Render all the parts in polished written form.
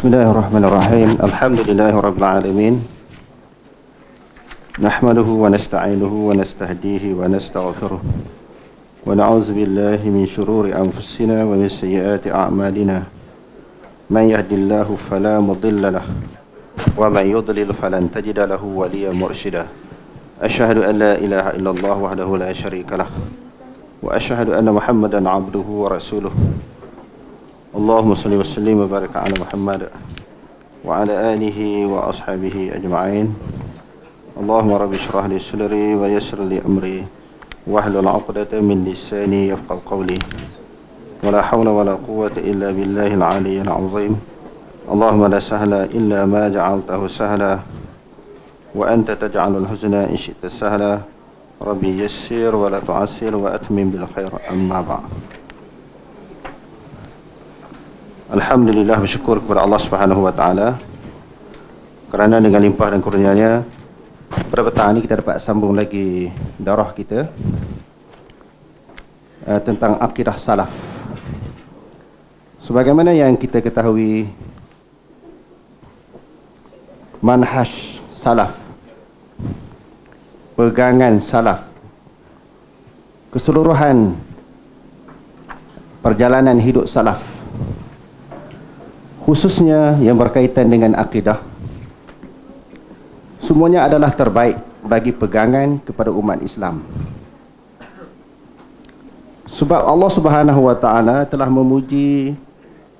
Bismillahirrahmanirrahim. Alhamdulillahirrabbilalamin. Nahmaduhu wa nasta'inuhu wa nastahdihi wa nastaghfiruh. Wa na'udzu billahi min shururi anfusina wa min sayyiati a'malina. Man yahdihillahu fala mudilla lahu wa man yudlil falan tajida lahu waliyyan mursyida. Asyhadu an la ilaha illallah wahdahu la syarika lah wa asyhadu anna Muhammadan 'abduhu wa rasuluh. Allahumma salli wa sallim wa barik ala Muhammad wa ala alihi wa ashabihi ajma'in. Allahumma rabbi shrah li sadri wa yassir li amri wahlul 'uqdatam min lisani yafqahu qawli. Wa la hawla wa la quwwata illa billahil 'aliyyil 'azim. Allahumma la sahla illa ma ja'altahu sahla wa anta taj'alul huzna in syi'ta sahla. Rabbi yassir wa la tu'assir wa atmim bil khair. Amma ba'd. Alhamdulillah, bersyukur kepada Allah Subhanahu wa taala kerana dengan limpah dan kurnianya pada petang ini kita dapat sambung lagi darah kita tentang akidah salaf. Sebagaimana yang kita ketahui, manhaj salaf, pegangan salaf, keseluruhan perjalanan hidup salaf, khususnya yang berkaitan dengan akidah, semuanya adalah terbaik bagi pegangan kepada umat Islam. Sebab Allah Subhanahu wa taala telah memuji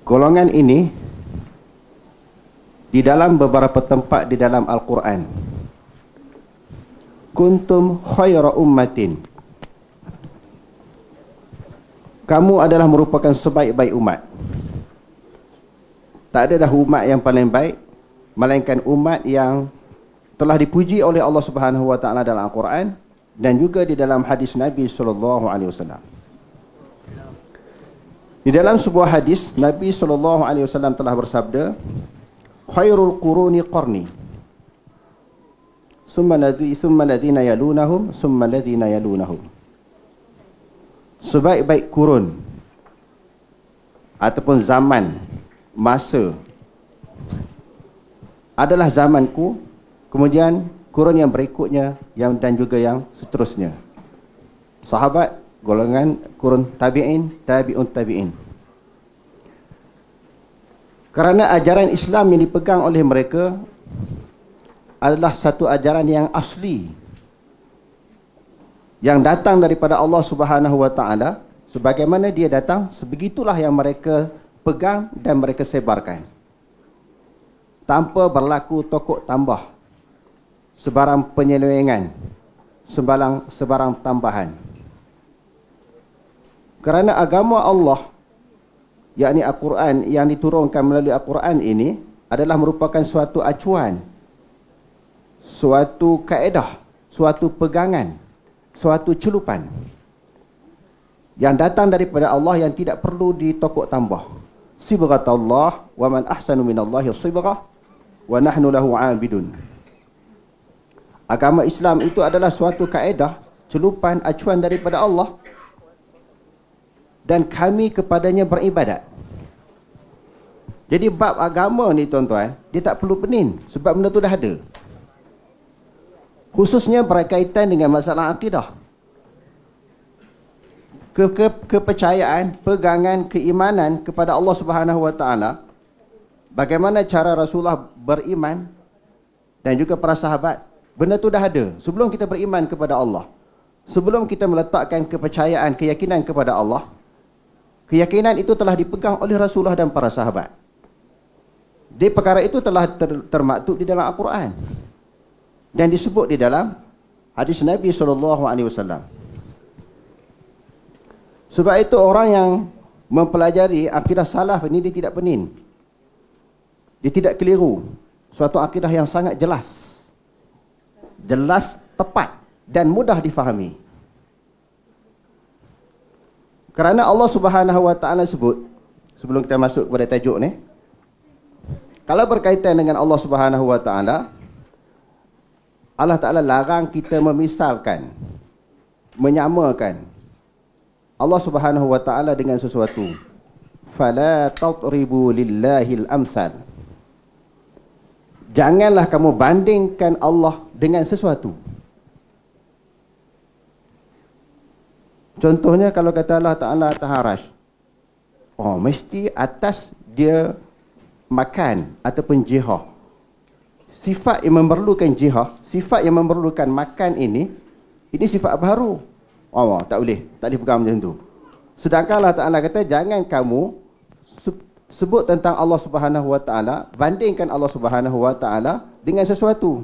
golongan ini di dalam beberapa tempat di dalam Al-Quran. Kuntum khaira ummatin, kamu adalah merupakan sebaik-baik umat. Tak ada dah umat yang paling baik melainkan umat yang telah dipuji oleh Allah Subhanahu wa taala dalam Al-Quran dan juga di dalam hadis Nabi sallallahu alaihi wasallam. Di dalam sebuah hadis Nabi sallallahu alaihi wasallam telah bersabda, khairul quruni qarni, thumma alladhina yalunahum, thumma alladhina yalunahum. Sebaik-baik kurun ataupun zaman, masa adalah zamanku, kemudian kurun yang berikutnya dan juga yang seterusnya. Sahabat, golongan kurun tabi'in, tabi'un tabi'in. Kerana ajaran Islam yang dipegang oleh mereka adalah satu ajaran yang asli, yang datang daripada Allah Subhanahu wa taala. Sebagaimana dia datang, sebegitulah yang mereka pegang dan mereka sebarkan, tanpa berlaku tokok tambah, sebarang penyelewengan, sebarang tambahan. Kerana agama Allah, yakni Al-Quran, yang diturunkan melalui Al-Quran ini adalah merupakan suatu acuan, suatu kaedah, suatu pegangan, suatu celupan yang datang daripada Allah, yang tidak perlu ditokok tambah. Sibghatullah, wa man ahsanu minallahi sibghah wa nahnu lahu 'abidun. Agama Islam itu adalah suatu kaedah, celupan, acuan daripada Allah, dan kami kepadanya beribadat. Jadi bab agama ni tuan-tuan, dia tak perlu penin, sebab benda tu dah ada. Khususnya berkaitan dengan masalah akidah, kepercayaan, pegangan, keimanan kepada Allah Subhanahu wa taala. Bagaimana cara Rasulullah beriman dan juga para sahabat, benda tu dah ada sebelum kita beriman kepada Allah. Sebelum kita meletakkan kepercayaan, keyakinan kepada Allah, keyakinan itu telah dipegang oleh Rasulullah dan para sahabat. Di perkara itu telah termaktub di dalam Al-Quran dan disebut di dalam hadis Nabi sallallahu alaihi wasallam. Sebab itu orang yang mempelajari akidah salaf ini, dia tidak penin, dia tidak keliru. Suatu akidah yang sangat jelas, tepat dan mudah difahami. Kerana Allah Subhanahu wa taala sebut, sebelum kita masuk kepada tajuk ni, kalau berkaitan dengan Allah Subhanahu wa taala, Allah Taala larang kita memisalkan, menyamakan Allah Subhanahu wa taala dengan sesuatu. Fala tatribu lillahil amsal. Janganlah kamu bandingkan Allah dengan sesuatu. Contohnya kalau kata Allah Ta'ala atas arash, oh mesti atas dia makan ataupun jihah. Sifat yang memerlukan jihah, sifat yang memerlukan makan ini sifat baharu. Oh tak boleh pegang macam tu. Sedangkan Allah Ta'ala kata jangan kamu sebut tentang Allah Subhanahu Wa Ta'ala, bandingkan Allah Subhanahu Wa Ta'ala dengan sesuatu.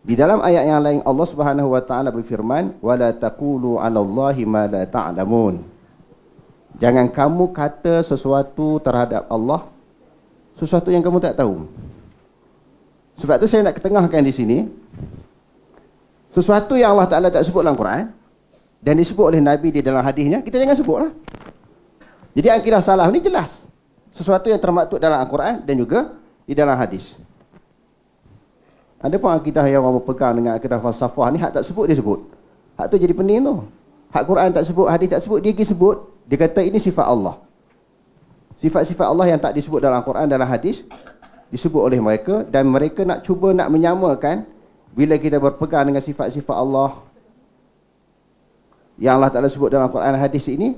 Di dalam ayat yang lain Allah Subhanahu Wa Ta'ala berfirman, wala taqulu 'ala Allahi ma la ta'lamun. Jangan kamu kata sesuatu terhadap Allah sesuatu yang kamu tak tahu. Sebab tu saya nak ketengahkan di sini sesuatu yang Allah Ta'ala tak sebut dalam Quran dan disebut oleh Nabi di dalam hadisnya, kita jangan sebutlah. Jadi akidah salaf ni jelas. Sesuatu yang termaktub dalam Al-Quran dan juga di dalam hadis. Ada pun akidah yang orang berpegang dengan akidah falsafah ni, hak tak sebut dia sebut. Hak tu jadi pening tu. Hak Quran tak sebut, hadis tak sebut, dia pergi sebut. Dia kata ini sifat Allah. Sifat-sifat Allah yang tak disebut dalam Al-Quran, dalam hadis, disebut oleh mereka. Dan mereka nak cuba nak menyamakan. Bila kita berpegang dengan sifat-sifat Allah yang Allah Ta'ala sebut dalam Al-Quran dan hadis ini,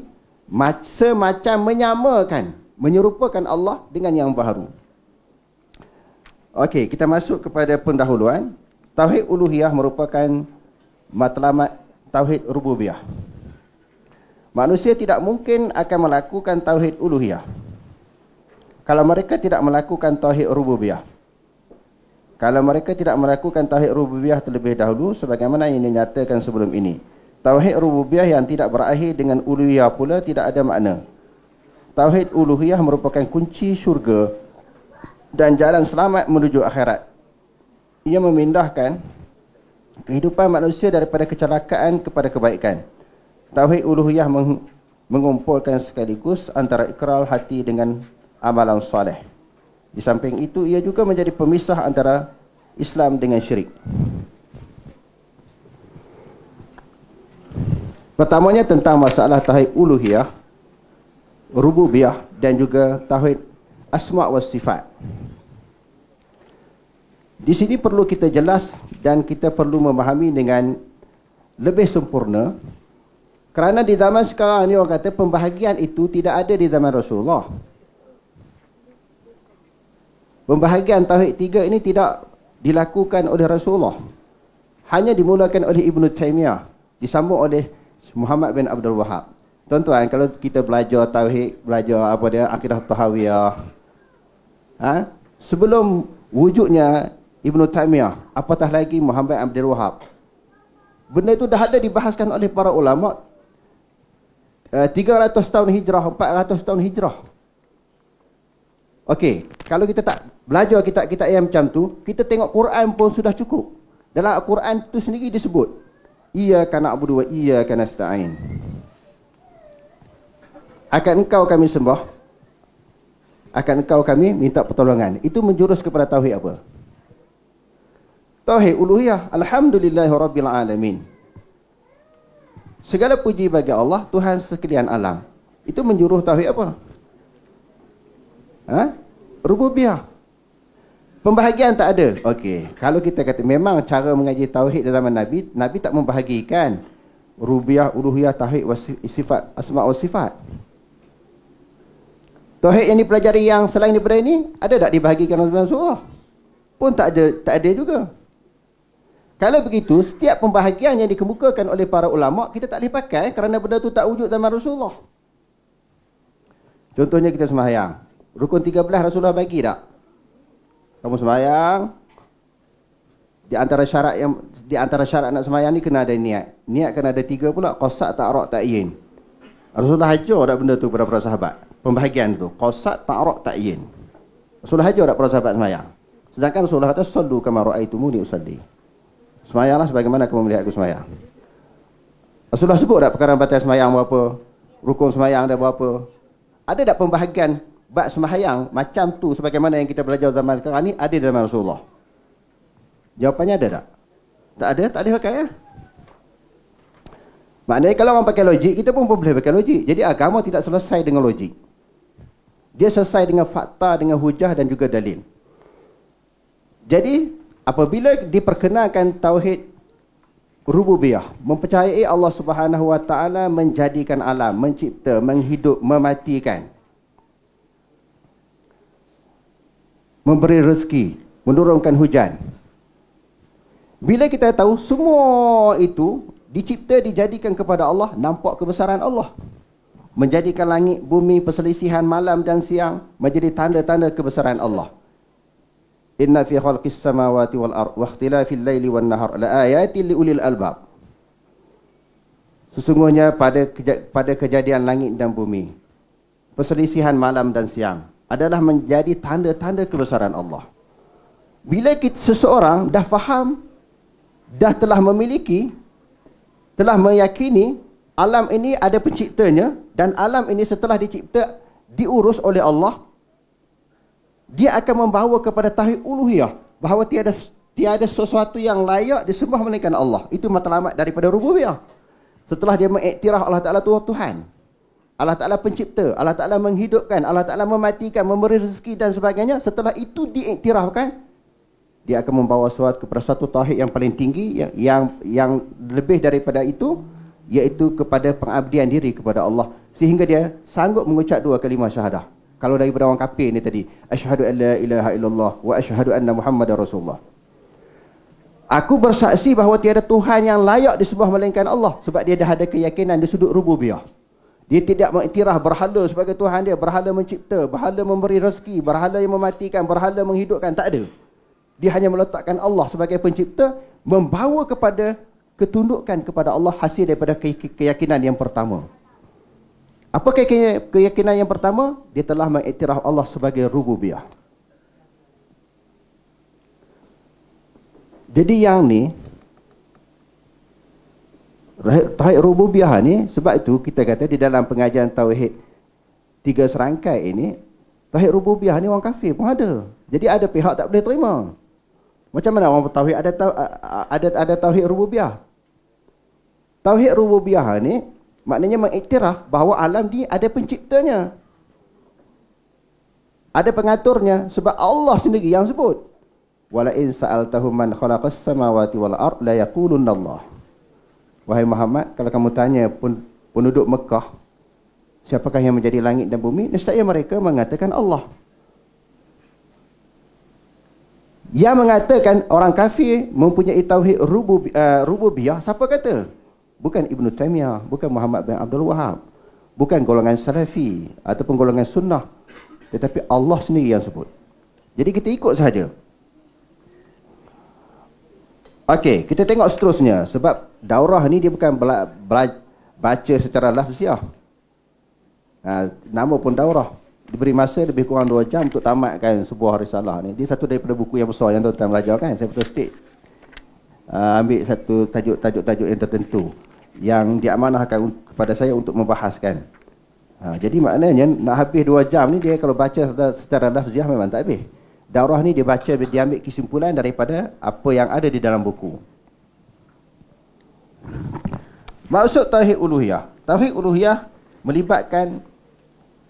semacam menyamakan, menyerupakan Allah dengan yang baharu. Okey, kita masuk kepada pendahuluan. Tauhid uluhiyah merupakan matlamat tauhid rububiyah. Manusia tidak mungkin akan melakukan tauhid uluhiyah kalau mereka tidak melakukan tauhid rububiyah. Kalau mereka tidak melakukan tauhid rububiyah terlebih dahulu, sebagaimana yang dinyatakan sebelum ini. Tauhid rububiyah yang tidak berakhir dengan uluhiyah pula tidak ada makna. Tauhid uluhiyah merupakan kunci syurga dan jalan selamat menuju akhirat. Ia memindahkan kehidupan manusia daripada kecelakaan kepada kebaikan. Tauhid uluhiyah mengumpulkan sekaligus antara ikrar hati dengan amalan soleh. Di samping itu, ia juga menjadi pemisah antara Islam dengan syirik. Pertamanya tentang masalah tauhid uluhiyah, rububiyah dan juga tauhid asma' wa sifat. Di sini perlu kita jelas dan kita perlu memahami dengan lebih sempurna, kerana di zaman sekarang ni orang kata pembahagian itu tidak ada di zaman Rasulullah. Pembahagian tauhid tiga ini tidak dilakukan oleh Rasulullah. Hanya dimulakan oleh Ibn Taymiyah, disambung oleh Muhammad bin Abdul Wahab. Tuan-tuan, kalau kita belajar tauhid, belajar apa dia, akidah tahawiyah, sebelum wujudnya Ibn Taymiyah, apatah lagi Muhammad bin Abdul Wahab, benda itu dah ada dibahaskan oleh para ulama 300 tahun hijrah, 400 tahun hijrah. Okey, kalau kita tak belajar kitab-kitab yang macam tu, kita tengok Quran pun sudah cukup. Dalam Al-Quran itu sendiri disebut iyyaka na'budu wa iyyaka nasta'in. Akan engkau kami sembah, akan engkau kami minta pertolongan. Itu menjurus kepada tauhid apa? Tauhid uluhiyah. Alhamdulillahirabbil alamin. Segala puji bagi Allah, Tuhan sekalian alam. Itu menjurus tauhid apa? Rububiyah. Pembahagian tak ada. Okey, kalau kita kata memang cara mengaji tauhid dalam zaman Nabi, Nabi tak membahagikan rububiyah, uluhiyah, tauhid, sifat, asma' wa sifat. Tauhid yang dipelajari yang selain daripada ini, ada tak dibahagikan oleh Rasulullah? Pun tak ada juga. Kalau begitu, setiap pembahagian yang dikemukakan oleh para ulama, kita tak boleh pakai kerana benda tu tak wujud zaman Rasulullah. Contohnya kita sembahyang. Rukun 13 Rasulullah bagi tak? Kamu sembahyang, di antara syarat nak sembahyang ni kena ada niat. Niat kena ada 3 pula, qasad, ta'rak, ta'yin. Rasulullah hajar tak benda tu kepada para sahabat. Pembahagian tu, qasad, ta'rak, ta'yin. Rasulullah hajar tak para sahabat sembahyang. Sedangkan Rasulullah kata sallu kama ra'aitumuni usalli. Sembahyanglah sebagaimana kamu melihat aku sembahyang. Rasulullah sebut tak perkara batas sembahyang berapa, rukun sembahyang ada berapa? Ada tak pembahagian bab sembahyang macam tu sebagaimana yang kita belajar zaman sekarang ni ada zaman Rasulullah? Jawapannya ada tak? Tak ada, tak boleh pakai ya? Maknanya kalau orang pakai logik, kita pun boleh pakai logik. Jadi agama tidak selesai dengan logik. Dia selesai dengan fakta, dengan hujah dan juga dalil. Jadi apabila diperkenalkan tauhid rububiyah, mempercayai Allah Subhanahu wa taala menjadikan alam, mencipta, menghidup, mematikan, memberi rezeki, menurunkan hujan. Bila kita tahu semua itu dicipta, dijadikan kepada Allah, nampak kebesaran Allah. Menjadikan langit, bumi, perselisihan malam dan siang menjadi tanda-tanda kebesaran Allah. Inna fi khalqis samawati wal ard wa ikhtilafil laili wan nahar la ayatin liulil albab. Sesungguhnya pada kejadian langit dan bumi, perselisihan malam dan siang adalah menjadi tanda-tanda kebesaran Allah. Bila seseorang dah faham, dah telah memiliki, telah meyakini alam ini ada penciptanya, dan alam ini setelah dicipta diurus oleh Allah, dia akan membawa kepada tauhid uluhiyah, bahawa tiada sesuatu yang layak disembah melainkan Allah. Itu matlamat daripada rububiyah. Setelah dia mengiktiraf Allah Ta'ala Tuhan, Allah Ta'ala pencipta, Allah Ta'ala menghidupkan, Allah Ta'ala mematikan, memberi rezeki dan sebagainya, setelah itu diiktirafkan, dia akan membawa kepada satu tauhid yang paling tinggi, yang lebih daripada itu, iaitu kepada pengabdian diri kepada Allah, sehingga dia sanggup mengucap dua kalimah syahadah. Kalau daripada orang kafir ni tadi, asyhadu an la ilaha illallah wa asyhadu anna Muhammadar Rasulullah. Aku bersaksi bahawa tiada Tuhan yang layak disembah melainkan Allah, sebab dia dah ada keyakinan di sudut rububiyah. Dia tidak mengiktiraf berhala sebagai Tuhan dia, berhala mencipta, berhala memberi rezeki, berhala yang mematikan, berhala menghidupkan, tak ada. Dia hanya meletakkan Allah sebagai pencipta, membawa kepada ketundukan kepada Allah hasil daripada keyakinan yang pertama. Apa keyakinan yang pertama? Dia telah mengiktiraf Allah sebagai rububiyah. Jadi yang ni, tauhid rububiyah ni, sebab itu kita kata di dalam pengajian tauhid 3 serangkai ini, tauhid rububiyah ni orang kafir pun ada. Jadi ada pihak tak boleh terima. Macam mana orang tauhid ada tauhid rububiyah? Tauhid rububiyah ni maknanya mengiktiraf bahawa alam ni ada penciptanya, ada pengaturnya, sebab Allah sendiri yang sebut, wala in sa'altahum man khalaqas samawati wal ard la yaqulunna Allah. Wahai Muhammad, kalau kamu tanya penduduk Mekah, siapakah yang menjadi langit dan bumi, nescaya mereka mengatakan Allah. Yang mengatakan orang kafir mempunyai tauhid rububiyah, siapa kata? Bukan Ibn Taymiyah, bukan Muhammad bin Abdul Wahab, bukan golongan Salafi ataupun golongan Sunnah, tetapi Allah sendiri yang sebut. Jadi kita ikut sahaja. Okey, kita tengok seterusnya. Sebab daurah ni dia bukan baca secara lafziah. Nama pun daurah. Diberi masa lebih kurang 2 jam untuk tamatkan sebuah risalah ni. Dia satu daripada buku yang besar yang tuan-tuan belajar kan. Saya betul stik ambil satu tajuk-tajuk yang tertentu yang diamanahkan kepada saya untuk membahaskan. Jadi maknanya nak habis 2 jam ni, dia kalau baca secara lafziah memang tak habis. Daurah ni dia baca, dia ambil kesimpulan daripada apa yang ada di dalam buku. Maksud tauhid uluhiyah. Tauhid uluhiyah melibatkan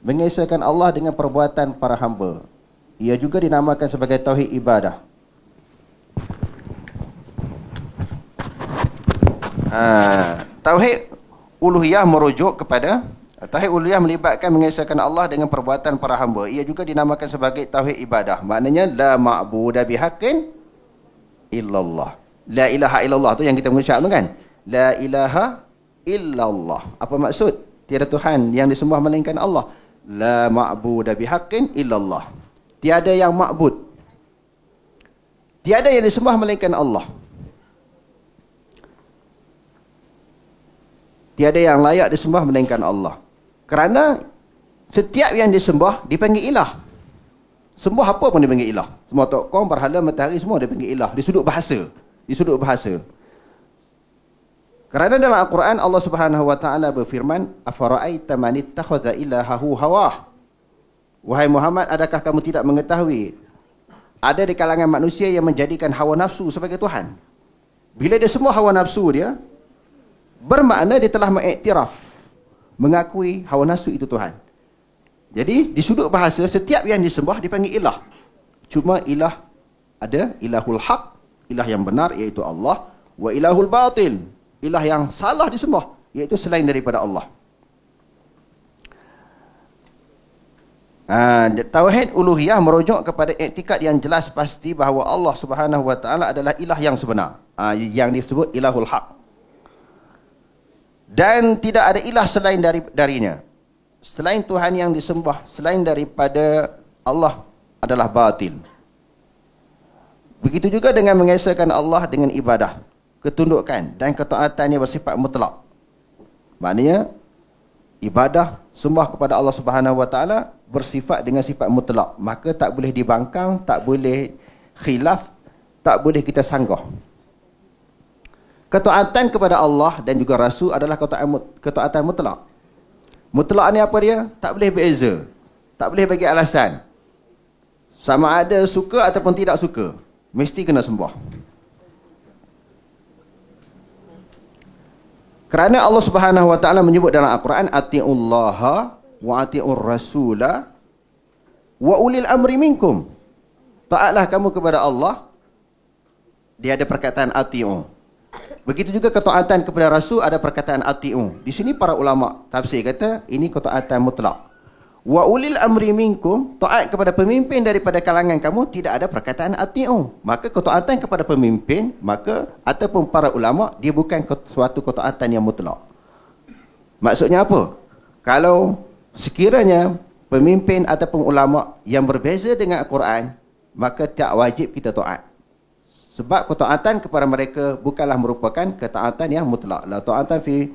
mengesahkan Allah dengan perbuatan para hamba. Ia juga dinamakan sebagai tauhid ibadah. Tauhid uluhiyah merujuk kepada tauhid uluhiyah melibatkan mengesahkan Allah dengan perbuatan para hamba. Ia juga dinamakan sebagai tauhid ibadah. Maknanya la ma'budu bihaqqin illallah. La ilaha illallah tu yang kita mengucap tu kan. La ilaha illallah. Apa maksud? Tiada Tuhan yang disembah melainkan Allah. La ma'budu bihaqqin illallah. Tiada yang ma'bud, tiada yang disembah melainkan Allah. Tiada yang layak disembah melainkan Allah. Kerana setiap yang disembah dipanggil ilah. Sembah apa pun dipanggil ilah. Semua tokoh, berhala, matahari, semua dipanggil ilah. Di sudut bahasa. Di sudut bahasa. Kerana dalam Al-Quran Allah Subhanahu wa taala berfirman, afara'aita man ittakhadha ilahahu hawah. Wahai Muhammad, adakah kamu tidak mengetahui ada di kalangan manusia yang menjadikan hawa nafsu sebagai Tuhan? Bila dia semua hawa nafsu dia, bermakna dia telah mengiktiraf, mengakui hawa nafsu itu Tuhan. Jadi di sudut bahasa, setiap yang disembah dipanggil ilah. Cuma ilah ada ilahul haq, ilah yang benar iaitu Allah, wa ilahul batil, ilah yang salah disembah iaitu selain daripada Allah. Tauhid uluhiyah merujuk kepada iktikad yang jelas pasti bahawa Allah Subhanahu wa taala adalah ilah yang sebenar, yang disebut ilahul haq. Dan tidak ada ilah selain darinya. Selain Tuhan yang disembah, selain daripada Allah adalah batil. Begitu juga dengan mengesahkan Allah dengan ibadah, ketundukan dan ketaatan yang bersifat mutlak. Maknanya ibadah sembah kepada Allah Subhanahu wa taala bersifat dengan sifat mutlak, maka tak boleh dibangkang, tak boleh khilaf, tak boleh kita sanggah. Ketaatan kepada Allah dan juga Rasul adalah ketaatan mutlak. Mutlak ni apa dia? Tak boleh berbeza, tak boleh bagi alasan. Sama ada suka ataupun tidak suka, mesti kena sembah. Kerana Allah Subhanahu wa taala menyebut dalam Al-Quran, atiullaha wa atiur rasula wa ulil amri minkum. Taatlah kamu kepada Allah. Dia ada perkataan atiu. Begitu juga ketaatan kepada Rasul ada perkataan atiu. Di sini para ulama tafsir kata ini ketaatan mutlak. Wa ulil amri minkum, taat kepada pemimpin daripada kalangan kamu tidak ada perkataan atiu. Maka ketaatan kepada pemimpin, maka ataupun para ulama, dia bukan suatu ketaatan yang mutlak. Maksudnya apa? Kalau sekiranya pemimpin ataupun ulama yang berbeza dengan Al-Quran, maka tak wajib kita taat. Sebab ketaatan kepada mereka bukanlah merupakan ketaatan yang mutlak. La ta'atan fi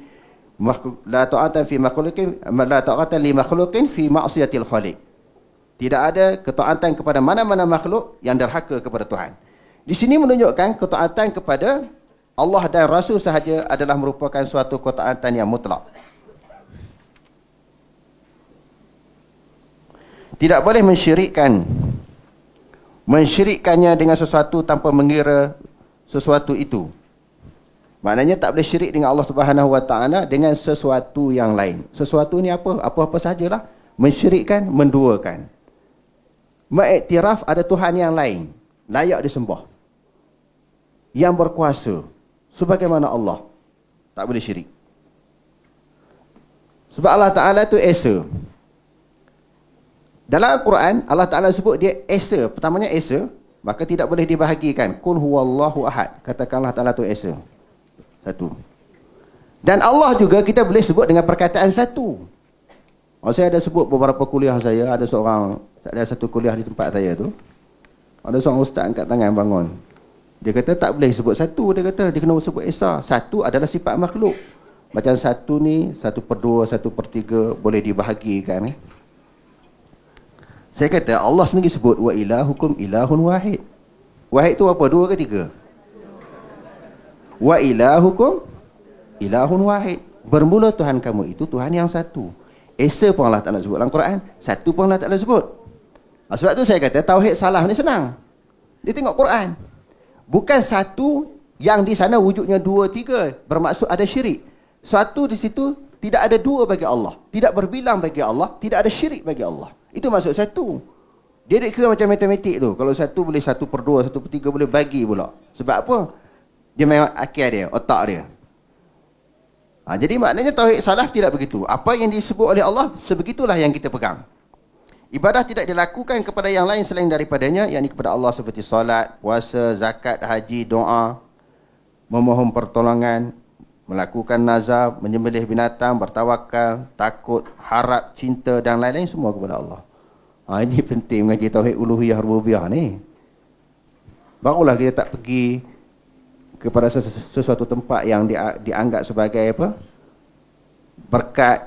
makhluqin, la ta'atan li makhluqin fi ma'siyatil khaliq. Tidak ada ketaatan kepada mana-mana makhluk yang derhaka kepada Tuhan. Di sini menunjukkan ketaatan kepada Allah dan Rasul sahaja adalah merupakan suatu ketaatan yang mutlak. Tidak boleh mensyirikkannya dengan sesuatu tanpa mengira sesuatu itu. Maknanya tak boleh syirik dengan Allah Subhanahu wa taala dengan sesuatu yang lain. Sesuatu ni apa? Apa-apa sajalah. Mensyirikkan, menduakan. Mengiktiraf ada Tuhan yang lain, layak disembah, yang berkuasa sebagaimana Allah. Tak boleh syirik. Sebab Allah Ta'ala tu Esa. Dalam Al-Quran, Allah Ta'ala sebut dia Esa. Pertamanya Esa, maka tidak boleh dibahagikan. Qul huwallahu ahad. Katakanlah Ta'ala tu Esa. Satu. Dan Allah juga kita boleh sebut dengan perkataan satu. Saya ada sebut beberapa kuliah saya, ada satu kuliah di tempat saya tu. Ada seorang ustaz angkat tangan bangun. Dia kata tak boleh sebut satu. Dia kata dia kena sebut Esa. Satu adalah sifat makhluk. Macam satu ni, 1/2, 1/3 boleh dibahagikan. Saya kata Allah sendiri sebut wa ilahukum ilahun wahid. Wahid tu apa? 2 ke 3? Wa ilahukum ilahun wahid. Bermula Tuhan kamu itu Tuhan yang satu. Esa pun Allah Ta'ala sebut dalam Quran, satu pun Allah Ta'ala sebut. Sebab tu saya kata tauhid salah ni senang. Dia tengok Quran. Bukan satu yang di sana wujudnya 2, 3 bermaksud ada syirik. Satu di situ tidak ada 2 bagi Allah, tidak berbilang bagi Allah, tidak ada syirik bagi Allah. Itu maksud satu. Dia kira macam matematik tu. Kalau satu boleh 1/2, 1/3 boleh bagi pula. Sebab apa? Dia memang akal dia, otak dia. Jadi maknanya tauhid salaf tidak begitu. Apa yang disebut oleh Allah, sebegitulah yang kita pegang. Ibadah tidak dilakukan kepada yang lain selain daripadanya, yakni kepada Allah seperti solat, puasa, zakat, haji, doa, memohon pertolongan, melakukan nazar, menyembelih binatang, bertawakal, takut, harap, cinta dan lain-lain semua kepada Allah. Ini penting mengaji tauhid uluhiyah rububiyah ni. Barulah kita tak pergi kepada sesuatu tempat yang dianggap sebagai apa? Berkat.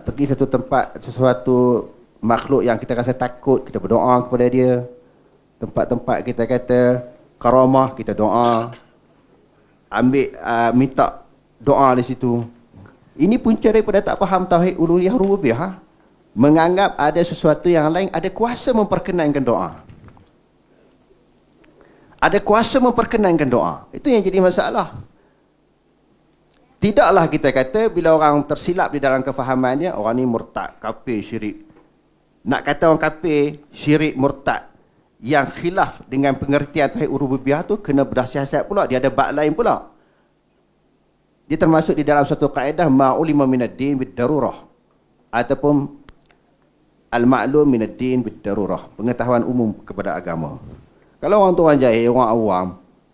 Pergi satu tempat, sesuatu makhluk yang kita rasa takut, kita berdoa kepada dia. Tempat-tempat kita kata karamah, kita doa. Minta doa di situ. Ini punca daripada tak faham tauhid uluhiyah rububiyah. Menganggap ada sesuatu yang lain ada kuasa memperkenankan doa. Ada kuasa memperkenankan doa. Itu yang jadi masalah. Tidaklah kita kata bila orang tersilap di dalam kefahamannya, orang ni murtad, kafir, syirik. Nak kata orang kafir, syirik, murtad, yang khilaf dengan pengertian tauhid rububiyah tu kena bersiasat pula, dia ada bab lain pula. Dia termasuk di dalam satu kaedah ma'ulima minad din bid darurah ataupun al-ma'lum minad din bid darurah, pengetahuan umum kepada agama. Kalau orang tu orang jahil, orang awam,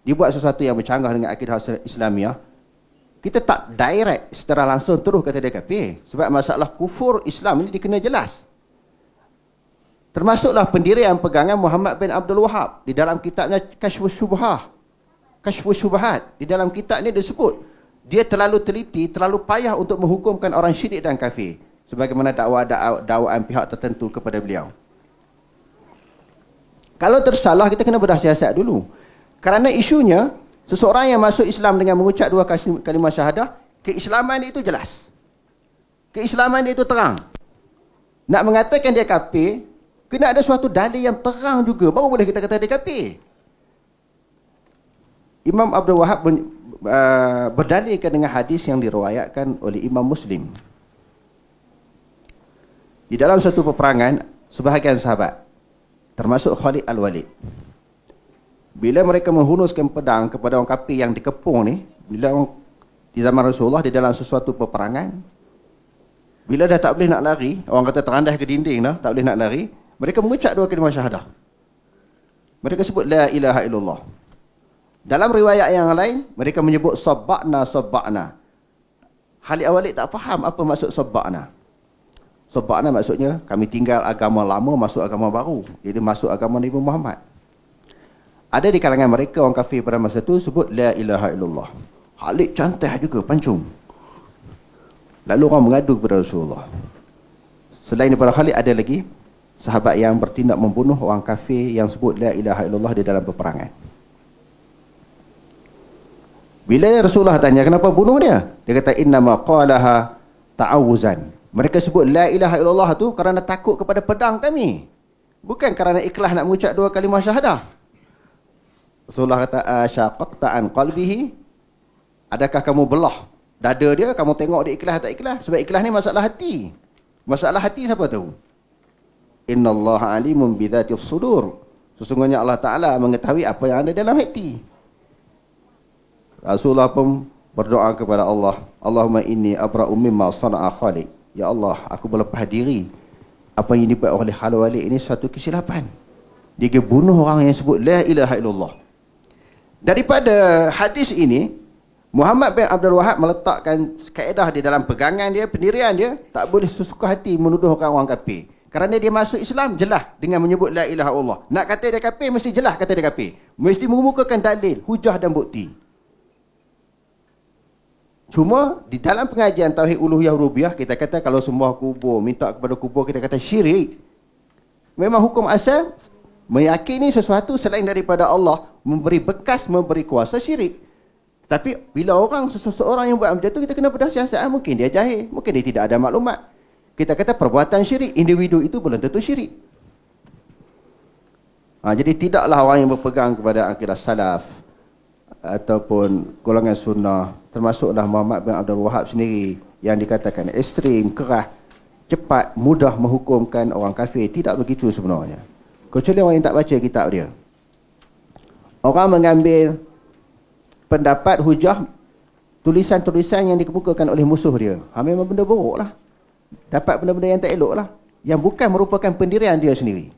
dia buat sesuatu yang bercanggah dengan akidah Islamiah, kita tak direct secara langsung terus kata dia kafir. Sebab masalah kufur Islam ini dikena jelas. Termasuklah pendirian pegangan Muhammad bin Abdul Wahab di dalam kitabnya Kashfus Syubhat. Di dalam kitab ni disebut dia terlalu teliti, terlalu payah untuk menghukumkan orang syirik dan kafir, sebagaimana dakwaan pihak tertentu kepada beliau. Kalau tersalah, kita kena bedah siasat dulu. Kerana isunya, seseorang yang masuk Islam dengan mengucap 2 kalimah syahadah, keislaman dia itu jelas. Keislaman dia itu terang. Nak mengatakan dia kafir, kena ada suatu dalil yang terang juga, baru boleh kita kata dia kafir. Imam Abdul Wahab berdalilkan dengan hadis yang diriwayatkan oleh Imam Muslim. Di dalam satu peperangan, sebahagian sahabat, termasuk Khalid Al-Walid, bila mereka menghunuskan pedang kepada orang kafir yang dikepung ni, di zaman Rasulullah, di dalam sesuatu peperangan, bila dah tak boleh nak lari, orang kata terandas ke dinding dah, tak boleh nak lari, mereka mengucap 2 kalimah syahadah. Mereka sebut la ilaha illallah. Dalam riwayat yang lain, mereka menyebut sabba'na. Khalid Al-Walid tak faham apa maksud sabba'na. Sabba'na maksudnya kami tinggal agama lama masuk agama baru, iaitu masuk agama Nabi Muhammad. Ada di kalangan mereka orang kafir pada masa itu sebut la ilaha illallah. Khalid cantah juga pancung. Lalu orang mengadu kepada Rasulullah. Selain daripada Khalid, ada lagi sahabat yang bertindak membunuh orang kafir yang sebut la ilaha illallah di dalam peperangan. Bila Rasulullah tanya kenapa bunuh dia, dia kata innama qalaha ta'awuzan. Mereka sebut la ilaha illallah tu kerana takut kepada pedang kami, bukan kerana ikhlas nak mengucap 2 kalimah syahadah. Rasulullah kata asyaqaqta an qalbihi, adakah kamu belah dada dia, kamu tengok dia ikhlas tak ikhlas? Sebab ikhlas ni masalah hati. Masalah hati siapa tahu? Innallaha alimun bidzatis sudur. Sesungguhnya Allah Ta'ala mengetahui apa yang ada dalam hati. Rasulullah pun berdoa kepada Allah, Allahumma inni abra'u mimma sana'a Khalid. Ya Allah, aku berlepas diri apa yang dibuat oleh Khalid Walid ini suatu kesilapan. Dia bunuh orang yang sebut la ilaha illallah. Daripada hadis ini, Muhammad bin Abdul Wahab meletakkan kaedah di dalam pegangan dia, pendirian dia, tak boleh sesuka hati menuduh orang kafir. Kerana dia masuk Islam jelas dengan menyebut la ilaha illallah. Nak kata dia kafir, mesti jelas kata dia kafir. Mesti mengemukakan dalil, hujah dan bukti. Cuma di dalam pengajian Tauhid Uluhiyah Rububiyah, kita kata kalau sembah kubur, minta kepada kubur, kita kata syirik. Memang hukum asal meyakini sesuatu selain daripada Allah memberi bekas, memberi kuasa, syirik. Tapi bila seseorang yang buat macam tu, kita kena bedah siasat. Mungkin dia jahil, mungkin dia tidak ada maklumat. Kita kata perbuatan syirik, individu itu belum tentu syirik. Jadi tidaklah orang yang berpegang kepada akidah salaf ataupun golongan sunnah, termasuklah Muhammad bin Abdul Wahab sendiri, yang dikatakan ekstrim, keras, cepat, mudah menghukumkan orang kafir. Tidak begitu sebenarnya, kecuali orang yang tak baca kitab dia. Orang mengambil pendapat, hujah, tulisan-tulisan yang dikemukakan oleh musuh dia, memang benda buruk lah. Dapat benda-benda yang tak elok lah, yang bukan merupakan pendirian dia sendiri.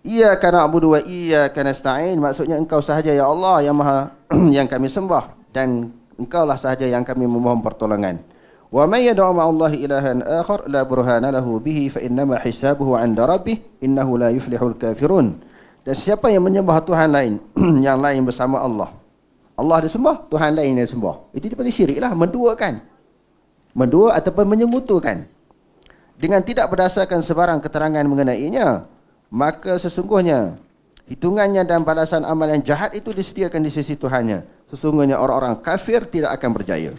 Iyyaka na'budu wa iyyaka nasta'in, maksudnya engkau sahaja ya Allah yang maha yang kami sembah, dan engkaulah sahaja yang kami memohon pertolongan. Wa may yad'u ma'allahi ilahan akhar la burhana lahu bihi fa innama hisabuhu 'inda rabbih innahu la yuflihul kafirun. Dan siapa yang menyembah Tuhan lain yang lain bersama Allah, Allah disembah, Tuhan lain disembah, itu dipanggil syirik lah, menduakan. Mendua ataupun menyekutukan dengan tidak berdasarkan sebarang keterangan mengenainya, maka sesungguhnya hitungannya dan balasan amal yang jahat itu disediakan di sisi Tuhannya. Sesungguhnya orang-orang kafir tidak akan berjaya.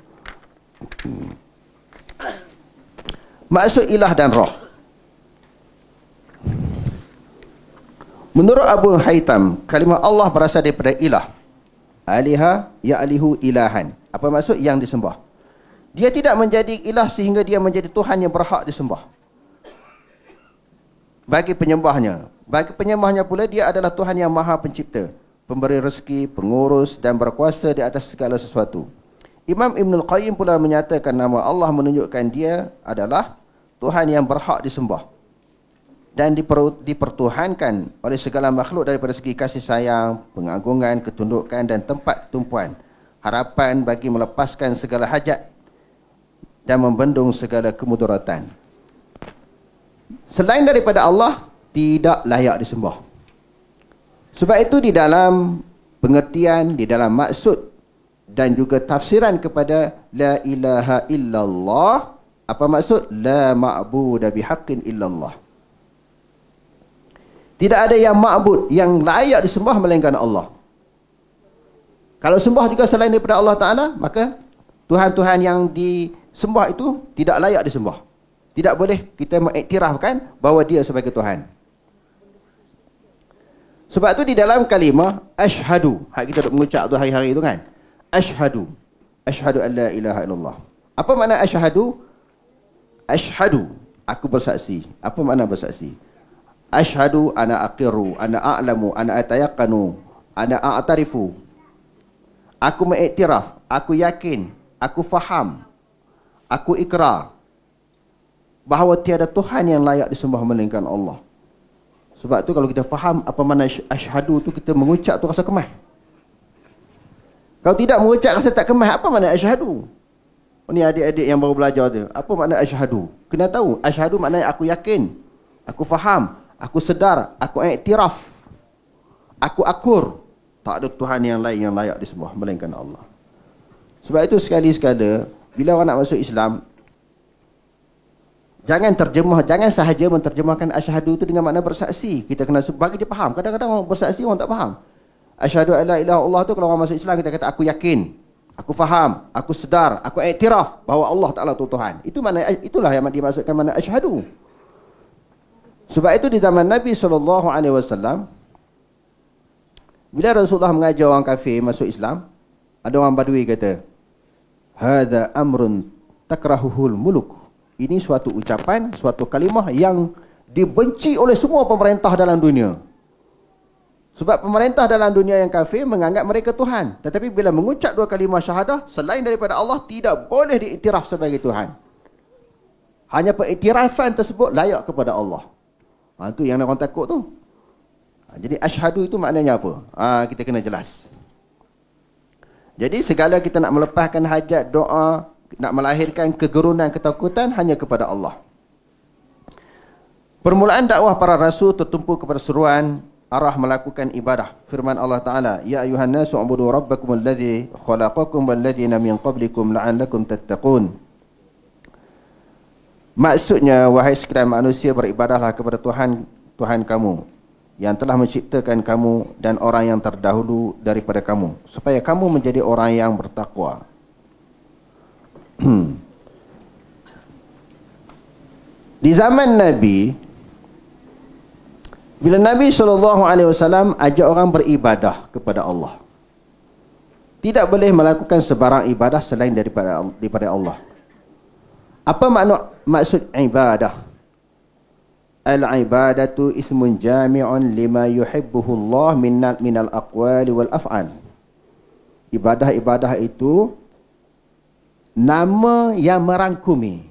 Maksud ilah dan roh, menurut Abu Haytham, kalimah Allah berasal daripada ilah. Aliha ya'lihu ilahan. Apa maksud? Yang disembah. Dia tidak menjadi ilah sehingga dia menjadi Tuhan yang berhak disembah. bagi penyembahnya. Bagi penyembahnya pula, dia adalah Tuhan yang maha pencipta, pemberi rezeki, pengurus dan berkuasa di atas segala sesuatu. Imam Ibn Al-Qayyim pula menyatakan nama Allah menunjukkan dia adalah Tuhan yang berhak disembah dan dipertuhankan oleh segala makhluk daripada segi kasih sayang, pengagungan, ketundukan dan tempat tumpuan, harapan bagi melepaskan segala hajat dan membendung segala kemudaratan. Selain daripada Allah, tidak layak disembah. Sebab itu di dalam pengertian, di dalam maksud dan juga tafsiran kepada la ilaha illallah, apa maksud? La ma'budu bihaqqin illallah. Tidak ada yang ma'bud, yang layak disembah melainkan Allah. Kalau sembah juga selain daripada Allah Ta'ala, maka Tuhan-Tuhan yang disembah itu tidak layak disembah. Tidak boleh kita mengiktirafkan bahawa dia sebagai Tuhan. Sebab itu di dalam kalimah asyhadu, hak kita duk mengucap tu hari-hari itu kan, asyhadu an la ilaha illallah. Apa makna asyhadu? Asyhadu, aku bersaksi. Apa makna bersaksi? Asyhadu ana aqiru, ana a'lamu, ana atayaqanu, ana a'tarifu. Aku mengiktiraf, aku yakin, aku faham, aku ikrar bahawa tiada Tuhan yang layak disembah melainkan Allah. Sebab tu kalau kita faham apa makna asyhadu tu, kita mengucap tu rasa kemah. Kalau tidak mengucap rasa tak kemah, apa makna asyhadu? Ni adik-adik yang baru belajar tu, apa makna asyhadu? Kena tahu, asyhadu maknanya aku yakin, aku faham, aku sedar, aku iktiraf, aku akur, tak ada Tuhan yang lain yang layak disembah melainkan Allah. Sebab itu sekali-sekala bila orang nak masuk Islam, jangan sahaja menterjemahkan asyhadu itu dengan makna bersaksi. Kita kena bagi dia faham. Kadang-kadang orang bersaksi orang tak faham. Asyhadu an la ilaha illallah tu kalau orang masuk Islam kita kata aku yakin, aku faham, aku sedar, aku iktiraf bahawa Allah Taala tu Tuhan. Itu makna, itulah yang dimaksudkan makna asyhadu. Sebab itu di zaman Nabi SAW, bila Rasulullah mengajar orang kafir masuk Islam, ada orang Badui kata, hadza amrun takrahuhul muluk. Ini suatu ucapan, suatu kalimah yang dibenci oleh semua pemerintah dalam dunia. Sebab pemerintah dalam dunia yang kafir menganggap mereka Tuhan. Tetapi bila mengucap dua kalimah syahadah, selain daripada Allah, tidak boleh diiktiraf sebagai Tuhan. Hanya pengiktirafan tersebut layak kepada Allah. Itu yang orang takut tu. Jadi asyhadu itu maknanya apa? Kita kena jelas. Jadi segala kita nak melepaskan hajat, doa, nak melahirkan kegerunan, ketakutan hanya kepada Allah. Permulaan dakwah para rasul tertumpu kepada seruan arah melakukan ibadah. Firman Allah Ta'ala, ya ayuhan nasu ubudu rabbakum alladhi khalaqakum walladhina min qablikum la'allakum tattaqun. Maksudnya, wahai sekalian manusia, beribadahlah kepada Tuhan kamu yang telah menciptakan kamu dan orang yang terdahulu daripada kamu, supaya kamu menjadi orang yang bertakwa. Di zaman Nabi, bila Nabi SAW ajak orang beribadah kepada Allah, tidak boleh melakukan sebarang ibadah selain daripada Allah. Apa maksud ibadah? Al-ibadatu ismun jami'un lima yuhibbuhu Allah minal aqwali wal af'al. Ibadah itu nama yang merangkumi,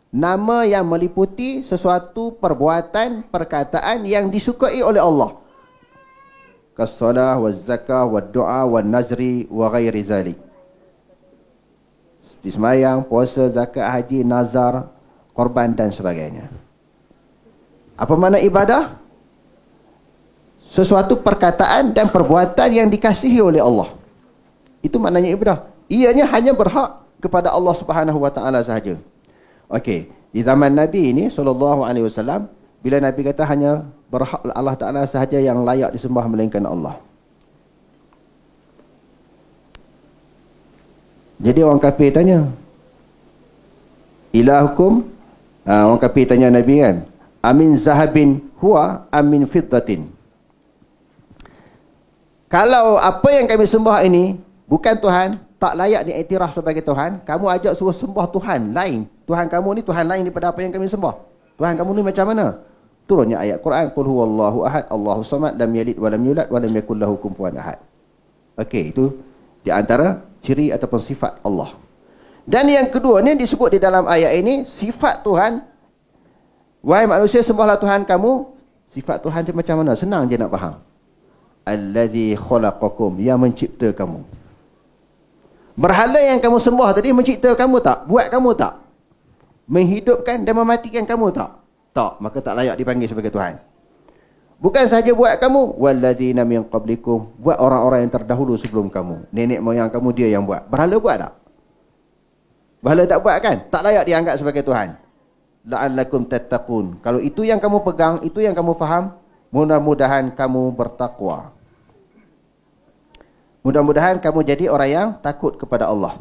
nama yang meliputi sesuatu perbuatan, perkataan yang disukai oleh Allah. Kas-salah, waz-zakah, wad-du'a, wan-nazri, wa ghairi zalik. Seperti sembahyang, puasa, zakat, haji, nazar, korban dan sebagainya. Apa makna ibadah? Sesuatu perkataan dan perbuatan yang dikasihi oleh Allah. Itu maknanya ibadah. Ianya hanya berhak kepada Allah Subhanahu wa taala sahaja. Okey, di zaman Nabi ini SAW, bila Nabi kata hanya berhak Allah Taala sahaja yang layak disembah melainkan Allah. Jadi orang kafir tanya, ilahukum, orang kafir tanya Nabi kan, amin zahabin huwa amin fiddatin. Kalau apa yang kami sembah ini bukan Tuhan, tak layak diiktiraf sebagai Tuhan, kamu ajak suruh sembah Tuhan lain. Tuhan kamu ni Tuhan lain daripada apa yang kami sembah. Tuhan kamu ni macam mana? Turunnya ayat Quran, qul huwallahu ahad, Allahus samad, lam yalid wa lam yulad wa lam yakul lahu kufuwan ahad. Okey, itu di antara ciri ataupun sifat Allah. Dan yang kedua ni disebut di dalam ayat ini sifat Tuhan. Wahai manusia, sembahlah Tuhan kamu. Sifat Tuhan dia macam mana? Senang je nak faham. Allazi khalaqakum, yang mencipta kamu. Berhala yang kamu sembah tadi mencipta kamu tak? Buat kamu tak? Menghidupkan dan mematikan kamu tak? Tak, maka tak layak dipanggil sebagai Tuhan. Bukan sahaja buat kamu, wallazina min qablikum, buat orang-orang yang terdahulu sebelum kamu. Nenek moyang kamu dia yang buat. Berhala buat tak? Berhala tak buat kan? Tak layak dianggap sebagai Tuhan. La'allakum tattaqun. Kalau itu yang kamu pegang, itu yang kamu faham, mudah-mudahan kamu bertakwa. Mudah-mudahan kamu jadi orang yang takut kepada Allah.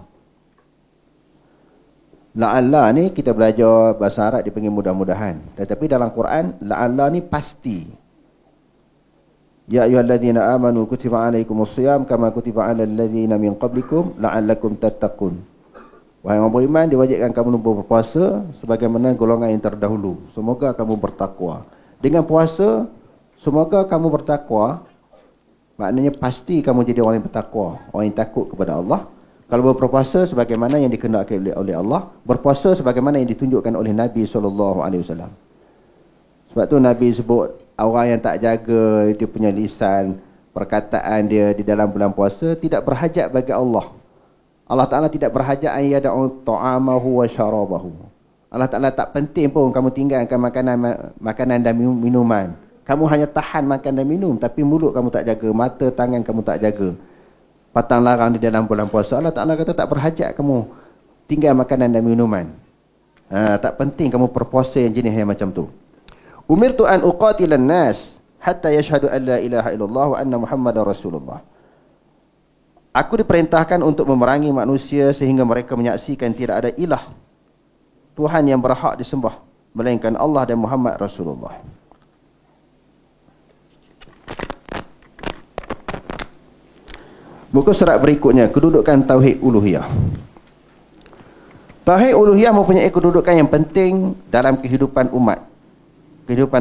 La'alla ni kita belajar bahasa Arab dipanggil mudah-mudahan. Tetapi dalam Quran, la'alla ni pasti. Ya ayyuhalladzina amanu kutiba alaikumusiyam kama kutiba alal ladzina min qablikum la'allakum tattaqun. Wahai orang beriman, diwajibkan kamu berpuasa sebagaimana golongan yang terdahulu. Semoga kamu bertakwa. Dengan puasa, semoga kamu bertakwa. Maknanya pasti kamu jadi orang yang bertakwa, orang yang takut kepada Allah. Kalau berpuasa sebagaimana yang dikehendaki oleh Allah, berpuasa sebagaimana yang ditunjukkan oleh Nabi SAW. Sebab tu Nabi sebut orang yang tak jaga dia punya lisan, perkataan dia di dalam bulan puasa tidak berhajat bagi Allah. Allah Ta'ala tidak berhajat an yada'u ta'amahu wa syarabahu. Allah Ta'ala tak penting pun kamu tinggalkan makanan dan minuman. Kamu hanya tahan makan dan minum, tapi mulut kamu tak jaga, mata, tangan kamu tak jaga. Patang larang di dalam bulan puasa. Allah Ta'ala kata tak berhajat kamu tinggal makanan dan minuman. Tak penting kamu berpuasa yang jenis yang macam tu. Umirtu an uqatilan nas hatta yashhadu an la ilaha illallah wa anna Muhammadar Rasulullah. Aku diperintahkan untuk memerangi manusia sehingga mereka menyaksikan tidak ada ilah Tuhan yang berhak disembah melainkan Allah dan Muhammad Rasulullah. Buku surat berikutnya, kedudukan Tauhid Uluhiyah. Tauhid Uluhiyah mempunyai kedudukan yang penting dalam kehidupan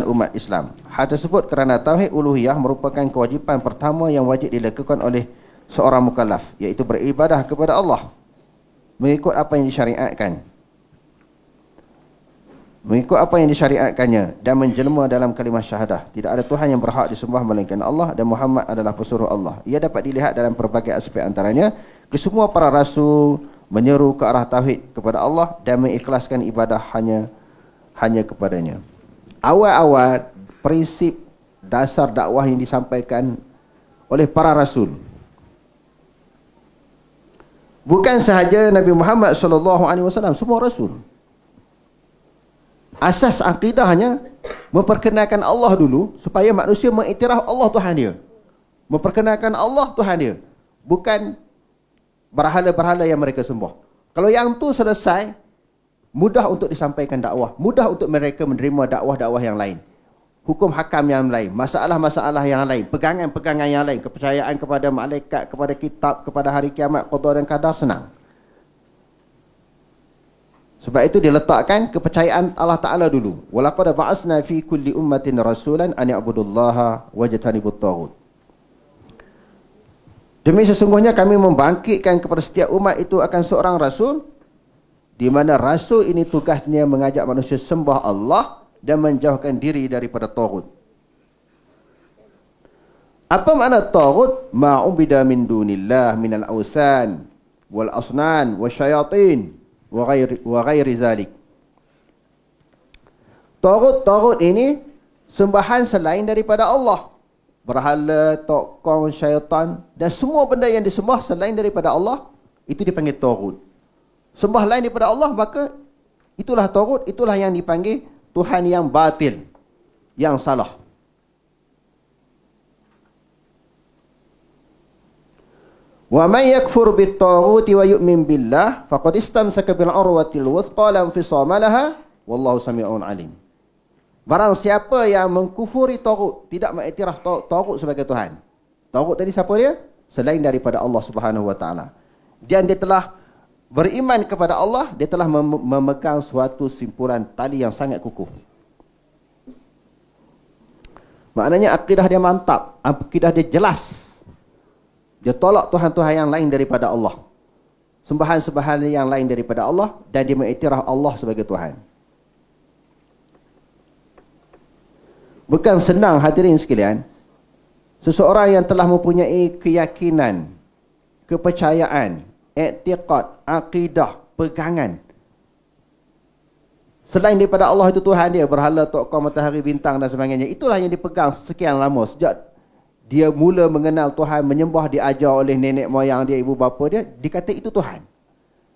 umat Islam. Hal tersebut kerana Tauhid Uluhiyah merupakan kewajipan pertama yang wajib dilakukan oleh seorang mukallaf, iaitu beribadah kepada Allah mengikut apa yang disyariatkan. Mengikut apa yang disyariatkannya dan menjelma dalam kalimah syahadah. Tidak ada Tuhan yang berhak disembah melainkan Allah dan Muhammad adalah pesuruh Allah. Ia dapat dilihat dalam pelbagai aspek, antaranya kesemua para rasul menyeru ke arah tauhid kepada Allah dan mengikhlaskan ibadah hanya kepadanya. Awal-awal prinsip dasar dakwah yang disampaikan oleh para rasul, bukan sahaja Nabi Muhammad SAW, semua rasul. Asas akidahnya memperkenalkan Allah dulu supaya manusia mengiktiraf Allah Tuhan dia. Memperkenalkan Allah Tuhan dia, bukan berhala-berhala yang mereka sembah. Kalau yang tu selesai, mudah untuk disampaikan dakwah, mudah untuk mereka menerima dakwah-dakwah yang lain, hukum hakam yang lain, masalah-masalah yang lain, pegangan-pegangan yang lain, kepercayaan kepada malaikat, kepada kitab, kepada hari kiamat, qada dan qadar, senang. Sebab itu diletakkan kepercayaan Allah Ta'ala dulu. Walaqad ba'asna fi kulli ummatin rasulan an ya'budullaha wajtanibut taghut. Demi sesungguhnya kami membangkitkan kepada setiap umat itu akan seorang rasul, di mana rasul ini tugasnya mengajak manusia sembah Allah dan menjauhkan diri daripada taghut. Apa makna taghut? Ma'ubida min dunillah minal awsan wal asnan wasyayatin wa ghairi zalik. Taghut ini sembahan selain daripada Allah. Berhala, tokong, syaitan dan semua benda yang disembah selain daripada Allah, itu dipanggil taghut. Sembah lain daripada Allah, maka itulah taghut, itulah yang dipanggil Tuhan yang batil, yang salah. Wa may yakfur bit-taghuti wa yu'min billah faqad istamsaka bil urwatil wuthqa la infisama laha wallahu samii'un alim. Barang siapa yang mengkufuri taghut, tidak mengiktiraf taghut sebagai Tuhan. Taghut tadi siapa dia? Selain daripada Allah Subhanahu wa taala. Dan dia telah beriman kepada Allah, dia telah memegang suatu simpulan tali yang sangat kukuh. Maknanya akidah dia mantap, akidah dia jelas. Dia tolak Tuhan-Tuhan yang lain daripada Allah, sembahan-sembahan yang lain daripada Allah, dan dia mengiktiraf Allah sebagai Tuhan. Bukan senang hadirin sekalian, seseorang yang telah mempunyai keyakinan, kepercayaan, i'tiqad, akidah, pegangan selain daripada Allah itu Tuhan dia, berhala, tokoh, matahari, bintang dan sebagainya, itulah yang dipegang sekian lama. Sejak dia mula mengenal Tuhan, menyembah, diajar oleh nenek moyang dia, ibu bapa dia, dikata itu Tuhan.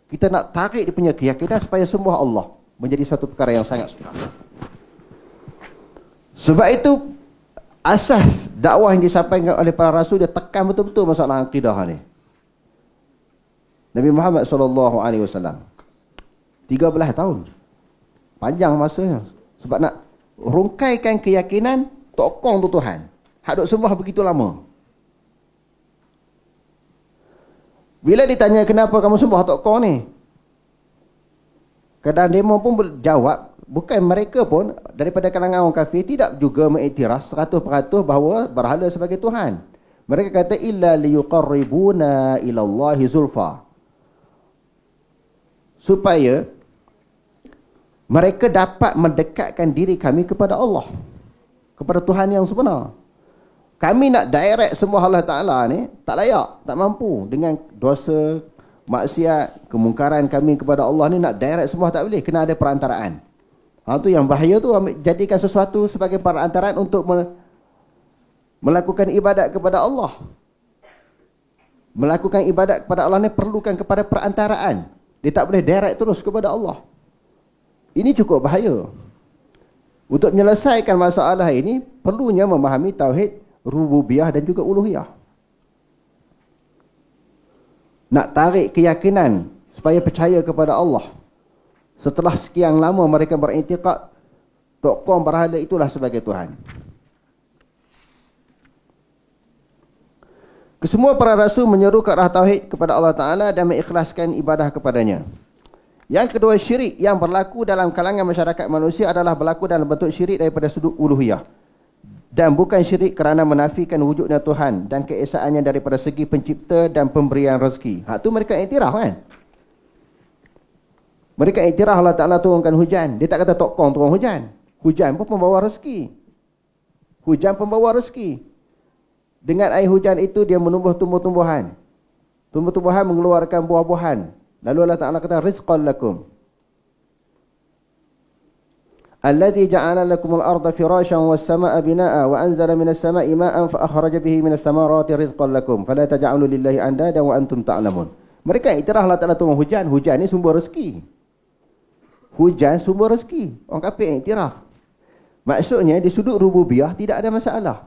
Kita nak tarik dia punya keyakinan supaya sembah Allah menjadi satu perkara yang sangat sukar. Sebab itu asas dakwah yang disampaikan oleh para rasul, dia tekan betul-betul masalah akidah ni. Nabi Muhammad SAW 13 tahun, panjang masanya, sebab nak rungkaikan keyakinan tokong tu Tuhan, hak duk sembah begitu lama. Bila ditanya kenapa kamu sembah tokong ni, kadang demo pun berjawab, bukan mereka pun daripada kalangan orang kafir tidak juga mengiktiraf 100% bahawa berhala sebagai Tuhan. Mereka kata illa liyuqarribuna ila Allahi zulfa, supaya mereka dapat mendekatkan diri kami kepada Allah, kepada Tuhan yang sebenar. Kami nak direct sembah Allah Ta'ala ni tak layak, tak mampu. Dengan dosa, maksiat, kemungkaran kami kepada Allah ni, nak direct sembah tak boleh, kena ada perantaraan. Tu yang bahaya tu, jadikan sesuatu sebagai perantaraan untuk melakukan ibadat kepada Allah. Melakukan ibadat kepada Allah ni perlukan kepada perantaraan. Dia tak boleh direct terus kepada Allah. Ini cukup bahaya. Untuk menyelesaikan masalah ini, perlunya memahami tauhid rububiyah dan juga uluhiyah. Nak tarik keyakinan supaya percaya kepada Allah. Setelah sekian lama mereka beriktikad tokoh berhala itulah sebagai Tuhan. Kesemua para rasul menyeru ke arah tauhid kepada Allah Ta'ala dan mengikhlaskan ibadah kepadanya. Yang kedua, syirik yang berlaku dalam kalangan masyarakat manusia adalah berlaku dalam bentuk syirik daripada sudut uluhiyah, dan bukan syirik kerana menafikan wujudnya Tuhan dan keesaannya daripada segi pencipta dan pemberian rezeki. Hak tu mereka iktiraf kan? Mereka iktiraf Allah Ta'ala turunkan hujan. Dia tak kata tokong turun hujan. Hujan pun pembawa rezeki. Hujan pembawa rezeki. Dengan air hujan itu dia menumbuh tumbuh-tumbuhan. Tumbuh-tumbuhan mengeluarkan buah-buahan. Lalu Allah Ta'ala kata rizqan lakum. Alladhi ja'ala lakumul arda firashan was sama'a bina'a wa anzala minas sama'i ma'an fa akhraja bihi minas samarati rizqan lakum fala taj'alu lillahi andadan wa antum ta'lamun. Mereka iktiraf Allah Ta'ala turun hujan. Hujan ni sumber rezeki. Hujan sumber rezeki. Orang kafir iktiraf. Maksudnya di sudut rububiyah tidak ada masalah.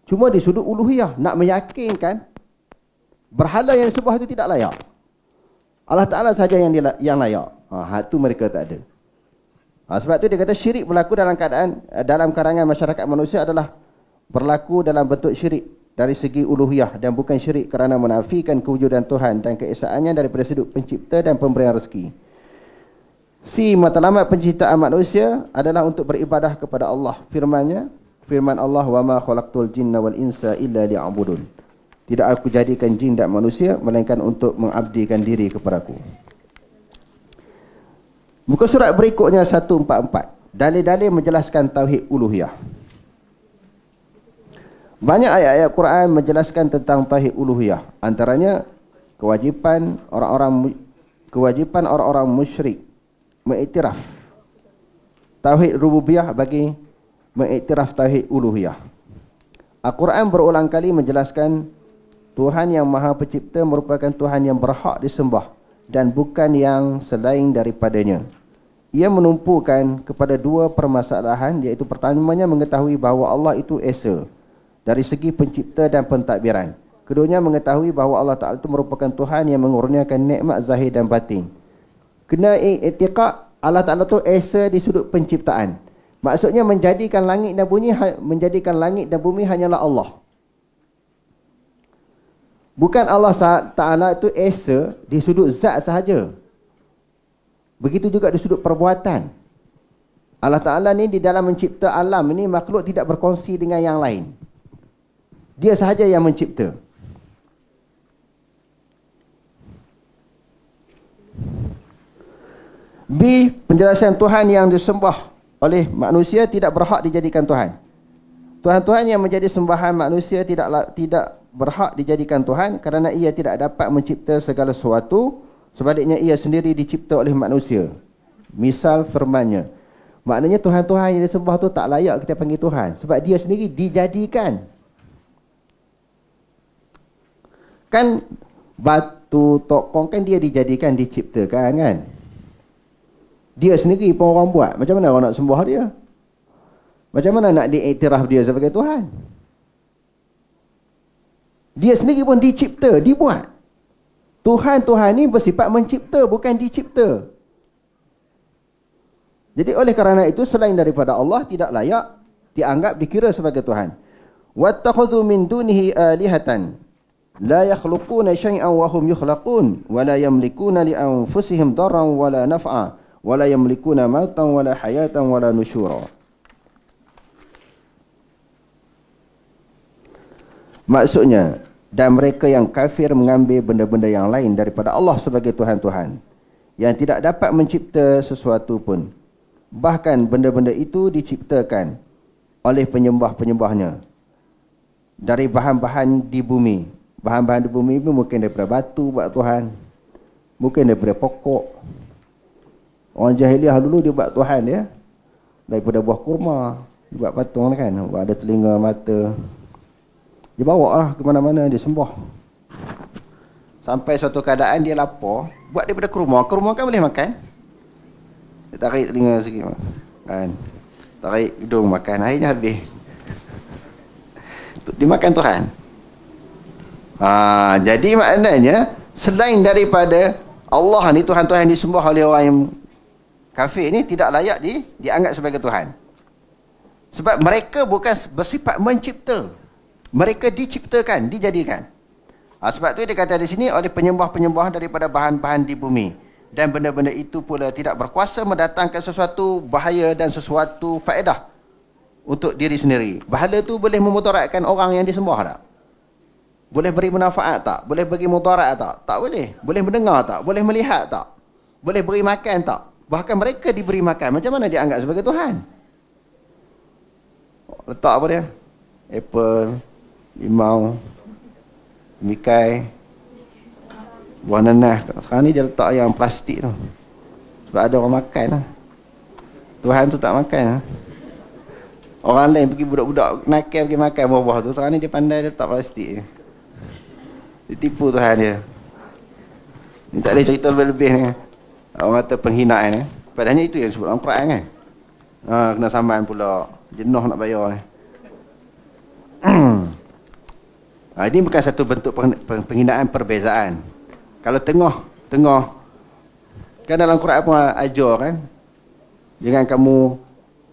Cuma di sudut uluhiyah nak meyakinkan berhala yang disembah itu tidak layak. Allah Ta'ala saja yang layak. Hak tu mereka tak ada. Sebab tu dia kata syirik berlaku dalam kalangan masyarakat manusia adalah berlaku dalam bentuk syirik dari segi uluhiyah, dan bukan syirik kerana menafikan kewujudan Tuhan dan keesaannya daripada sudut pencipta dan pemberian rezeki. Matlamat penciptaan manusia adalah untuk beribadah kepada Allah. Firman Allah, wa ma khalaqtul jinna wal insa illa liya'budun. Tidak aku jadikan jin dan manusia melainkan untuk mengabdikan diri kepadaku. Muka surat berikutnya 144. Dalil-dalil menjelaskan tauhid uluhiyah. Banyak ayat-ayat Quran menjelaskan tentang tauhid uluhiyah. Antaranya kewajipan orang-orang musyrik mengiktiraf tauhid rububiyah bagi mengiktiraf tauhid uluhiyah. Al-Quran berulang kali menjelaskan Tuhan yang Maha Pencipta merupakan Tuhan yang berhak disembah dan bukan yang selain daripadanya. Ia menumpukan kepada dua permasalahan, iaitu pertamanya mengetahui bahawa Allah itu esa dari segi pencipta dan pentadbiran. Keduanya mengetahui bahawa Allah Ta'ala itu merupakan Tuhan yang mengurniakan nikmat zahir dan batin. Kena i'tiqad Allah Ta'ala itu esa di sudut penciptaan. Maksudnya menjadikan langit dan bumi hanyalah Allah. Bukan Allah Ta'ala itu esa di sudut zat sahaja. Begitu juga di sudut perbuatan. Allah Ta'ala ni di dalam mencipta alam ini, makhluk tidak berkongsi dengan yang lain. Dia sahaja yang mencipta. B. Penjelasan Tuhan yang disembah oleh manusia tidak berhak dijadikan Tuhan. Tuhan-Tuhan yang menjadi sembahan manusia tidak berhak dijadikan Tuhan kerana ia tidak dapat mencipta segala sesuatu. Sebaliknya ia sendiri dicipta oleh manusia. Misal firman-Nya. Maknanya Tuhan-Tuhan yang disembah tu tak layak kita panggil Tuhan. Sebab dia sendiri dijadikan. Kan batu tokong kan dia dijadikan, diciptakan kan. Dia sendiri pun orang buat. Macam mana orang nak sembah dia? Macam mana nak diiktiraf dia sebagai Tuhan? Dia sendiri pun dicipta, dibuat. Tuhan-Tuhan ni bersifat mencipta, bukan dicipta. Jadi oleh kerana itu, selain daripada Allah tidak layak dianggap, dikira sebagai Tuhan. وَاتَّخَذُوا مِن دُونِهِ آلِهَةً لَا يَخْلُقُونَ شَيْئًا وَهُمْ يُخْلَقُونَ وَلَا يَمْلِكُونَ لِأَنفُسِهِمْ ضَرًّا وَلَا نَفْعًا وَلَا يَمْلِكُونَ مَوْتًا وَلَا حَيَاةً وَلَا نُشُورًا. Maksudnya, dan mereka yang kafir mengambil benda-benda yang lain daripada Allah sebagai Tuhan-Tuhan yang tidak dapat mencipta sesuatu pun. Bahkan benda-benda itu diciptakan oleh penyembah-penyembahnya dari bahan-bahan di bumi. Bahan-bahan di bumi itu mungkin daripada batu buat Tuhan, mungkin daripada pokok. Orang jahiliah dulu dia buat Tuhan dia daripada buah kurma, dia buat patung kan, buat ada telinga, mata. Dia bawa lah ke mana-mana, dia sembah. Sampai suatu keadaan dia lapar, buat daripada kurma. Kurma kan boleh makan. Dia tarik telinga sikit kan, tarik hidung makan, akhirnya habis. Dimakan Tuhan. Jadi maknanya selain daripada Allah ni, Tuhan-Tuhan yang disembah oleh orang yang kafir ni tidak layak dianggap sebagai Tuhan. Sebab mereka bukan bersifat mencipta. Mereka diciptakan, dijadikan. Sebab tu dia kata di sini, oleh penyembah-penyembah daripada bahan-bahan di bumi. Dan benda-benda itu pula tidak berkuasa mendatangkan sesuatu bahaya dan sesuatu faedah untuk diri sendiri. Bahala tu boleh memudaratkan orang yang disembah tak? Boleh beri manfaat tak? Boleh bagi mudarat tak? Tak boleh. Boleh mendengar tak? Boleh melihat tak? Boleh beri makan tak? Bahkan mereka diberi makan. Macam mana dianggap sebagai Tuhan? Letak apa dia? Apple, limau, mikai, buah nanas. Sekarang ni dia letak yang plastik tu. Sebab ada orang makan lah. Tuhan tu tak makan lah. Orang lain pergi, budak-budak nakal pergi makan buah-buah tu. Sekarang ni dia pandai letak plastik je. Dia tipu Tuhan dia. Ni tak boleh cerita lebih-lebih ni. Orang kata penghinaan. Padahal itu yang disebut dalam Quran kan. Kena saman pula. Jenuh nak bayar ni. Ini bukan satu bentuk penghinaan perbezaan. Kalau tengah kan dalam Quran pun ajar kan, jangan kamu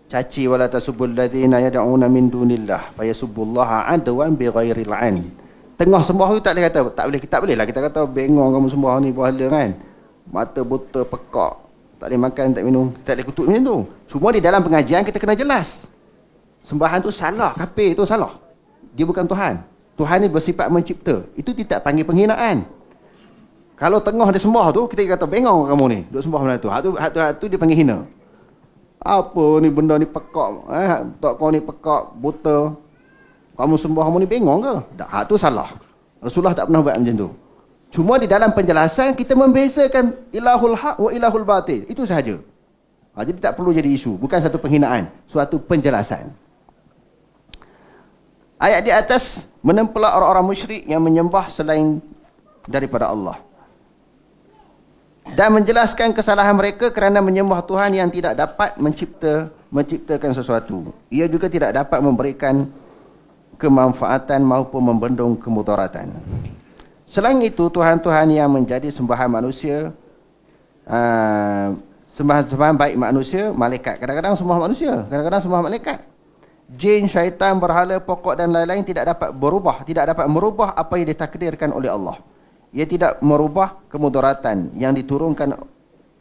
caci wala tasubbul ladzina yad'una min dunillah fayasubbullaha adwan bighairil 'an. Tengah sembah tu tak boleh lah kita kata bengong kamu sembah ni pahala kan, mata buta pekak, tak boleh makan, tak minum, tak boleh kutuk macam tu. Semua di dalam pengajian kita kena jelas sembahan tu salah, kafir tu salah, dia bukan Tuhan. Tuhan ni bersifat mencipta. Itu tidak panggil penghinaan. Kalau tengah dia sembah tu, kita kata bengong kamu ni, duk sembah benda tu. Hak tu dia panggil hina. Apa ni benda ni pekak, tak kau ni pekak, buta. Kamu sembah kamu ni bengong ke? Tak, hak tu salah. Rasulullah tak pernah buat macam tu. Cuma di dalam penjelasan kita membezakan ilahul haq wa ilahul batil. Itu sahaja. Jadi tak perlu jadi isu. Bukan satu penghinaan, suatu penjelasan. Ayat di atas menempelak orang-orang musyrik yang menyembah selain daripada Allah. Dan menjelaskan kesalahan mereka kerana menyembah Tuhan yang tidak dapat menciptakan sesuatu. Ia juga tidak dapat memberikan kemanfaatan maupun membendung kemudaratan. Selain itu, Tuhan-Tuhan yang menjadi sembahan manusia, sembahan baik manusia, malaikat. Kadang-kadang sembah manusia, kadang-kadang sembah malaikat. Jin, syaitan, berhala, pokok dan lain-lain tidak dapat merubah apa yang ditakdirkan oleh Allah. Ia tidak merubah kemudaratan yang diturunkan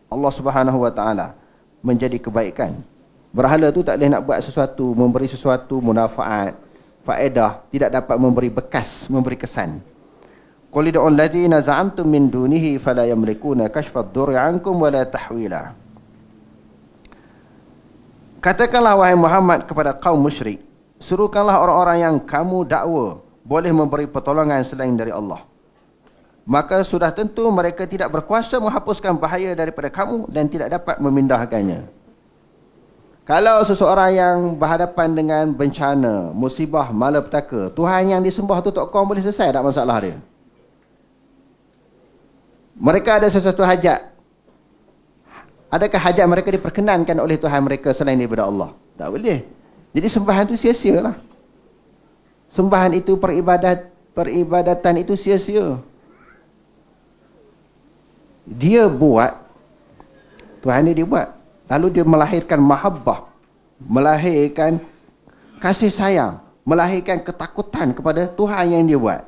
Allah Subhanahu wa taala menjadi kebaikan. Berhala tu tak boleh nak buat sesuatu, memberi sesuatu munafaat, faedah, tidak dapat memberi bekas, memberi kesan. Qul id'u alladziina za'amtum min dunihi fala yamlikuna kashfa ad-durri 'ankum wala tahwila. Katakanlah wahai Muhammad kepada kaum musyrik, suruhkanlah orang-orang yang kamu dakwa boleh memberi pertolongan selain dari Allah. Maka sudah tentu mereka tidak berkuasa menghapuskan bahaya daripada kamu dan tidak dapat memindahkannya. Kalau seseorang yang berhadapan dengan bencana, musibah, malapetaka, Tuhan yang disembah tu Tok Kong boleh selesai tak masalah dia? Mereka ada sesuatu hajat. Adakah hajat mereka diperkenankan oleh Tuhan mereka selain daripada Allah? Tak boleh. Jadi sembahan tu sia-sia lah. Sembahan itu, peribadatan itu sia-sia. Dia buat, Tuhan dia buat. Lalu dia melahirkan mahabbah, melahirkan kasih sayang, melahirkan ketakutan kepada Tuhan yang dia buat.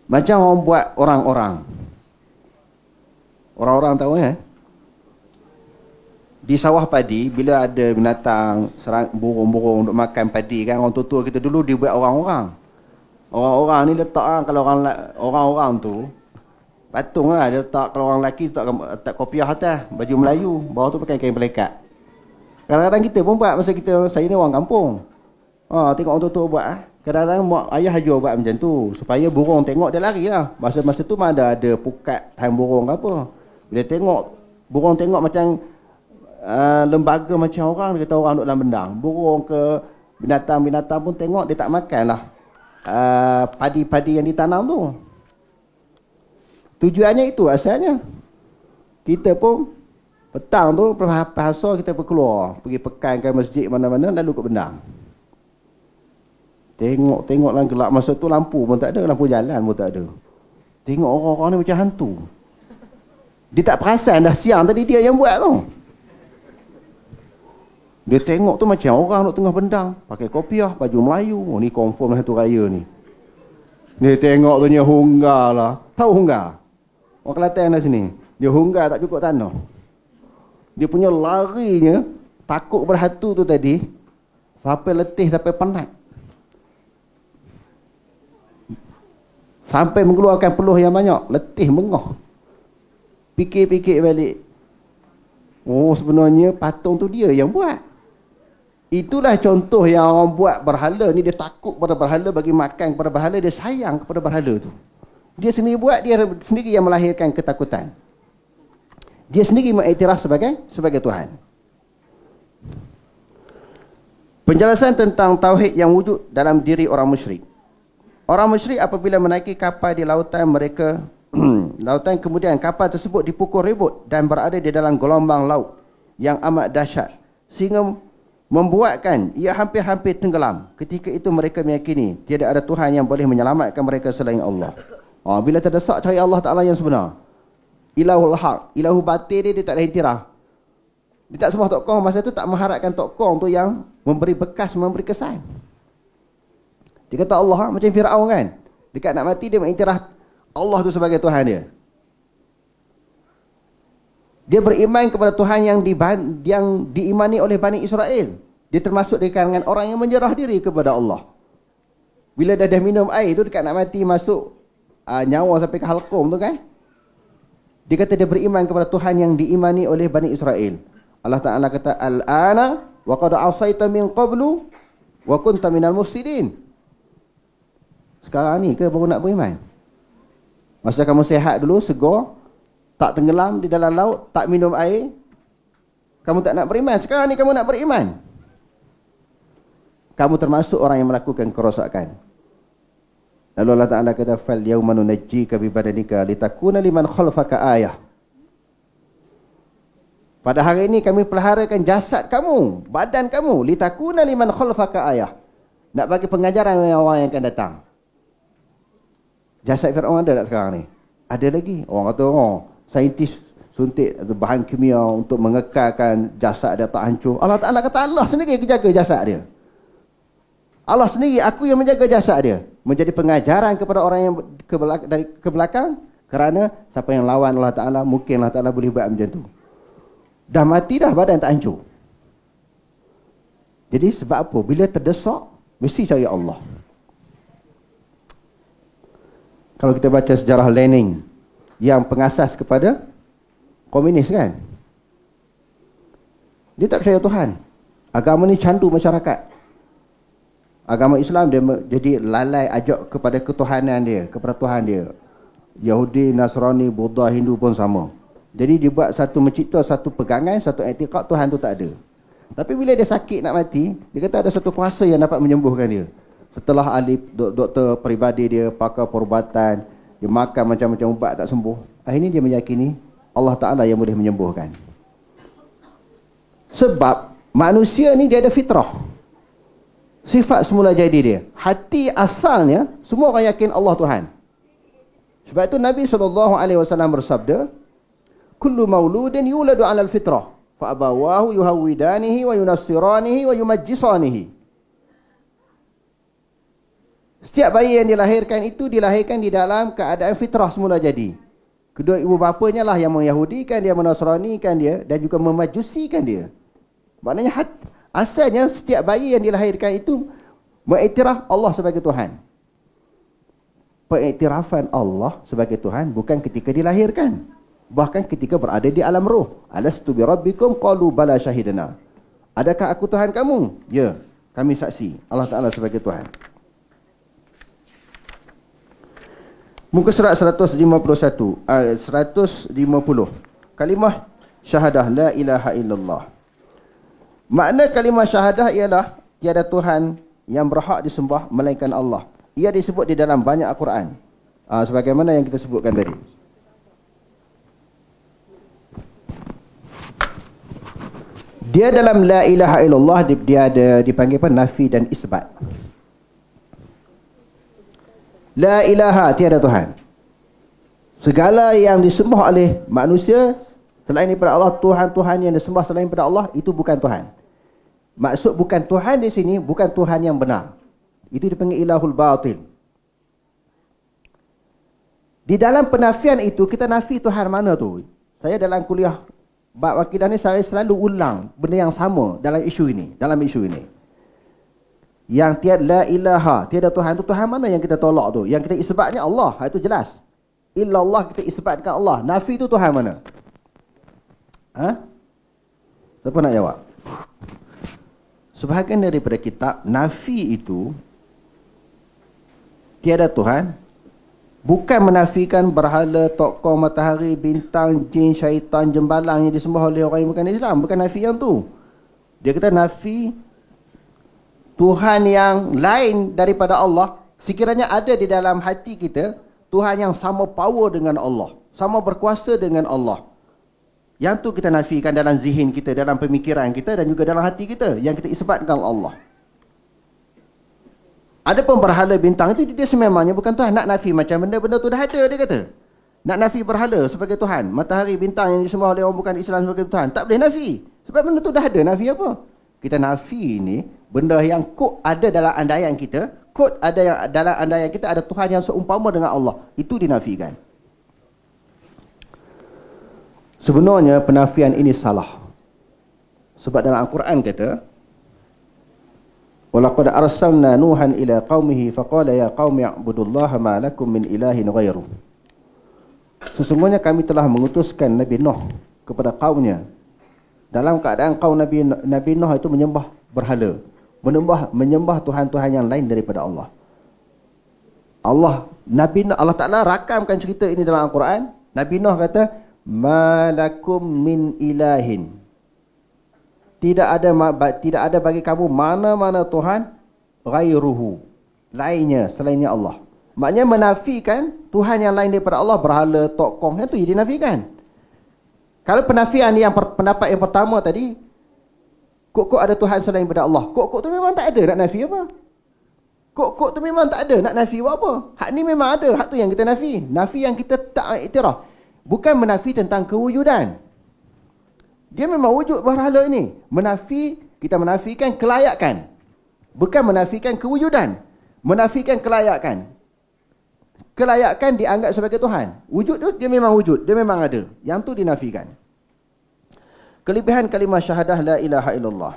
Macam orang buat orang-orang. Orang-orang tahu ya? Di sawah padi, bila ada binatang, burung-burung untuk makan padi kan, orang tua-tua kita dulu dia buat orang-orang. Orang-orang ni letak kalau orang-orang tu patung lah, dia letak, kalau orang lelaki letak kopiah atas, baju Melayu, bawah tu pakai kain pelekat. Kadang-kadang kita pun buat, masa saya ni orang kampung. Tengok orang tua-tua buat. Kadang-kadang ayah ajar buat macam tu, supaya burung tengok dia lari lah. Masa-masa tu ada pukat tahan burung ke apa. Bila tengok, burung tengok macam lembaga macam orang, dia kata orang duduk dalam bendang. Burung ke binatang-binatang pun tengok, dia tak makan lah padi-padi yang ditanam tu. Tujuannya itu asalnya. Kita pun petang tu lepas asar kita pun keluar, pergi pekan ke masjid mana-mana, lalu ke bendang. Tengok lah gelap. Masa tu lampu pun tak ada, lampu jalan pun tak ada. Tengok orang-orang ni macam hantu. Dia tak perasan dah siang tadi dia yang buat tu. Dia tengok tu macam orang duduk tengah bendang, pakai kopiah, baju Melayu. Ni confirm satu raya ni. Dia tengok tu dia hunggar lah. Tahu hunggar? Orang Kelantan dah sini. Dia hunggar tak cukup tanah. Dia punya larinya, takut berhatu tu tadi, sampai letih, sampai penat. Sampai mengeluarkan peluh yang banyak, letih, mengah. Fikir-fikir balik. Oh, sebenarnya patung tu dia yang buat. Itulah contoh yang orang buat berhala ni, dia takut pada berhala, bagi makan kepada berhala, dia sayang kepada berhala tu. Dia sendiri buat, dia sendiri yang melahirkan ketakutan. Dia sendiri mengiktiraf sebagai Tuhan. Penjelasan tentang tauhid yang wujud dalam diri orang musyrik. Orang musyrik apabila menaiki kapal di lautan mereka, lautan kemudian kapal tersebut dipukul ribut dan berada di dalam gelombang laut yang amat dahsyat, sehingga membuatkan ia hampir-hampir tenggelam. Ketika itu mereka meyakini tiada ada Tuhan yang boleh menyelamatkan mereka selain Allah. Bila terdesak cari Allah Ta'ala yang sebenar, ilahul haq, ilahu batil dia tak ada intirah. Dia tak sembah Tok Kong, masa tu tak mengharapkan Tok Kong tu yang memberi bekas, memberi kesan. Dia kata Allah macam Fir'aun kan, dekat nak mati dia mengiktiraf Allah tu sebagai Tuhan dia. Dia beriman kepada Tuhan yang diimani oleh Bani Israel. Dia termasuk di kalangan orang yang menyerah diri kepada Allah. Bila dah minum air tu dekat nak mati, masuk nyawa sampai ke halqum tu kan, dia kata dia beriman kepada Tuhan yang diimani oleh Bani Israel. Allah Ta'ala kata, Al-ana wa qad asaita min qablu wa kunta minal mufsidin. Sekarang ni ke baru nak beriman? Masa kamu sihat dulu, segar, tak tenggelam di dalam laut, tak minum air, kamu tak nak beriman. Sekarang ni kamu nak beriman. Kamu termasuk orang yang melakukan kerosakan. Lalu Allah Ta'ala kata, fal yawma nunajjika bi badanika litakuna liman khalfaka ayah. Pada hari ini kami peliharakan jasad kamu, badan kamu, litakuna liman khalfaka ayah. Nak bagi pengajaran orang yang akan datang. Jasad Fir'aun ada tak sekarang ni? Ada lagi. Orang kata, saintis suntik bahan kimia untuk mengekalkan jasad dia tak hancur. Allah Ta'ala kata, Allah sendiri jaga jasad dia. Allah sendiri, aku yang menjaga jasad dia. Menjadi pengajaran kepada orang yang ke belakang. Kerana siapa yang lawan Allah Ta'ala, mungkin Allah Ta'ala boleh buat macam tu. Dah mati dah, badan tak hancur. Jadi sebab apa? Bila terdesak, mesti cari Allah. Kalau kita baca sejarah Lenin yang pengasas kepada komunis kan, dia tak percaya Tuhan. Agama ni candu masyarakat. Agama Islam dia jadi lalai ajak kepada ketuhanan dia, kepada Tuhan dia. Yahudi, Nasrani, Buddha, Hindu pun sama. Jadi dia buat mencipta satu pegangan, satu etikad Tuhan tu tak ada. Tapi bila dia sakit nak mati, dia kata ada satu kuasa yang dapat menyembuhkan dia. Setelah ahli doktor peribadi dia, pakar perubatan, dia makan macam-macam ubat tak sembuh, akhirnya dia meyakini Allah Ta'ala yang boleh menyembuhkan. Sebab manusia ni dia ada fitrah. Sifat semula jadi dia. Hati asalnya, semua orang yakin Allah Tuhan. Sebab itu Nabi SAW bersabda, kullu mauludin yuladu alal fitrah, fa abawahu yuhawidanihi wa yunassiranihi wa yumajjisanihi. Setiap bayi yang dilahirkan itu dilahirkan di dalam keadaan fitrah semula jadi. Kedua ibu bapanya lah yang mengyahudikan dia, menasranikan dia, dan juga memajusikan dia. Maknanya asalnya setiap bayi yang dilahirkan itu mengiktiraf Allah sebagai Tuhan. Pengiktirafan Allah sebagai Tuhan bukan ketika dilahirkan, bahkan ketika berada di alam roh. Alastu bi rabbikum qalu bala syahidana. Adakah aku Tuhan kamu? Ya, kami saksi Allah Ta'ala sebagai Tuhan. Muka surat 150. Kalimah syahadah la ilaha illallah. Makna kalimah syahadah ialah tiada Tuhan yang berhak disembah melainkan Allah. Ia disebut di dalam banyak Al-Quran, sebagaimana yang kita sebutkan tadi. Dia dalam la ilaha illallah dia ada dipanggil apa? Nafi dan isbat. La ilaha, tiada Tuhan. Segala yang disembah oleh manusia selain daripada Allah, Tuhan-Tuhan yang disembah selain daripada Allah, itu bukan Tuhan. Maksud bukan Tuhan di sini, bukan Tuhan yang benar. Itu dipanggil ilahul batil. Di dalam penafian itu, kita nafi Tuhan mana tu? Saya dalam kuliah bab akidah ni, saya selalu ulang benda yang sama dalam isu ini. Yang tiada la ilaha, tiada Tuhan tu, Tuhan mana yang kita tolak tu? Yang kita isbatnya Allah, itu jelas. Illallah kita isbatkan Allah. Nafi tu Tuhan mana? Siapa nak jawab? Sebahagian daripada kitab, nafi itu tiada Tuhan bukan menafikan berhala, tokoh, matahari, bintang, jin, syaitan, jembalang yang disembah oleh orang yang bukan Islam. Bukan nafi yang tu. Dia kata nafi Tuhan yang lain daripada Allah. Sekiranya ada di dalam hati kita Tuhan yang sama power dengan Allah, sama berkuasa dengan Allah, yang tu kita nafikan dalam zihin kita, dalam pemikiran kita dan juga dalam hati kita, yang kita isbatkan Allah. Ada pun berhala bintang itu dia sememangnya bukan Tuhan. Nak nafi macam benda-benda tu dah ada, dia kata. Nak nafi berhala sebagai Tuhan, matahari, bintang yang disembah oleh orang bukan Islam sebagai Tuhan, tak boleh nafi. Sebab benda tu dah ada. Nafi apa? Kita nafi ni benda yang kod ada dalam andaian kita, kod ada yang dalam andaian kita, ada Tuhan yang seumpama dengan Allah, itu dinafikan. Sebenarnya penafian ini salah. Sebab dalam Al-Quran kata, walaqad arsalna nuhan ila qaumihi faqala ya qaumi i'budullaha ma lakum min ilahin ghairuh. Sesungguhnya kami telah mengutuskan Nabi Nuh kepada kaumnya dalam keadaan kaum Nabi Nuh itu menyembah berhala, menyembah Tuhan-Tuhan yang lain daripada Allah. Allah Ta'ala rakamkan cerita ini dalam Al-Quran. Nabi Nuh kata, ma lakum min ilahin. Tidak ada bagi kamu mana-mana Tuhan ghairuhu, lainnya selainnya Allah. Maknanya menafikan Tuhan yang lain daripada Allah, berhala, tokoh, itu yang dinafikan. Kalau penafian yang pendapat yang pertama tadi, kok ada Tuhan selain daripada Allah, kok tu memang tak ada, nak nafi apa? Kok tu memang tak ada, nak nafi apa? Hak ni memang ada, hak tu yang kita nafi. Nafi yang kita tak iktiraf. Bukan menafi tentang kewujudan. Dia memang wujud berhala ini. Kita menafikan kelayakan. Bukan menafikan kewujudan. Menafikan kelayakan. Kelayakan dianggap sebagai Tuhan. Wujud tu dia memang wujud, dia memang ada. Yang tu dinafikan. Kelebihan kalimah syahadah la ilaha illallah.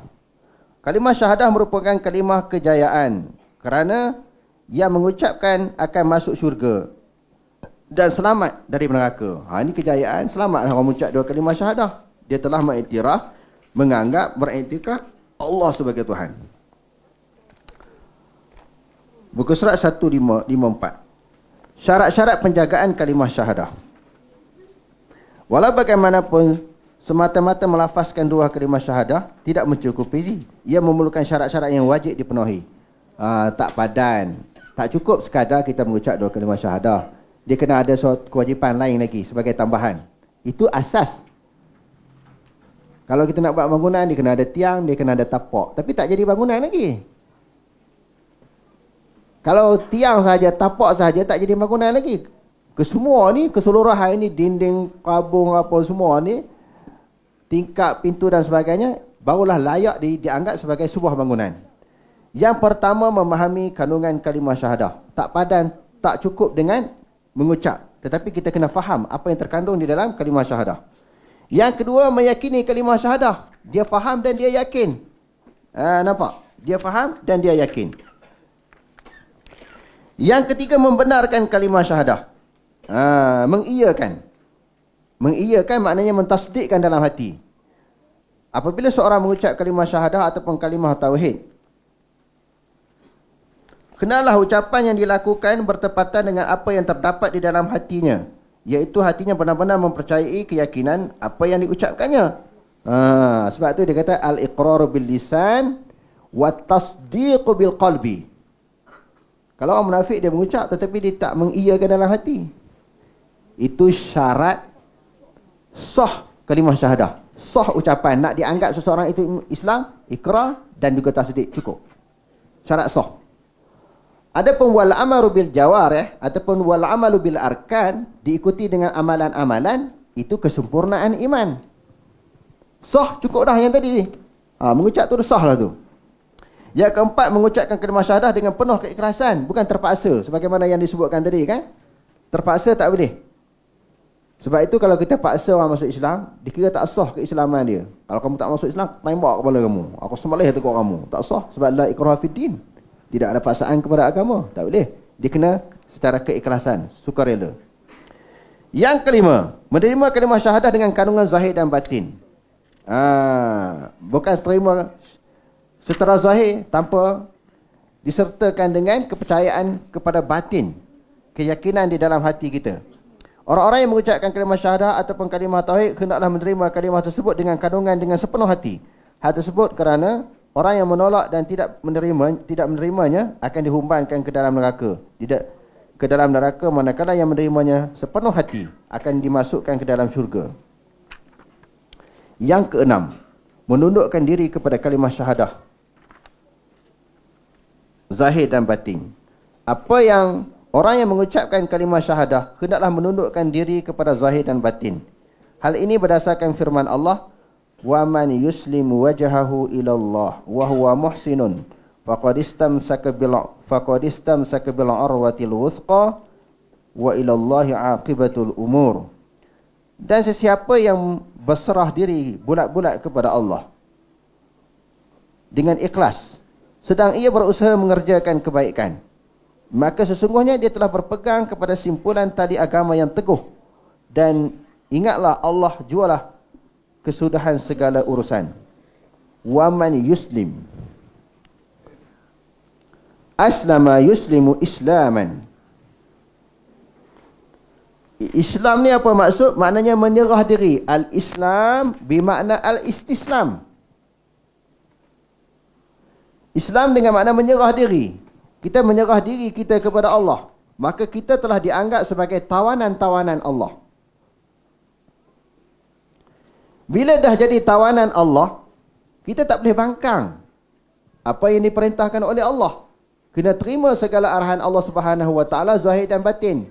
Kalimah syahadah merupakan kalimah kejayaan kerana yang mengucapkan akan masuk syurga dan selamat dari neraka. Ini kejayaan, selamat orang mengucap 2 kalimah syahadah. Dia telah mengiktiraf, menganggap, beriktikaf Allah sebagai Tuhan. Buku surat 1554. Syarat-syarat penjagaan kalimah syahadah. Walau bagaimanapun, semata-mata melafazkan 2 kalimah syahadah tidak mencukupi. Ia memerlukan syarat-syarat yang wajib dipenuhi. Tak padan. Tak cukup sekadar kita mengucap 2 kalimah syahadah. Dia kena ada suatu kewajipan lain lagi sebagai tambahan. Itu asas. Kalau kita nak buat bangunan, dia kena ada tiang, dia kena ada tapak. Tapi tak jadi bangunan lagi. Kalau tiang saja, tapak saja, tak jadi bangunan lagi. Kesemua ni, keseluruhan ini, dinding, kabung, apa semua ni, tingkap, pintu dan sebagainya, barulah layak dianggap sebagai sebuah bangunan. Yang pertama, memahami kandungan kalimah syahadah. Tak padan, tak cukup dengan mengucap. Tetapi kita kena faham apa yang terkandung di dalam kalimah syahadah. Yang kedua, meyakini kalimah syahadah. Dia faham dan dia yakin. Nampak? Dia faham dan dia yakin. Yang ketiga, membenarkan kalimah syahadah. Mengiyakan. Mengiyakan maknanya mentasdikkan dalam hati. Apabila seorang mengucap kalimah syahadah ataupun kalimah tauhid, kenalah ucapan yang dilakukan bertepatan dengan apa yang terdapat di dalam hatinya. Iaitu hatinya benar-benar mempercayai keyakinan apa yang diucapkannya. Sebab tu dia kata al-iqraru bil lisan wa tasdiqu bil qalbi. Kalau orang munafik dia mengucap tetapi dia tak mengiyakan dalam hati. Itu syarat sah kalimah syahadah. Sah ucapan, nak dianggap seseorang itu Islam, ikrar dan juga tasdik, cukup. Syarat sah. Adapun wal amaru bil jawarih ataupun wal amalu bil arkan, diikuti dengan amalan-amalan, itu kesempurnaan iman. Sah, cukup dah yang tadi. Mengucap tu sah lah tu. Yang keempat, mengucapkan kalimah syahadah dengan penuh keikhlasan, bukan terpaksa sebagaimana yang disebutkan tadi kan. Terpaksa tak boleh. Sebab itu kalau kita paksa orang masuk Islam, dikira tak sah keislaman dia. Kalau kamu tak masuk Islam, tembak kepala kamu. Aku sembelih tegur kamu. Tak sah sebab la ikraha fid din. Tidak ada paksaan kepada agama. Tak boleh. Dia kena secara keikhlasan, sukarela. Yang kelima, menerima kalimah syahadah dengan kandungan zahir dan batin. Bukan terima secara zahir tanpa disertakan dengan kepercayaan kepada batin, keyakinan di dalam hati kita. Orang-orang yang mengucapkan kalimah syahadah ataupun kalimah tauhid hendaklah menerima kalimah tersebut dengan kandungan dengan sepenuh hati. Hal tersebut kerana orang yang menolak dan tidak menerimanya akan dihumbankan ke dalam neraka. Ke dalam neraka, manakala yang menerimanya sepenuh hati akan dimasukkan ke dalam syurga. Yang keenam, menundukkan diri kepada kalimah syahadah, zahir dan batin. Orang yang mengucapkan kalimah syahadah hendaklah menundukkan diri kepada zahir dan batin. Hal ini berdasarkan firman Allah, wa man yuslimu wajhahu ila Allah wa huwa muhsinun faqad istamsaka bil urwatil wuthqa wa ila Allahi aqibatul umur. Dan sesiapa yang berserah diri bulat-bulat kepada Allah dengan ikhlas, sedang ia berusaha mengerjakan kebaikan, maka sesungguhnya dia telah berpegang kepada simpulan tali agama yang teguh. Dan ingatlah, Allah jualah kesudahan segala urusan. Wa man yuslim aslama yuslimu islaman. Islam ni apa maksud? Maknanya menyerah diri. Al-Islam bermakna al-istislam. Islam dengan makna menyerah diri. Kita menyerah diri kita kepada Allah, maka kita telah dianggap sebagai tawanan-tawanan Allah. Bila dah jadi tawanan Allah, kita tak boleh bangkang apa yang diperintahkan oleh Allah. Kena terima segala arahan Allah Subhanahu wa taala, zahir dan batin.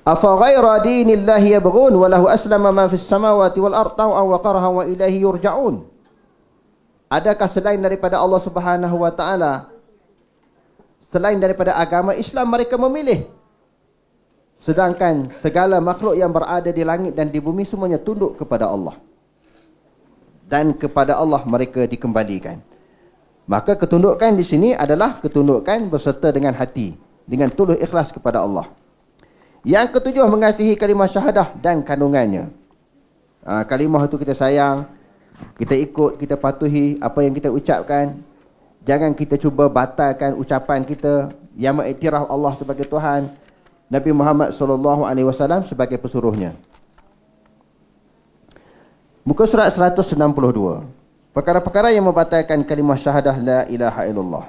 Afa ghaira dinillahi yabghun wa lahu aslama ma fis samawati wal ardi taw'an wa qarhan wa ilaihi yurja'un. Adakah selain daripada Allah Subhanahu wa taala, selain daripada agama Islam mereka memilih sedangkan segala makhluk yang berada di langit dan di bumi semuanya tunduk kepada Allah, dan kepada Allah mereka dikembalikan. Maka ketundukan di sini adalah ketundukan berserta dengan hati, dengan tulus ikhlas kepada Allah. Yang ketujuh, mengasihi kalimah syahadah dan kandungannya. Kalimah itu kita sayang, kita ikut, kita patuhi apa yang kita ucapkan. Jangan kita cuba batalkan ucapan kita yang mengiktiraf Allah sebagai Tuhan, Nabi Muhammad SAW sebagai pesuruhnya. Muka surat 162. Perkara-perkara yang membatalkan kalimah syahadah la ilaha illallah.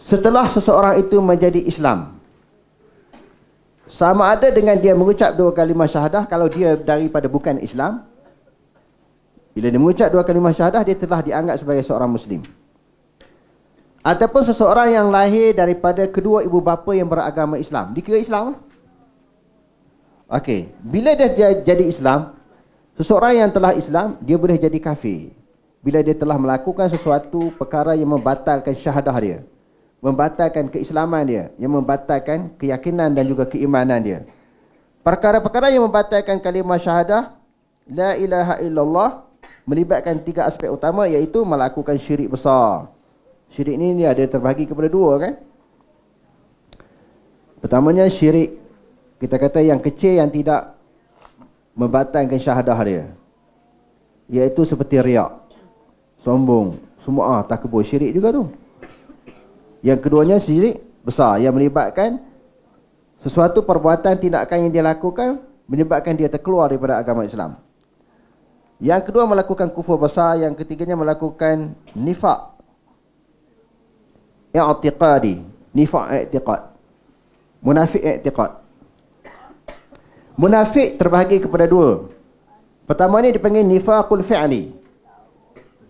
Setelah seseorang itu menjadi Islam, sama ada dengan dia mengucap dua kalimah syahadah, kalau dia daripada bukan Islam, bila dia mengucap dua kalimah syahadah, dia telah dianggap sebagai seorang Muslim. Ataupun seseorang yang lahir daripada kedua ibu bapa yang beragama Islam, dikira Islam. Okey, bila dia jadi Islam, seseorang yang telah Islam, dia boleh jadi kafir bila dia telah melakukan sesuatu perkara yang membatalkan syahadah dia, membatalkan keislaman dia, yang membatalkan keyakinan dan juga keimanan dia. Perkara-perkara yang membatalkan kalimah syahadah la ilaha illallah melibatkan tiga aspek utama, iaitu melakukan syirik besar. Syirik ni dia ada terbahagi kepada dua, kan? Pertamanya syirik, kita kata yang kecil yang tidak membatalkan syahadah dia, iaitu seperti riak, sombong, semua takbur, syirik juga tu. Yang keduanya syirik besar yang melibatkan sesuatu perbuatan tindakan yang dia lakukan menyebabkan dia terkeluar daripada agama Islam. Yang kedua melakukan kufur besar. Yang ketiganya melakukan nifaq i'tiqadi, nifaq i'tiqad, munafik i'tiqad. Munafik terbahagi kepada dua. Pertama ni dipanggil nifaqul fi'li.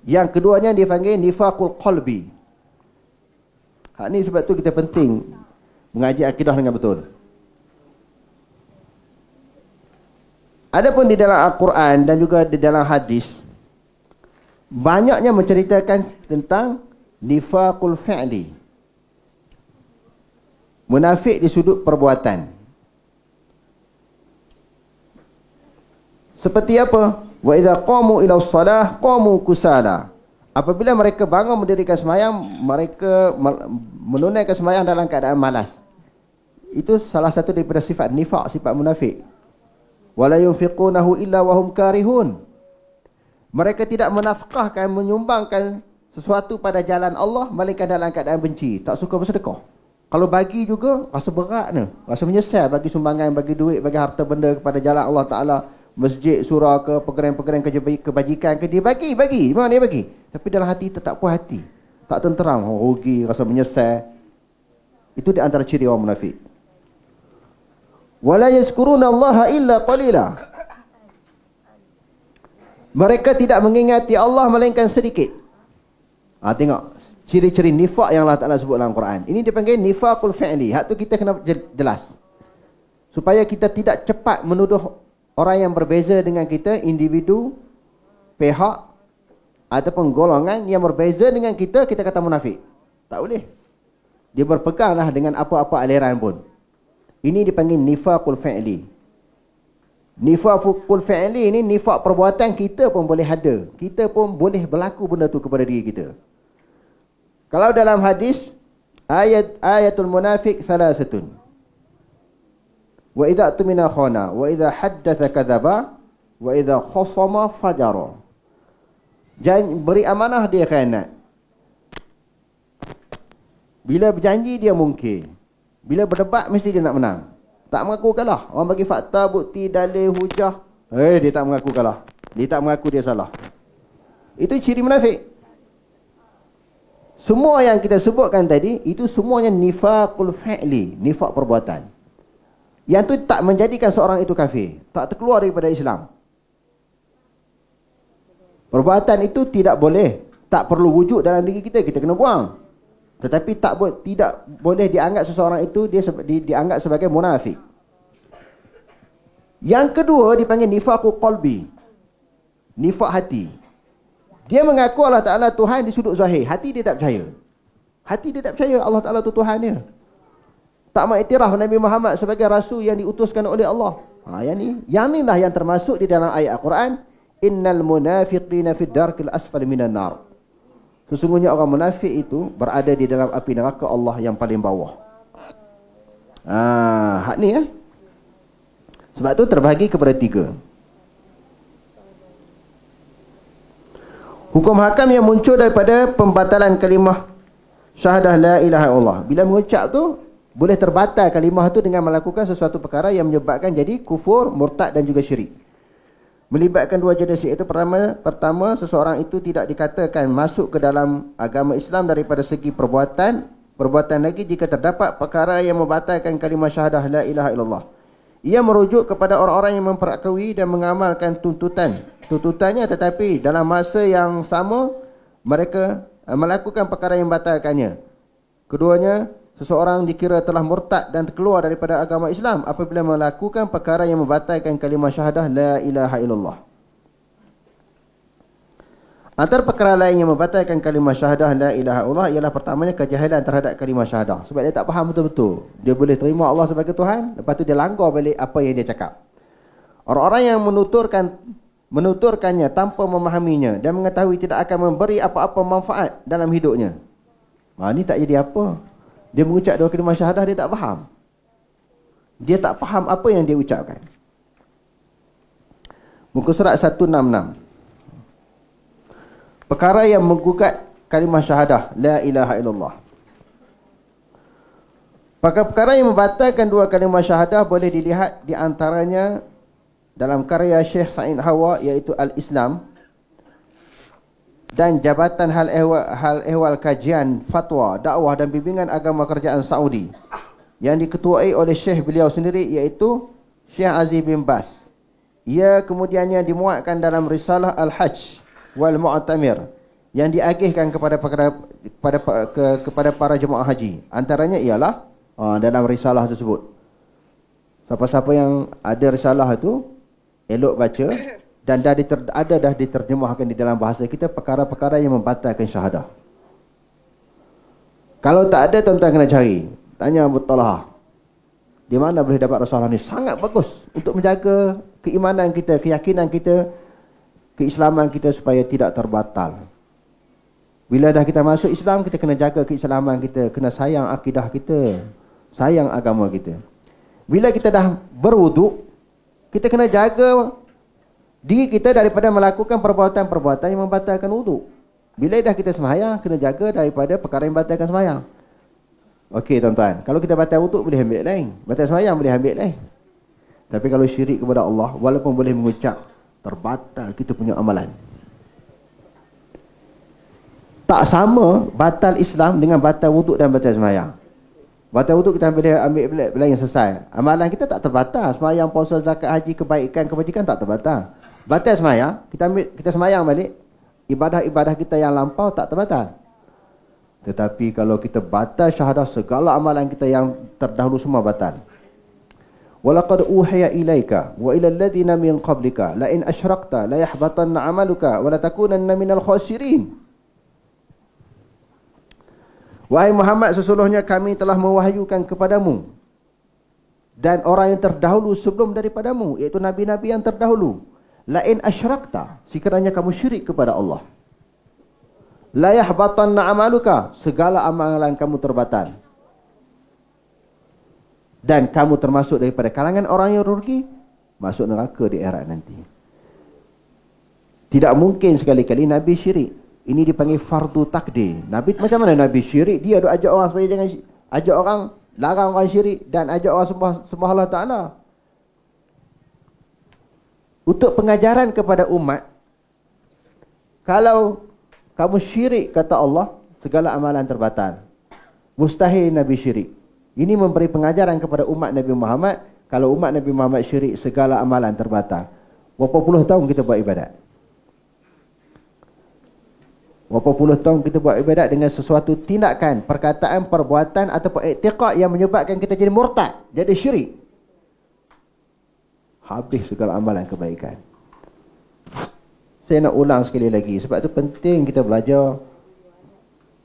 Yang keduanya dipanggil nifaqul qalbi. Hak ni sebab tu kita penting mengaji akidah dengan betul. Adapun di dalam Al-Quran dan juga di dalam hadis, banyaknya menceritakan tentang nifaqul fi'li, munafik di sudut perbuatan. Seperti apa? Wa idza qamu ila shalah qamu kusala. Apabila mereka bangun mendirikan sembahyang, mereka menunaikan sembahyang dalam keadaan malas. Itu salah satu daripada sifat nifaq, sifat munafik. Wala yunfiqunahu illa wahum karihun. Mereka tidak menafkahkan, menyumbangkan sesuatu pada jalan Allah melainkan dalam keadaan benci, tak suka bersedekah. Kalau bagi juga rasa berat ni, rasa menyesal bagi sumbangan, bagi duit, bagi harta benda kepada jalan Allah Taala, masjid, surau ke, pekerjaan-pekerjaan kebajikan ke, dia bagi, memang dia bagi. Tapi dalam hati tak puas hati, tak tenteram, rugi, rasa menyesal. Itu di antara ciri orang munafik. Wala yazkuruna Allaha illa qalila. Mereka tidak mengingati Allah melainkan sedikit. Tengok ciri-ciri nifaq yang Allah Ta'ala sebut dalam Quran. Ini dipanggil nifaqul fi'li. Hak tu kita kena jelas, supaya kita tidak cepat menuduh orang yang berbeza dengan kita, individu, pihak ataupun golongan yang berbeza dengan kita, kita kata munafik. Tak boleh. Dia berpeganglah dengan apa-apa aliran pun. Ini dipanggil nifaqul fi'li. Nifaqul fi'li ini nifaq perbuatan, kita pun boleh ada. Kita pun boleh berlaku benda tu kepada diri kita. Kalau dalam hadis, ayatul munafik thalathatun. Wa idza tumina khana, wa idza haddatha kadzaba, wa idza khasama fajara. Beri amanah dia khianat. Bila berjanji dia mungkir. Bila berdebat mesti dia nak menang. Tak mengaku kalah. Orang bagi fakta, bukti, dalil, hujah, dia tak mengaku kalah. Dia tak mengaku dia salah. Itu ciri munafik. Semua yang kita sebutkan tadi, itu semuanya nifaqul fi'li, nifaq perbuatan. Yang tu tak menjadikan seorang itu kafir, tak terkeluar daripada Islam. Perbuatan itu tidak boleh, tak perlu wujud dalam diri kita, kita kena buang. Tetapi tidak boleh dianggap seseorang itu dianggap sebagai munafik. Yang kedua dipanggil nifaqul qalbi, nifaq hati. Dia mengaku Allah Ta'ala Tuhan di sudut zahir, hati dia tak percaya. Hati dia tak percaya Allah Ta'ala tu Tuhan dia. tak mengiktiraf Nabi Muhammad sebagai rasul yang diutuskan oleh Allah. Yang ni lah yang termasuk di dalam ayat Al-Quran, innal munafiqina fid darkil asfali minan nar. Sesungguhnya orang munafik itu berada di dalam api neraka Allah yang paling bawah. Hak ni ya. Sebab tu terbahagi kepada 3. Hukum hakam yang muncul daripada pembatalan kalimah syahadah la ilaha illallah. Bila mengucap tu boleh terbatal kalimah tu dengan melakukan sesuatu perkara yang menyebabkan jadi kufur, murtad dan juga syirik. Melibatkan 2 jenis iaitu pertama seseorang itu tidak dikatakan masuk ke dalam agama Islam daripada segi perbuatan lagi jika terdapat perkara yang membatalkan kalimah syahadah la ilaha illallah. Ia merujuk kepada orang-orang yang memperakui dan mengamalkan tuntutannya, tetapi dalam masa yang sama mereka melakukan perkara yang membatalkannya. Keduanya, seseorang dikira telah murtad dan keluar daripada agama Islam apabila melakukan perkara yang membatalkan kalimah syahadah la ilaha illallah. Antara perkara lain yang membatalkan kalimah syahadah la ilaha illallah ialah pertamanya kejahilan terhadap kalimah syahadah. Sebab dia tak faham betul-betul. Dia boleh terima Allah sebagai Tuhan, lepas tu dia langgar balik apa yang dia cakap. Orang-orang yang menuturkannya tanpa memahaminya dan mengetahui tidak akan memberi apa-apa manfaat dalam hidupnya. Ini tak jadi apa. Dia mengucap 2 kalimah syahadah, dia tak faham. Dia tak faham apa yang dia ucapkan. Muka surat 166. Perkara yang menggugat kalimah syahadah la ilaha illallah. Perkara yang membatalkan 2 kalimah syahadah boleh dilihat di antaranya dalam karya Syekh Sa'id Hawa iaitu Al-Islam dan Jabatan Hal Ehwal Kajian Fatwa, Dakwah dan Bimbingan Agama Kerajaan Saudi yang diketuai oleh Syekh beliau sendiri iaitu Syekh Aziz bin Bas. Ia kemudiannya dimuatkan dalam Risalah Al-Hajj wal Mu'tamir yang diagihkan kepada para jemaah haji. Antaranya ialah dalam risalah tersebut. Siapa-siapa yang ada risalah itu elok baca dan dah diterjemahkan di dalam bahasa kita perkara-perkara yang membatalkan syahadah. Kalau tak ada, tuan-tuan kena cari. Tanya Abu Talha, di mana boleh dapat risalah ni? Sangat bagus untuk menjaga keimanan kita, keyakinan kita, keislaman kita supaya tidak terbatal. Bila dah kita masuk Islam, kita kena jaga keislaman kita, kena sayang akidah kita, sayang agama kita. Bila kita dah berwuduk, kita kena jaga diri kita daripada melakukan perbuatan-perbuatan yang membatalkan wuduk. Bila dah kita sembahyang, kena jaga daripada perkara yang membatalkan sembahyang. Okey tuan-tuan, kalau kita batal wuduk boleh ambil lain, batal sembahyang boleh ambil lain. Tapi kalau syirik kepada Allah, walaupun boleh mengucap, terbatal kita punya amalan. Tak sama batal Islam dengan batal wuduk dan batal sembahyang. Batal wuduk kita boleh ambil yang selesai. Amalan kita tak terbatal. Sembahyang, puasa, zakat, haji, kebaikan, kebajikan tak terbatal. Batal sembahyang, kita sembahyang balik, ibadah-ibadah kita yang lampau tak terbatal. Tetapi kalau kita batal syahadah, segala amalan kita yang terdahulu semua batal. Walaqad uhiya ilaika wa ila alladhina min qablika la in asyrakta la yahbatanna 'amaluka wa la takunanna minal khasirin. Wahai Muhammad, sesungguhnya kami telah mewahyukan kepadamu dan orang yang terdahulu sebelum daripadamu, iaitu nabi-nabi yang terdahulu, la in asyrakta, sekiranya kamu syirik kepada Allah, la yahbatanna 'amaluka, segala amalan kamu terbatal. Dan kamu termasuk daripada kalangan orang yang rugi, masuk neraka di akhirat nanti. Tidak mungkin sekali-kali Nabi syirik. Ini dipanggil fardu takdir. Nabi macam mana Nabi syirik? Dia ada ajak orang supaya jangan ajak orang, larang orang syirik dan ajak orang sembah Allah Ta'ala. Untuk pengajaran kepada umat, kalau kamu syirik kata Allah, segala amalan terbatal. Mustahil Nabi syirik. Ini memberi pengajaran kepada umat Nabi Muhammad, kalau umat Nabi Muhammad syirik, segala amalan terbatal. Berapa puluh tahun kita buat ibadat? Berapa puluh tahun kita buat ibadat dengan sesuatu tindakan, perkataan, perbuatan atau i'tiqad yang menyebabkan kita jadi murtad, jadi syirik. Habis segala amalan kebaikan. Saya nak ulang sekali lagi, sebab itu penting kita belajar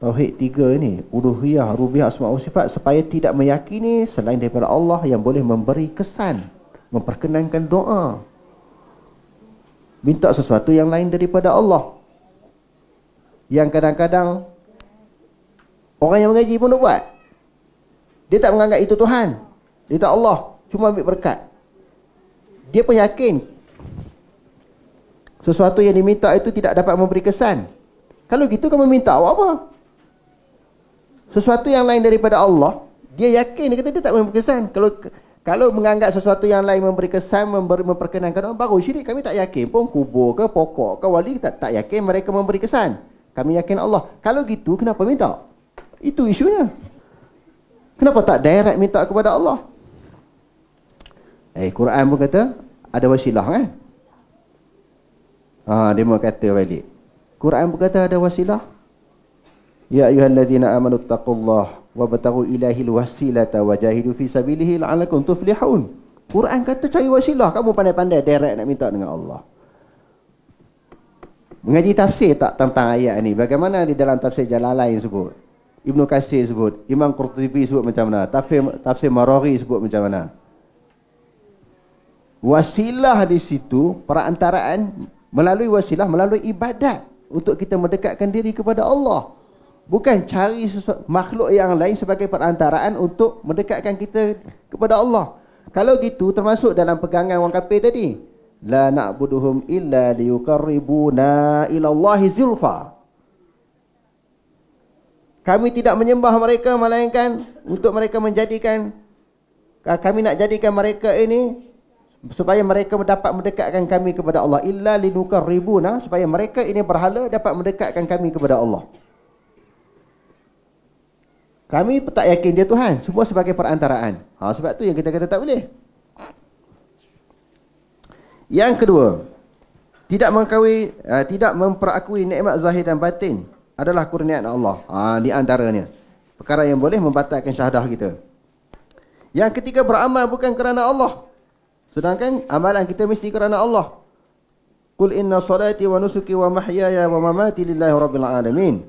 Tauhid tiga ni, uluhiyah, rububiyah, asma wa sifat, supaya tidak meyakini selain daripada Allah yang boleh memberi kesan, memperkenankan doa, minta sesuatu yang lain daripada Allah. Yang kadang-kadang orang yang mengaji pun buat. Dia tak menganggap itu Tuhan, dia tak Allah, cuma ambil berkat. Dia pun yakin sesuatu yang diminta itu tidak dapat memberi kesan. Kalau gitu kamu minta apa? Sesuatu yang lain daripada Allah, dia yakin, dia kata dia tak memberi kesan. Kalau menganggap sesuatu yang lain memberi kesan, memperkenankan, baru syirik. Kami tak yakin pun kubur ke pokok ke wali, tak yakin mereka memberi kesan. Kami yakin Allah. Kalau gitu kenapa minta? Itu isunya. Kenapa tak direct minta kepada Allah? Quran pun kata ada wasilah kan? Dia mau kata balik. Quran pun kata ada wasilah. Ya ayyuhallazina amanu taqullaha wabtaghu ilahil wasilata wajahidu fi sabilihi la'allakum tuflihun. Quran kata cari wasilah. Kamu pandai-pandai direct nak minta dengan Allah. Mengaji tafsir tak tentang ayat ni? Bagaimana di dalam tafsir Jalalain sebut, Ibnu Katsir sebut, Imam Qurtubi sebut macam mana, tafsir Maraghi sebut macam mana. Wasilah di situ perantaraan, melalui wasilah, melalui ibadat untuk kita mendekatkan diri kepada Allah. Bukan cari makhluk yang lain sebagai perantaraan untuk mendekatkan kita kepada Allah. Kalau gitu termasuk dalam pegangan orang kafir tadi, la na'buduhum illa liyuqarribuna ila Allahi zulfa. Kami tidak menyembah mereka melainkan untuk mereka menjadikan, kami nak jadikan mereka ini supaya mereka dapat mendekatkan kami kepada Allah. Illa linuqarribuna, supaya mereka ini berhala dapat mendekatkan kami kepada Allah. Kami tak yakin dia Tuhan, semua sebagai perantaraan. Sebab tu yang kita kata tak boleh. Yang kedua, tidak memperakui nikmat zahir dan batin adalah kurniaan Allah. Di antaranya perkara yang boleh membatalkan syahadah kita. Yang ketiga, beramal bukan kerana Allah, sedangkan amalan kita mesti kerana Allah. Qul inna salati wa nusuki wa mahyaya wa mamati lillahi rabbil alamin.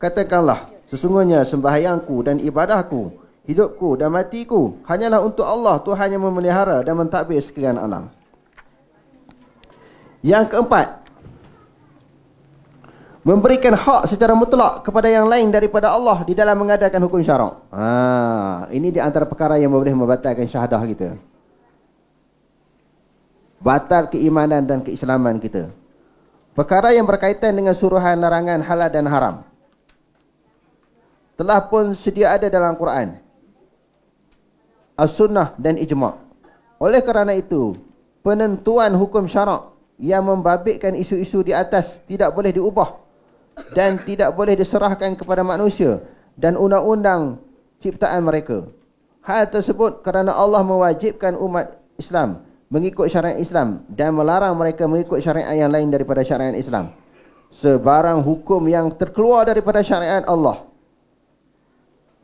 Katakanlah, sesungguhnya sembahyangku dan ibadahku, hidupku dan matiku hanyalah untuk Allah, Tuhan yang memelihara dan mentadbir sekalian alam. Yang keempat, memberikan hak secara mutlak kepada yang lain daripada Allah di dalam mengadakan hukum syarak. Ini di antara perkara yang boleh membatalkan syahadah kita. Batal keimanan dan keislaman kita. Perkara yang berkaitan dengan suruhan, larangan, halal dan haram telah pun sedia ada dalam Quran, As-Sunnah dan Ijma'. Oleh kerana itu, penentuan hukum syarak yang membabitkan isu-isu di atas tidak boleh diubah dan tidak boleh diserahkan kepada manusia dan undang-undang ciptaan mereka. Hal tersebut kerana Allah mewajibkan umat Islam mengikut syariat Islam dan melarang mereka mengikut syariat yang lain daripada syariat Islam. Sebarang hukum yang terkeluar daripada syariat Allah,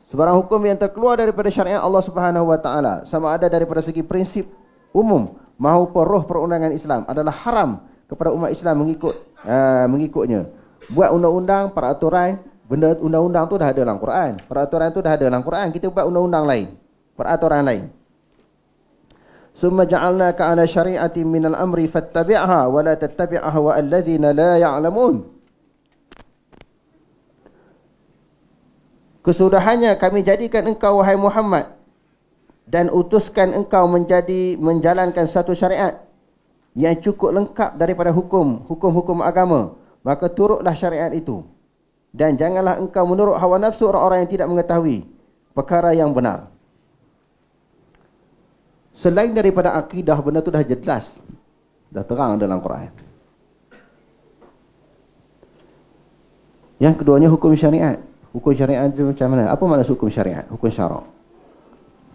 sebarang hukum yang terkeluar daripada syariat Allah Subhanahu wa taala, sama ada daripada segi prinsip umum maupun roh perundangan Islam, adalah haram kepada umat Islam mengikutnya. Buat undang-undang, peraturan, benda undang-undang tu dah ada dalam Quran. Peraturan tu dah ada dalam Quran, kita buat undang-undang lain, peraturan lain. Summa ja'alnaka 'ala syari'atin minal amri fattabi'ha wa la tattabi' ahwa alladhina la ya'lamun. Kesudahannya kami jadikan engkau wahai Muhammad dan utuskan engkau menjalankan satu syariat yang cukup lengkap daripada hukum-hukum agama, maka turutlah syariat itu. Dan janganlah engkau menurut hawa nafsu orang-orang yang tidak mengetahui perkara yang benar. Selain daripada akidah, benda tu dah jelas, dah terang dalam Quran. Yang keduanya hukum syariat. Hukum syariat itu macam mana? Apa maksud hukum syariat? Hukum syarak.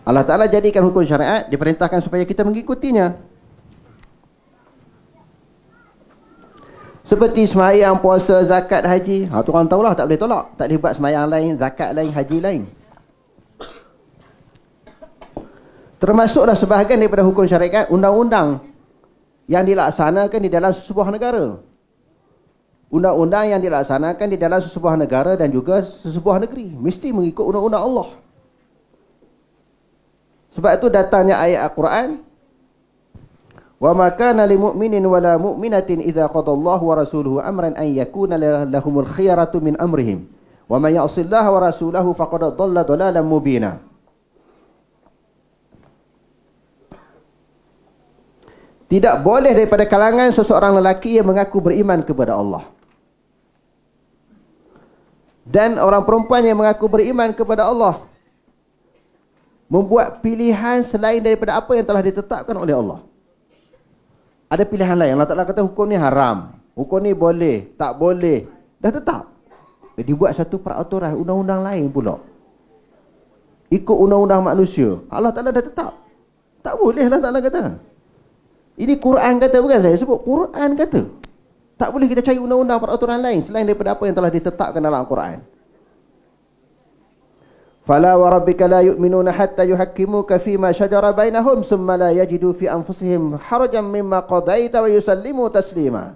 Allah Ta'ala jadikan hukum syariat, diperintahkan supaya kita mengikutinya. Seperti semayang, puasa, zakat, haji. Tu orang tahulah, tak boleh tolak. Tak boleh buat semayang lain, zakat lain, haji lain. Termasuklah sebahagian daripada hukum syariat undang-undang yang dilaksanakan di dalam sebuah negara. undang-undang yang dilaksanakan di dalam sesebuah negara dan juga sesebuah negeri mesti mengikut undang-undang Allah. Sebab itu datangnya ayat Al-Quran, wa ma kana lil mu'minin wala mu'minatin idza qadallahu wa rasuluhu amran an yakuna lahumul khiyaratu min amrihim wa may ya'sillaha wa rasulahu faqad dhalla dhalalan mubina. Tidak boleh daripada kalangan seseorang lelaki yang mengaku beriman kepada Allah dan orang perempuan yang mengaku beriman kepada Allah membuat pilihan selain daripada apa yang telah ditetapkan oleh Allah. Ada pilihan lain. Allah Ta'ala kata hukum ni haram, hukum ni boleh, tak boleh, dah tetap. Dibuat satu peraturan undang-undang lain pula, ikut undang-undang manusia. Allah Ta'ala dah tetap, tak boleh. Allah Ta'ala kata, ini Quran kata, bukan saya sebut, Quran kata. Tak boleh kita cari undang-undang peraturan lain selain daripada apa yang telah ditetapkan dalam Al-Quran. Fala wa rabbika la yu'minuna hatta yuhakkimuka fima shajara bainahum thumma la yajidu fi anfusihim harajan mimma qadaita wa yusallimu taslima.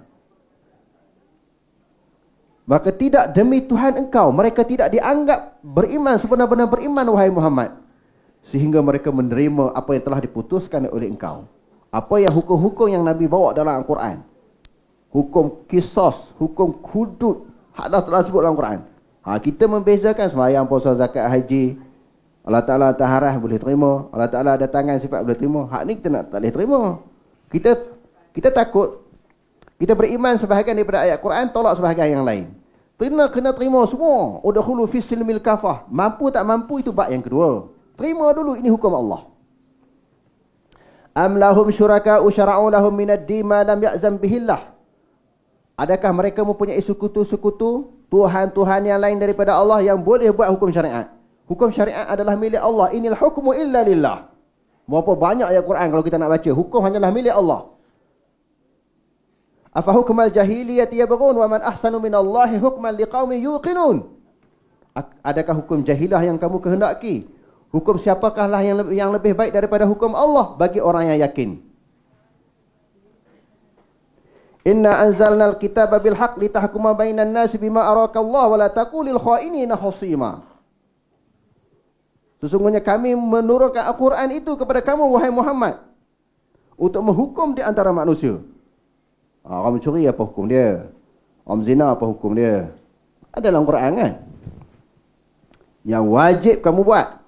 Maka tidak demi Tuhan engkau, mereka tidak dianggap beriman sebenar-benar beriman wahai Muhammad, sehingga mereka menerima apa yang telah diputuskan oleh engkau. Apa yang hukum-hukum yang Nabi bawa dalam Al-Quran, hukum kisos, hukum hudud, Allah telah sebut dalam Al-Quran. Kita membezakan sembahyang, puasa, zakat, haji. Allah Ta'ala taharah boleh terima, Allah Ta'ala ada tangan sifat boleh terima. Hak ni kita nak tak boleh terima. Kita takut kita beriman sebahagian daripada ayat Quran, tolak sebahagian yang lain. Kena terima semua. Udkhulu fi silmil kafah. Mampu tak mampu itu bab yang kedua. Terima dulu, ini hukum Allah. Am lahum syuraka'u syara'u lahum minad din ma lam ya'zam bihillah. Adakah mereka mempunyai sekutu-sekutu, Tuhan-Tuhan yang lain daripada Allah yang boleh buat hukum syariat? Hukum syariat adalah milik Allah. Inil hukmu illa lillah. Berapa banyak ayat Quran kalau kita nak baca, hukum hanyalah milik Allah. Afa hukmal jahiliyati yabghun wa man ahsanu minallahi hukman liqaumin yuqinun. Adakah hukum jahilah yang kamu kehendaki? Hukum siapakah lah yang lebih baik daripada hukum Allah bagi orang yang yakin? Inna anzalnal kitaba bil haqq litahkuma bainan nasi bima arakallah wa la taqulil khainina khasima. Sesungguhnya kami menurunkan Al-Quran itu kepada kamu wahai Muhammad untuk menghukum di antara manusia. Orang mencuri apa hukum dia? Orang zina apa hukum dia? Ada dalam Quran kan? Yang wajib kamu buat.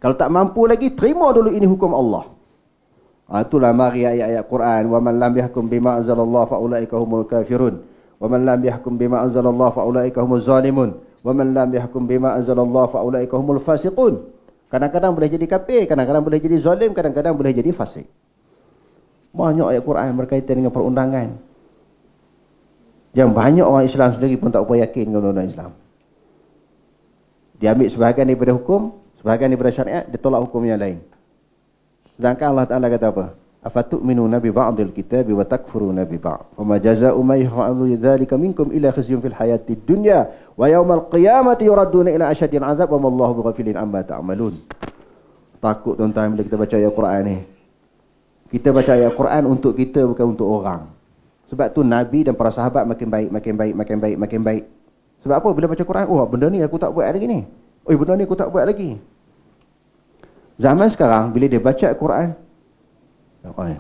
Kalau tak mampu lagi, terima dulu ini hukum Allah. Itulah mari ayat-ayat Quran. Wa man lam yahkum bima anzalallah fa ulaika humul kafirun. Wa man lam yahkum bima anzalallah fa ulaika humuz zalimun. Wa man lam yahkum bima anzalallah fa ulaika humul fasiqun. Kadang-kadang boleh jadi kafir, kadang-kadang boleh jadi zalim, kadang-kadang boleh jadi fasik. Banyak ayat Quran berkaitan dengan perundangan yang banyak orang Islam sendiri pun tak apa yakin dengan undang-undang Islam. Dia ambil sebahagian daripada hukum, sebahagian daripada syariat, dia tolak hukum yang lain. Sedangkan Allah Ta'ala kata apa? Afatu'minuna bi ba'dil kitabi wa takfuruna bi ba'd. Wa ma jazaa'u man yaf'alu dzalika minkum illa khizyun fil hayatid dunya wa yaumal qiyamati yuradduna ila asyadil 'adzab wa mallahu bighafilin amma ta'malun. Takut tuan-tuan bila kita baca ayat Quran ni. Kita baca ayat Quran untuk kita, bukan untuk orang. Sebab tu Nabi dan para sahabat makin baik. Sebab apa? Bila baca Quran, oh benda ni aku tak buat lagi ni. Oh benda ni aku tak buat lagi. Zaman sekarang bila dia baca Al-Quran,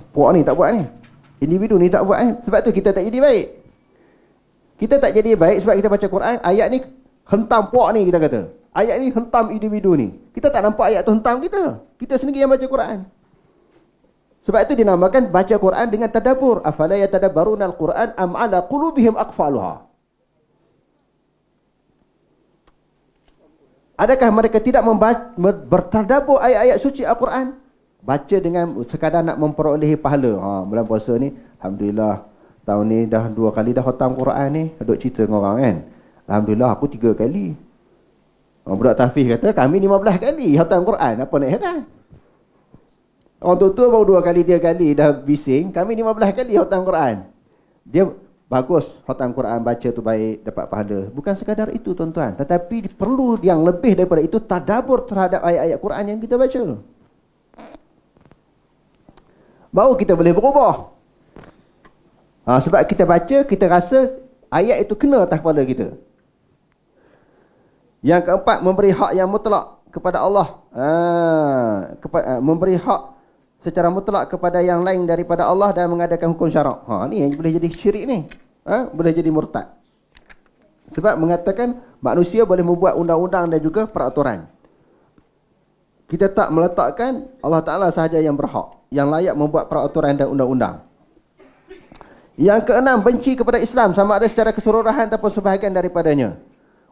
puak ni tak buat ni, individu ni tak buat ni. Sebab tu kita tak jadi baik. Kita tak jadi baik sebab kita baca Quran, ayat ni hentam puak ni, kita kata. Ayat ni hentam individu ni. Kita tak nampak ayat tu hentam kita. Kita sendiri yang baca Quran. Sebab itu dinamakan baca Quran dengan tadabbur. Afala yatadabbaruna al-Quran am ala qulubihim aqfaluha. Adakah mereka tidak bertadabbur ayat-ayat suci Al-Quran? Baca dengan sekadar nak memperolehi pahala. Bulan puasa ni, alhamdulillah, tahun ni dah 2 kali dah khatam Quran ni. Duk cerita dengan orang kan. Alhamdulillah aku 3 kali. Budak tahfiz kata kami 15 kali khatam Quran. Apa nak heran? Orang tua-tua baru 2 kali 3 kali dah bising. Kami 15 kali khatam Quran. Dia bagus khatam Quran, baca tu baik, dapat pahala. Bukan sekadar itu tuan-tuan, tetapi perlu yang lebih daripada itu, tadabbur terhadap ayat-ayat Quran yang kita baca. Baru kita boleh berubah. Sebab kita baca, kita rasa Ayat itu kena atas kepala kita. Yang keempat, memberi hak yang mutlak kepada Allah. Memberi hak secara mutlak kepada yang lain daripada Allah dan mengadakan hukum syarak. Ni yang boleh jadi syirik ni. Boleh jadi murtad. Sebab mengatakan manusia boleh membuat undang-undang dan juga peraturan. Kita tak meletakkan Allah Ta'ala sahaja yang berhak, yang layak membuat peraturan dan undang-undang. Yang keenam, benci kepada Islam sama ada secara keseluruhan ataupun sebahagian daripadanya.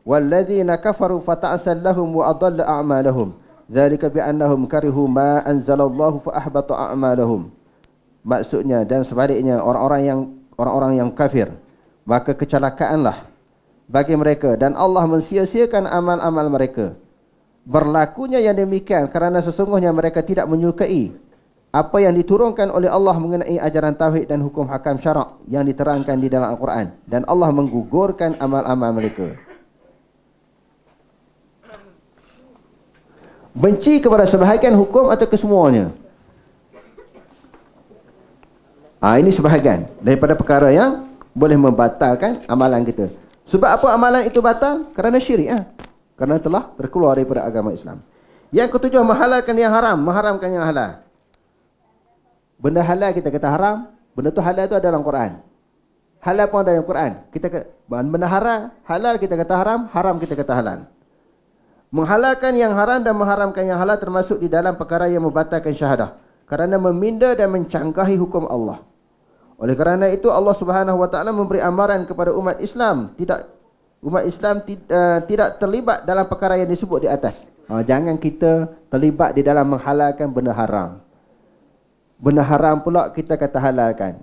Walladzina kafaru fata'asal lahum wa adalla a'malahum. Dzalika bi'annahum karihu ma anzalallahu fa ahbata a'malahum. Maksudnya dan sebaliknya orang-orang yang kafir, maka kecelakaanlah bagi mereka dan Allah mensia-siakan amal-amal mereka. Berlakunya yang demikian kerana sesungguhnya mereka tidak menyukai apa yang diturunkan oleh Allah mengenai ajaran tauhid dan hukum hakam syarak yang diterangkan di dalam Al-Quran, dan Allah menggugurkan amal-amal mereka. Benci kepada sebahagian hukum atau kesemuanya. Ini sebahagian daripada perkara yang boleh membatalkan amalan kita. Sebab apa amalan itu batal? Kerana syirik. Kerana telah terkeluar daripada agama Islam. Yang ketujuh, menghalalkan yang haram, mengharamkan yang halal. Benda halal kita kata haram, benda tu halal tu ada dalam Quran. Halal pun ada dalam Quran. Benda haram, halal kita kata haram, haram kita kata halal. Menghalalkan yang haram dan mengharamkan yang halal termasuk di dalam perkara yang membatalkan syahadah, kerana meminda dan mencangkahi hukum Allah. Oleh kerana itu Allah Subhanahu wa taala memberi amaran kepada umat Islam tidak terlibat dalam perkara yang disebut di atas. Jangan kita terlibat di dalam menghalalkan benda haram. Benda haram pula kita kata halalkan.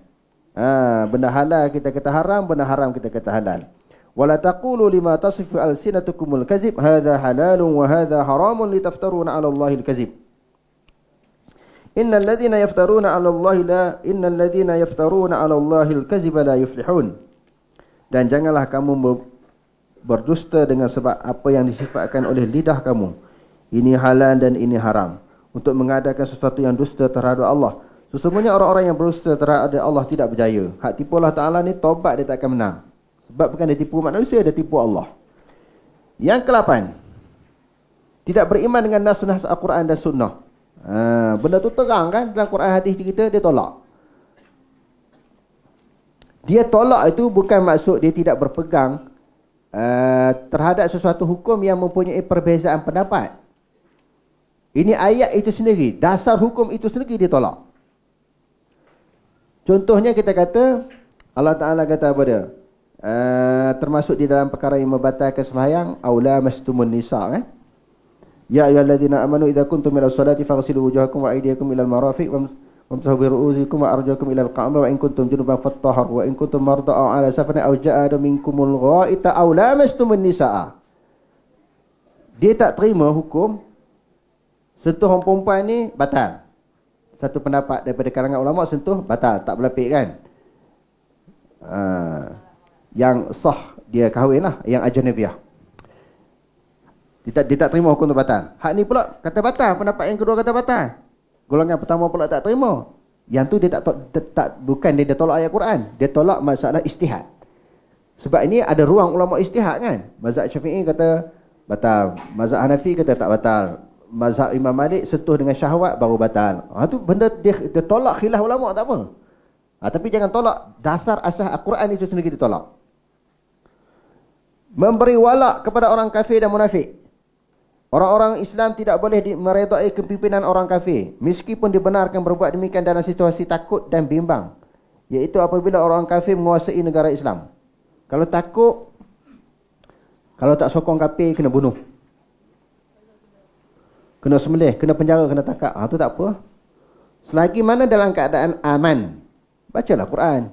Benda halal kita kata haram, benda haram kita kata halal. Wala taqulu lima tasifu alsinatukumul kazib hadha halalun wa hadha haramun litaftaruna 'ala Allahil kazib. Innal ladzina yaftaruna 'ala Allahil kaziba la yuflihun. Dan janganlah kamu berdusta dengan sebab apa yang disifatkan oleh lidah kamu. Ini halal dan ini haram, untuk mengadakan sesuatu yang dusta terhadap Allah. Sesungguhnya orang-orang yang berdusta terhadap Allah tidak berjaya. Hak tipu Allah Ta'ala ni taubat dia tak akan menang. Sebab bukan dia tipu manusia, dia tipu Allah. Yang ke-8, tidak beriman dengan nas-nas Al-Quran dan Sunnah. Benda tu terang kan dalam Quran hadis kita, dia tolak. Dia tolak itu bukan maksud dia tidak berpegang terhadap sesuatu hukum yang mempunyai perbezaan pendapat. Ini ayat itu sendiri, dasar hukum itu sendiri dia tolak. Contohnya kita kata Allah Ta'ala kata apa dia? Termasuk di dalam perkara yang membatalkan sembahyang, aula mastumun nisa kan? Ya ayyuhalladzina amanu idza kuntum ila sholati faghsilu wujuhakum wa aydiyakum ila al-marafiq wamsahu bi ru'usikum wa arjulakum ila al-ka'bah wa in kuntum junuban fattahharu wa in kuntum mardaa aw ala safarin aw ja'a minkumul gha'ita aw lamastumun nisaa. Dia tak terima hukum sentuh orang perempuan ni batal. Satu pendapat daripada kalangan ulama, sentuh batal, tak berlapik kan? Yang sah dia kahwin lah, yang ajnabiyah. Dia tak terima hukum tu batal. Hak ni pula kata batal, pendapat yang kedua kata batal. Golongan pertama pula tak terima. Yang tu dia bukan dia tolak ayat Quran, dia tolak masalah ijtihad. Sebab ini ada ruang ulama ijtihad kan. Mazhab Syafi'i kata batal, mazhab Hanafi kata tak batal, mazhab Imam Malik sentuh dengan syahwat baru batal. Tu benda dia tolak khilaf ulama tak apa. Tapi jangan tolak dasar asas Al-Quran itu sendiri ditolak. Memberi walak kepada orang kafir dan munafik. Orang-orang Islam tidak boleh meredai kepimpinan orang kafir, meskipun dibenarkan berbuat demikian dalam situasi takut dan bimbang, iaitu apabila orang kafir menguasai negara Islam. Kalau takut, kalau tak sokong kafir, kena bunuh, kena sembelih, kena penjara, kena tangkap. Itu tak apa. Selagi mana dalam keadaan aman, bacalah Quran.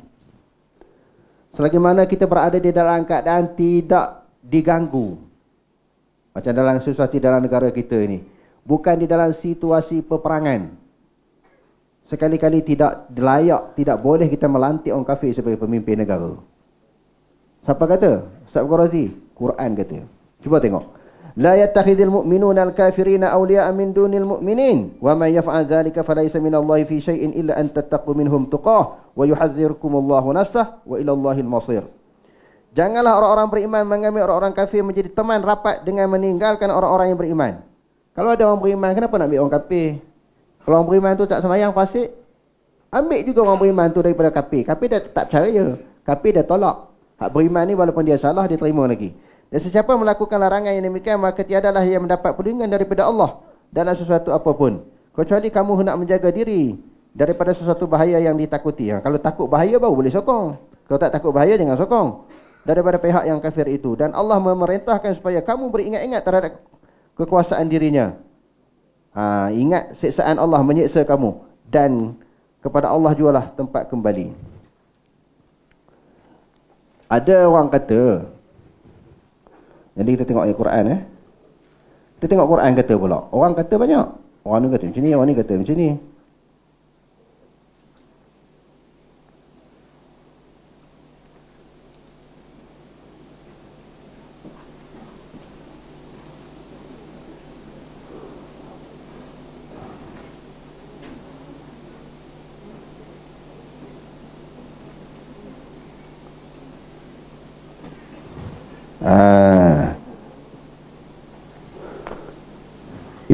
Selagi mana kita berada di dalam keadaan tidak diganggu. Macam dalam situasi dalam negara kita ini. Bukan di dalam situasi peperangan. Sekali-kali tidak layak, tidak boleh kita melantik orang kafir sebagai pemimpin negara. Siapa kata? Ustaz Gharazi. Quran kata. Cuba tengok. La yattakhidhul mu'minuna al-kafirina awliya'a min dunil mu'minin wa man yaf'al dhalika falaysa minallahi fi shay'in illa an tattaqu minhum tuqah wa yuhadhdhirukumullahu nafsah wa ila Allahil masir. Janganlah orang-orang beriman mengambil orang-orang kafir menjadi teman rapat dengan meninggalkan orang-orang yang beriman. Kalau ada orang beriman, kenapa nak ambil orang kafir? Kalau orang beriman tu tak sembahyang, fasik, ambil juga orang beriman tu daripada kafir. Kafir dah tak percaya, kafir dah tolak. Hak beriman ni walaupun dia salah, dia terima lagi. Dan sesiapa melakukan larangan yang demikian, maka tiadalah yang mendapat perlindungan daripada Allah dalam sesuatu apapun, kecuali kamu hendak menjaga diri daripada sesuatu bahaya yang ditakuti. Kalau takut bahaya baru boleh sokong. Kalau tak takut bahaya, jangan sokong daripada pihak yang kafir itu. Dan Allah memerintahkan supaya kamu beringat-ingat terhadap kekuasaan dirinya. Ingat siksaan Allah menyiksa kamu, dan kepada Allah jualah tempat kembali. Ada orang kata, jadi kita tengok ayat Quran. Kita tengok Quran kata pula. Orang kata banyak. Orang ni kata macam ni, orang ni kata macam ni.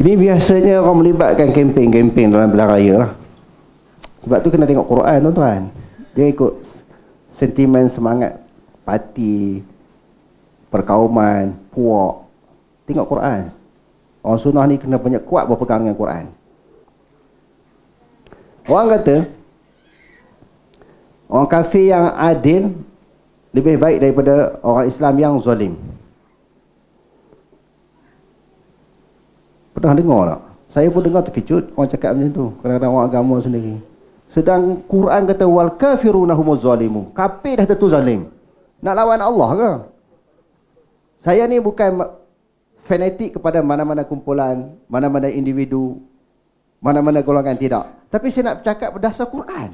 Ini biasanya orang melibatkan kempen-kempen dalam pilihan raya lah. Sebab tu kena tengok Quran, tuan-tuan. Dia ikut sentimen semangat parti, perkauman, puak. Tengok Quran. Orang sunnah ni kena banyak kuat berpegang dengan Quran. Orang kata orang kafir yang adil lebih baik daripada orang Islam yang zalim. Pernah dengar tak? Saya pun dengar terkejut orang cakap macam tu. Kadang-kadang orang agama sendiri. Sedang Quran kata wal kafiruna humuz zalimun. Kafir dah tentu zalim. Nak lawan Allah ke? Saya ni bukan fanatik kepada mana-mana kumpulan, mana-mana individu, mana-mana golongan, tidak. Tapi saya nak bercakap berdasar Quran.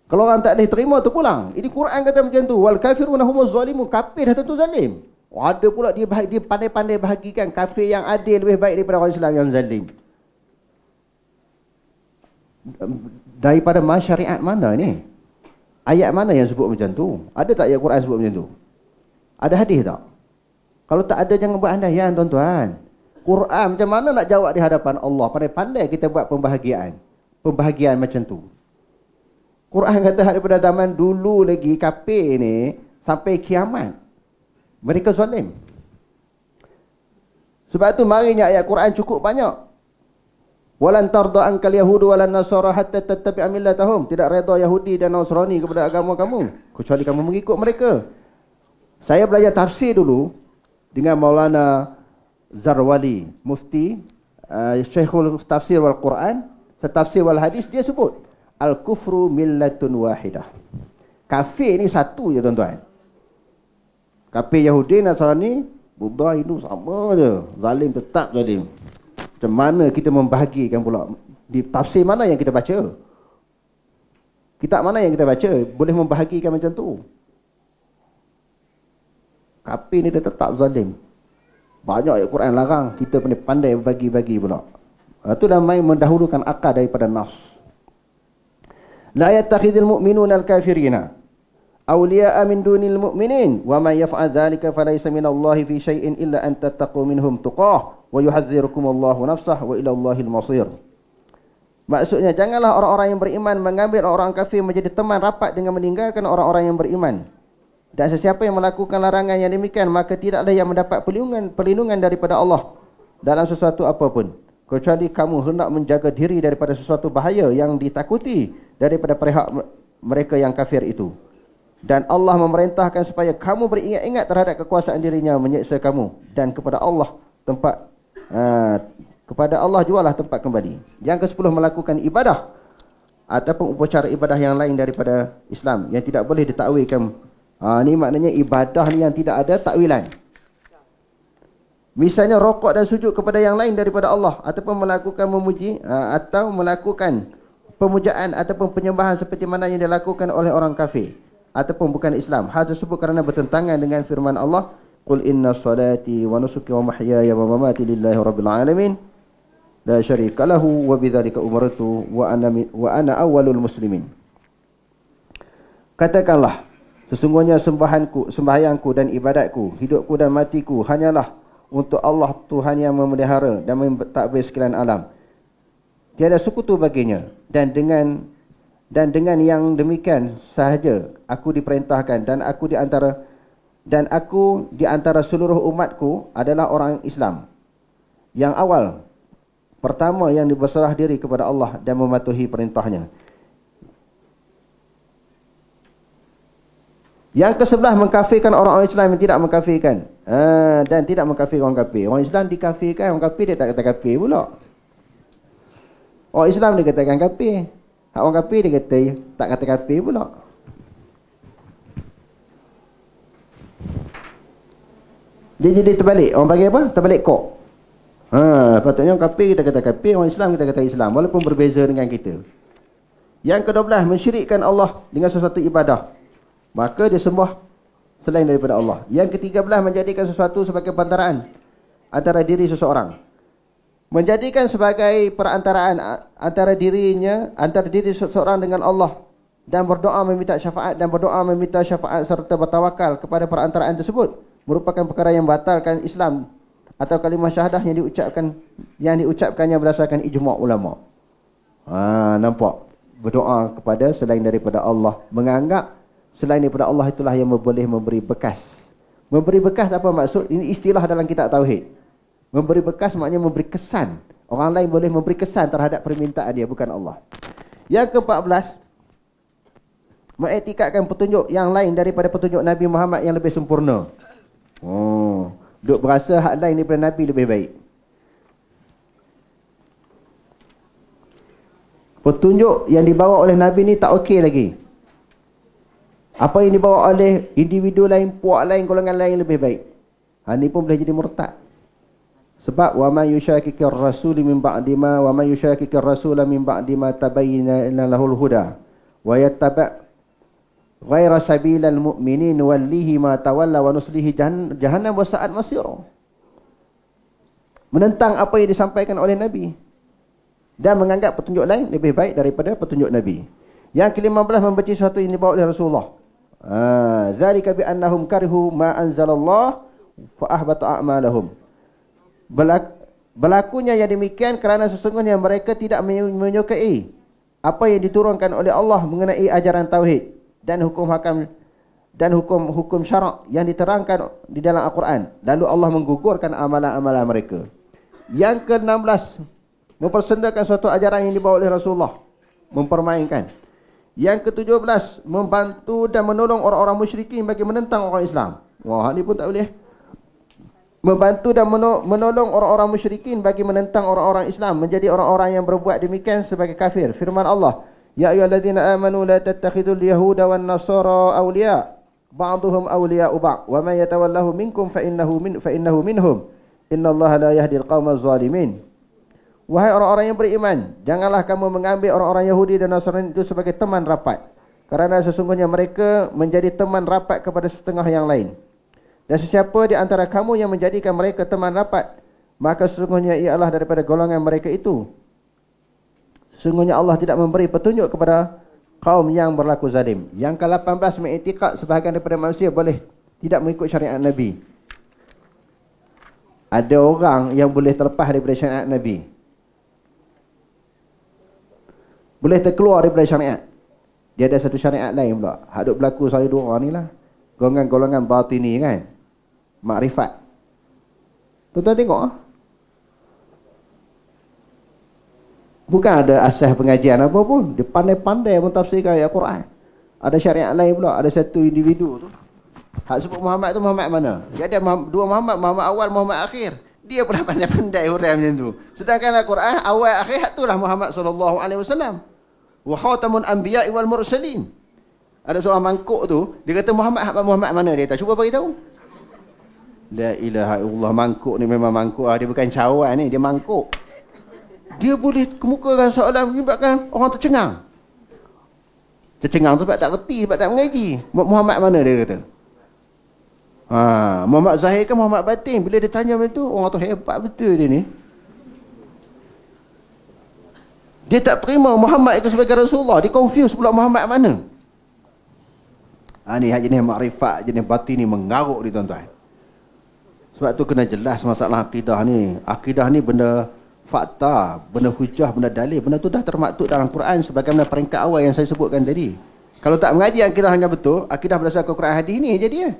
Kalau orang tak boleh terima tu pulang. Ini Quran kata macam tu. Wal kafiruna humuz zalimun. Kafir dah tentu zalim. Ada pula dia pandai-pandai bahagikan kafir yang adil lebih baik daripada orang Islam yang zalim. Daripada syariat mana ni? Ayat mana yang sebut macam tu? Ada tak ayat Quran sebut macam tu? Ada hadis tak? Kalau tak ada, jangan buat andaian, tuan-tuan. Quran macam mana nak jawab di hadapan Allah? Pandai-pandai kita buat pembahagian macam tu. Quran kata daripada zaman dulu lagi kafir ni sampai kiamat mereka zalim. Sebab tu marinya ayat Quran cukup banyak. Walan tarda ankal yahudu walan nasara hatta tattabi'a millatahum. Tidak redha Yahudi dan Nasrani kepada agama kamu kecuali kamu mengikut mereka. Saya belajar tafsir dulu dengan Maulana Zarwali, mufti Syekhul Tafsir wal Quran, Tafsir wal Hadis. Dia sebut al-kufru millatun wahidah. Kafir ni satu je, tuan-tuan. Kafir Yahudi, Nasrani, Buddha, Hindu sama je. Zalim tetap zalim. Macam mana kita membahagikan pula? Di tafsir mana yang kita baca? Kitab mana yang kita baca? Boleh membahagikan macam tu. Kafir ni dia tetap zalim. Banyak ayat Quran larang. Kita pandai bagi-bagi pula. Itu dah main mendahulukan akal daripada nafs. La yattakhidul mu'minuna al-kafirina awliya'a min dunil mu'minin wa man yaf'al dzalika falaysa minallahi fi syai'in illa an tattaqu minhum tuqah wa yuhadzirukumullahu nafsah wa ila Allahil masir. Maksudnya, janganlah orang-orang yang beriman mengambil orang kafir menjadi teman rapat dengan meninggalkan orang-orang yang beriman. Dan sesiapa yang melakukan larangan yang demikian, maka tidaklah yang mendapat perlindungan daripada Allah dalam sesuatu apapun, kecuali kamu hendak menjaga diri daripada sesuatu bahaya yang ditakuti daripada pihak mereka yang kafir itu. Dan Allah memerintahkan supaya kamu beringat-ingat terhadap kekuasaan dirinya menyiksa kamu, dan kepada Allah jualah tempat kembali. Yang ke-10, melakukan ibadah ataupun upacara ibadah yang lain daripada Islam yang tidak boleh ditakwilkan. Ni maknanya ibadah ni yang tidak ada takwilan. Misalnya rokok dan sujud kepada yang lain daripada Allah, ataupun melakukan memuji atau melakukan pemujaan ataupun penyembahan seperti mana yang dilakukan oleh orang kafir ataupun bukan Islam. Hal tersebut kerana bertentangan dengan firman Allah, qul inna salati wa nusuki wa mahyaya wa mamati lillahi rabbil alamin la syarika lahu wa bidzalika umirtu wa ana awwalul muslimin. Katakanlah, Sesungguhnya sembahyangku dan ibadatku, hidupku dan matiku hanyalah untuk Allah Tuhan yang memelihara dan mentadbir sekalian alam. Tiada sekutu baginya, dan dengan yang demikian sahaja aku diperintahkan, dan aku di antara seluruh umatku adalah orang Islam yang awal, pertama yang berserah diri kepada Allah dan mematuhi perintahnya. Yang ke-11, mengkafirkan orang-orang Islam yang tidak mengkafirkan. Dan tidak mengkafirkan orang kafir. Orang Islam dikafirkan, orang kafir dia tak kata kafir pula. Orang Islam dia katakan kafir. Orang kafir dia kata tak kata kafir pula. Dia jadi terbalik. Orang panggil apa? Terbalik kok. Patutnya orang kafir kita kata kafir, orang Islam kita kata Islam, walaupun berbeza dengan kita. Yang ke-12, mensyirikkan Allah dengan sesuatu ibadah, maka dia sembah selain daripada Allah. Yang ke-13, menjadikan sesuatu sebagai perantaraan antara diri seseorang, menjadikan sebagai perantaraan antara diri seseorang dengan Allah, dan berdoa meminta syafaat serta bertawakal kepada perantaraan tersebut merupakan perkara yang batalkan Islam atau kalimah syahadah yang diucapkannya berdasarkan ijma' ulama. Nampak? Berdoa kepada selain daripada Allah, menganggap selain daripada Allah itulah yang boleh memberi bekas. Memberi bekas apa maksud? Ini istilah dalam kitab tauhid. Memberi bekas maknanya memberi kesan. Orang lain boleh memberi kesan terhadap permintaan dia, bukan Allah. Yang ke-14, mengiktikadkan petunjuk yang lain daripada petunjuk Nabi Muhammad yang lebih sempurna. Duk berasa hak lain daripada Nabi lebih baik. Petunjuk yang dibawa oleh Nabi ni tak okey lagi. Apa yang dibawa oleh individu lain, puak lain, golongan lain lebih baik. Ini pun boleh jadi murtad. Sebab wa may yushaqiqir rasul min ba'di ma tabayyana lahul huda wa yattaba' ghaira sabilil mu'minin wallihi ma tawalla wa nuslihi jahannam wa sa'at masira. Menentang apa yang disampaikan oleh Nabi dan menganggap petunjuk lain lebih baik daripada petunjuk Nabi. Yang ke-15, membenci sesuatu yang dibawa oleh Rasulullah. Zalika bi annahum karihu ma anzalallah fa ahbata a'malahum. Berlakunya yang demikian kerana sesungguhnya mereka tidak menyukai apa yang diturunkan oleh Allah mengenai ajaran tauhid dan hukum syarak yang diterangkan di dalam Al-Quran. Lalu Allah menggugurkan amalan-amalan mereka. Yang ke-16, mempersendakan suatu ajaran yang dibawa oleh Rasulullah, mempermainkan. Yang ke-17, membantu dan menolong orang-orang musyrikin bagi menentang orang Islam. Wah, ini pun tak boleh. Membantu dan menolong orang-orang musyrikin bagi menentang orang-orang Islam, menjadi orang-orang yang berbuat demikian sebagai kafir. Firman Allah, ya ayyuhalladzina amanu la tattakhidul yahuda wan nasara awliya ba'dhum awliya'u ba'd wa man yatawallahu minkum fa innahu minhum innallaha la yahdil qaumaz zalimin. Wahai orang-orang yang beriman, janganlah kamu mengambil orang-orang Yahudi dan Nasrani itu sebagai teman rapat, kerana sesungguhnya mereka menjadi teman rapat kepada setengah yang lain. Dan sesiapa di antara kamu yang menjadikan mereka teman rapat, maka sesungguhnya ialah daripada golongan mereka itu. Sesungguhnya Allah tidak memberi petunjuk kepada kaum yang berlaku zalim. Yang ke-18, mengiktikad sebahagian daripada manusia boleh tidak mengikut syariat Nabi. Ada orang yang boleh terlepas daripada syariat Nabi, boleh terkeluar daripada syariat. Dia ada satu syariat lain pula. Hak duk berlaku saya dua orang ni lah, golongan-golongan batini kan, makrifat. Tuan-tuan tengok bukan ada asas pengajian apa pun, dia pandai-pandai mentafsirkan ayat Quran. Ada syariat lain pula, ada satu individu tu, hak sebut Muhammad tu Muhammad mana? Dia ada dua Muhammad, Muhammad awal, Muhammad akhir. Dia pun pandai-pandai orang macam tu. Sedangkan Al-Quran awal akhir itulah Muhammad sallallahu alaihi wasallam. Wa khatamun anbiya'i wal mursalin. Ada seorang mangkuk tu, dia kata Muhammad mana dia tahu? Cuba bagi tahu. La ilaha illallah, mangkuk ni memang mangkuk, dia bukan cawan ni, dia mangkuk. Dia boleh kemukakan soalan menyebabkan orang tercengang. Tercengang tu sebab tak reti, sebab tak mengaji. Muhammad mana dia kata? Muhammad zahir ke Muhammad batin? Bila dia tanya macam tu, orang tu hebat betul dia ni. Dia tak terima Muhammad itu sebagai Rasulullah. Dia confuse pula Muhammad mana. Ni jenis makrifat, jenis batin ni mengaruk ni tuan-tuan. Sebab tu kena jelas masalah akidah ni. Akidah ni benda fakta, benda hujah, benda dalil. Benda tu dah termaktub dalam Quran sebagaimana peringkat awal yang saya sebutkan tadi. Kalau tak mengaji akidah dengan betul, akidah berdasarkan Quran hadis ni jadi.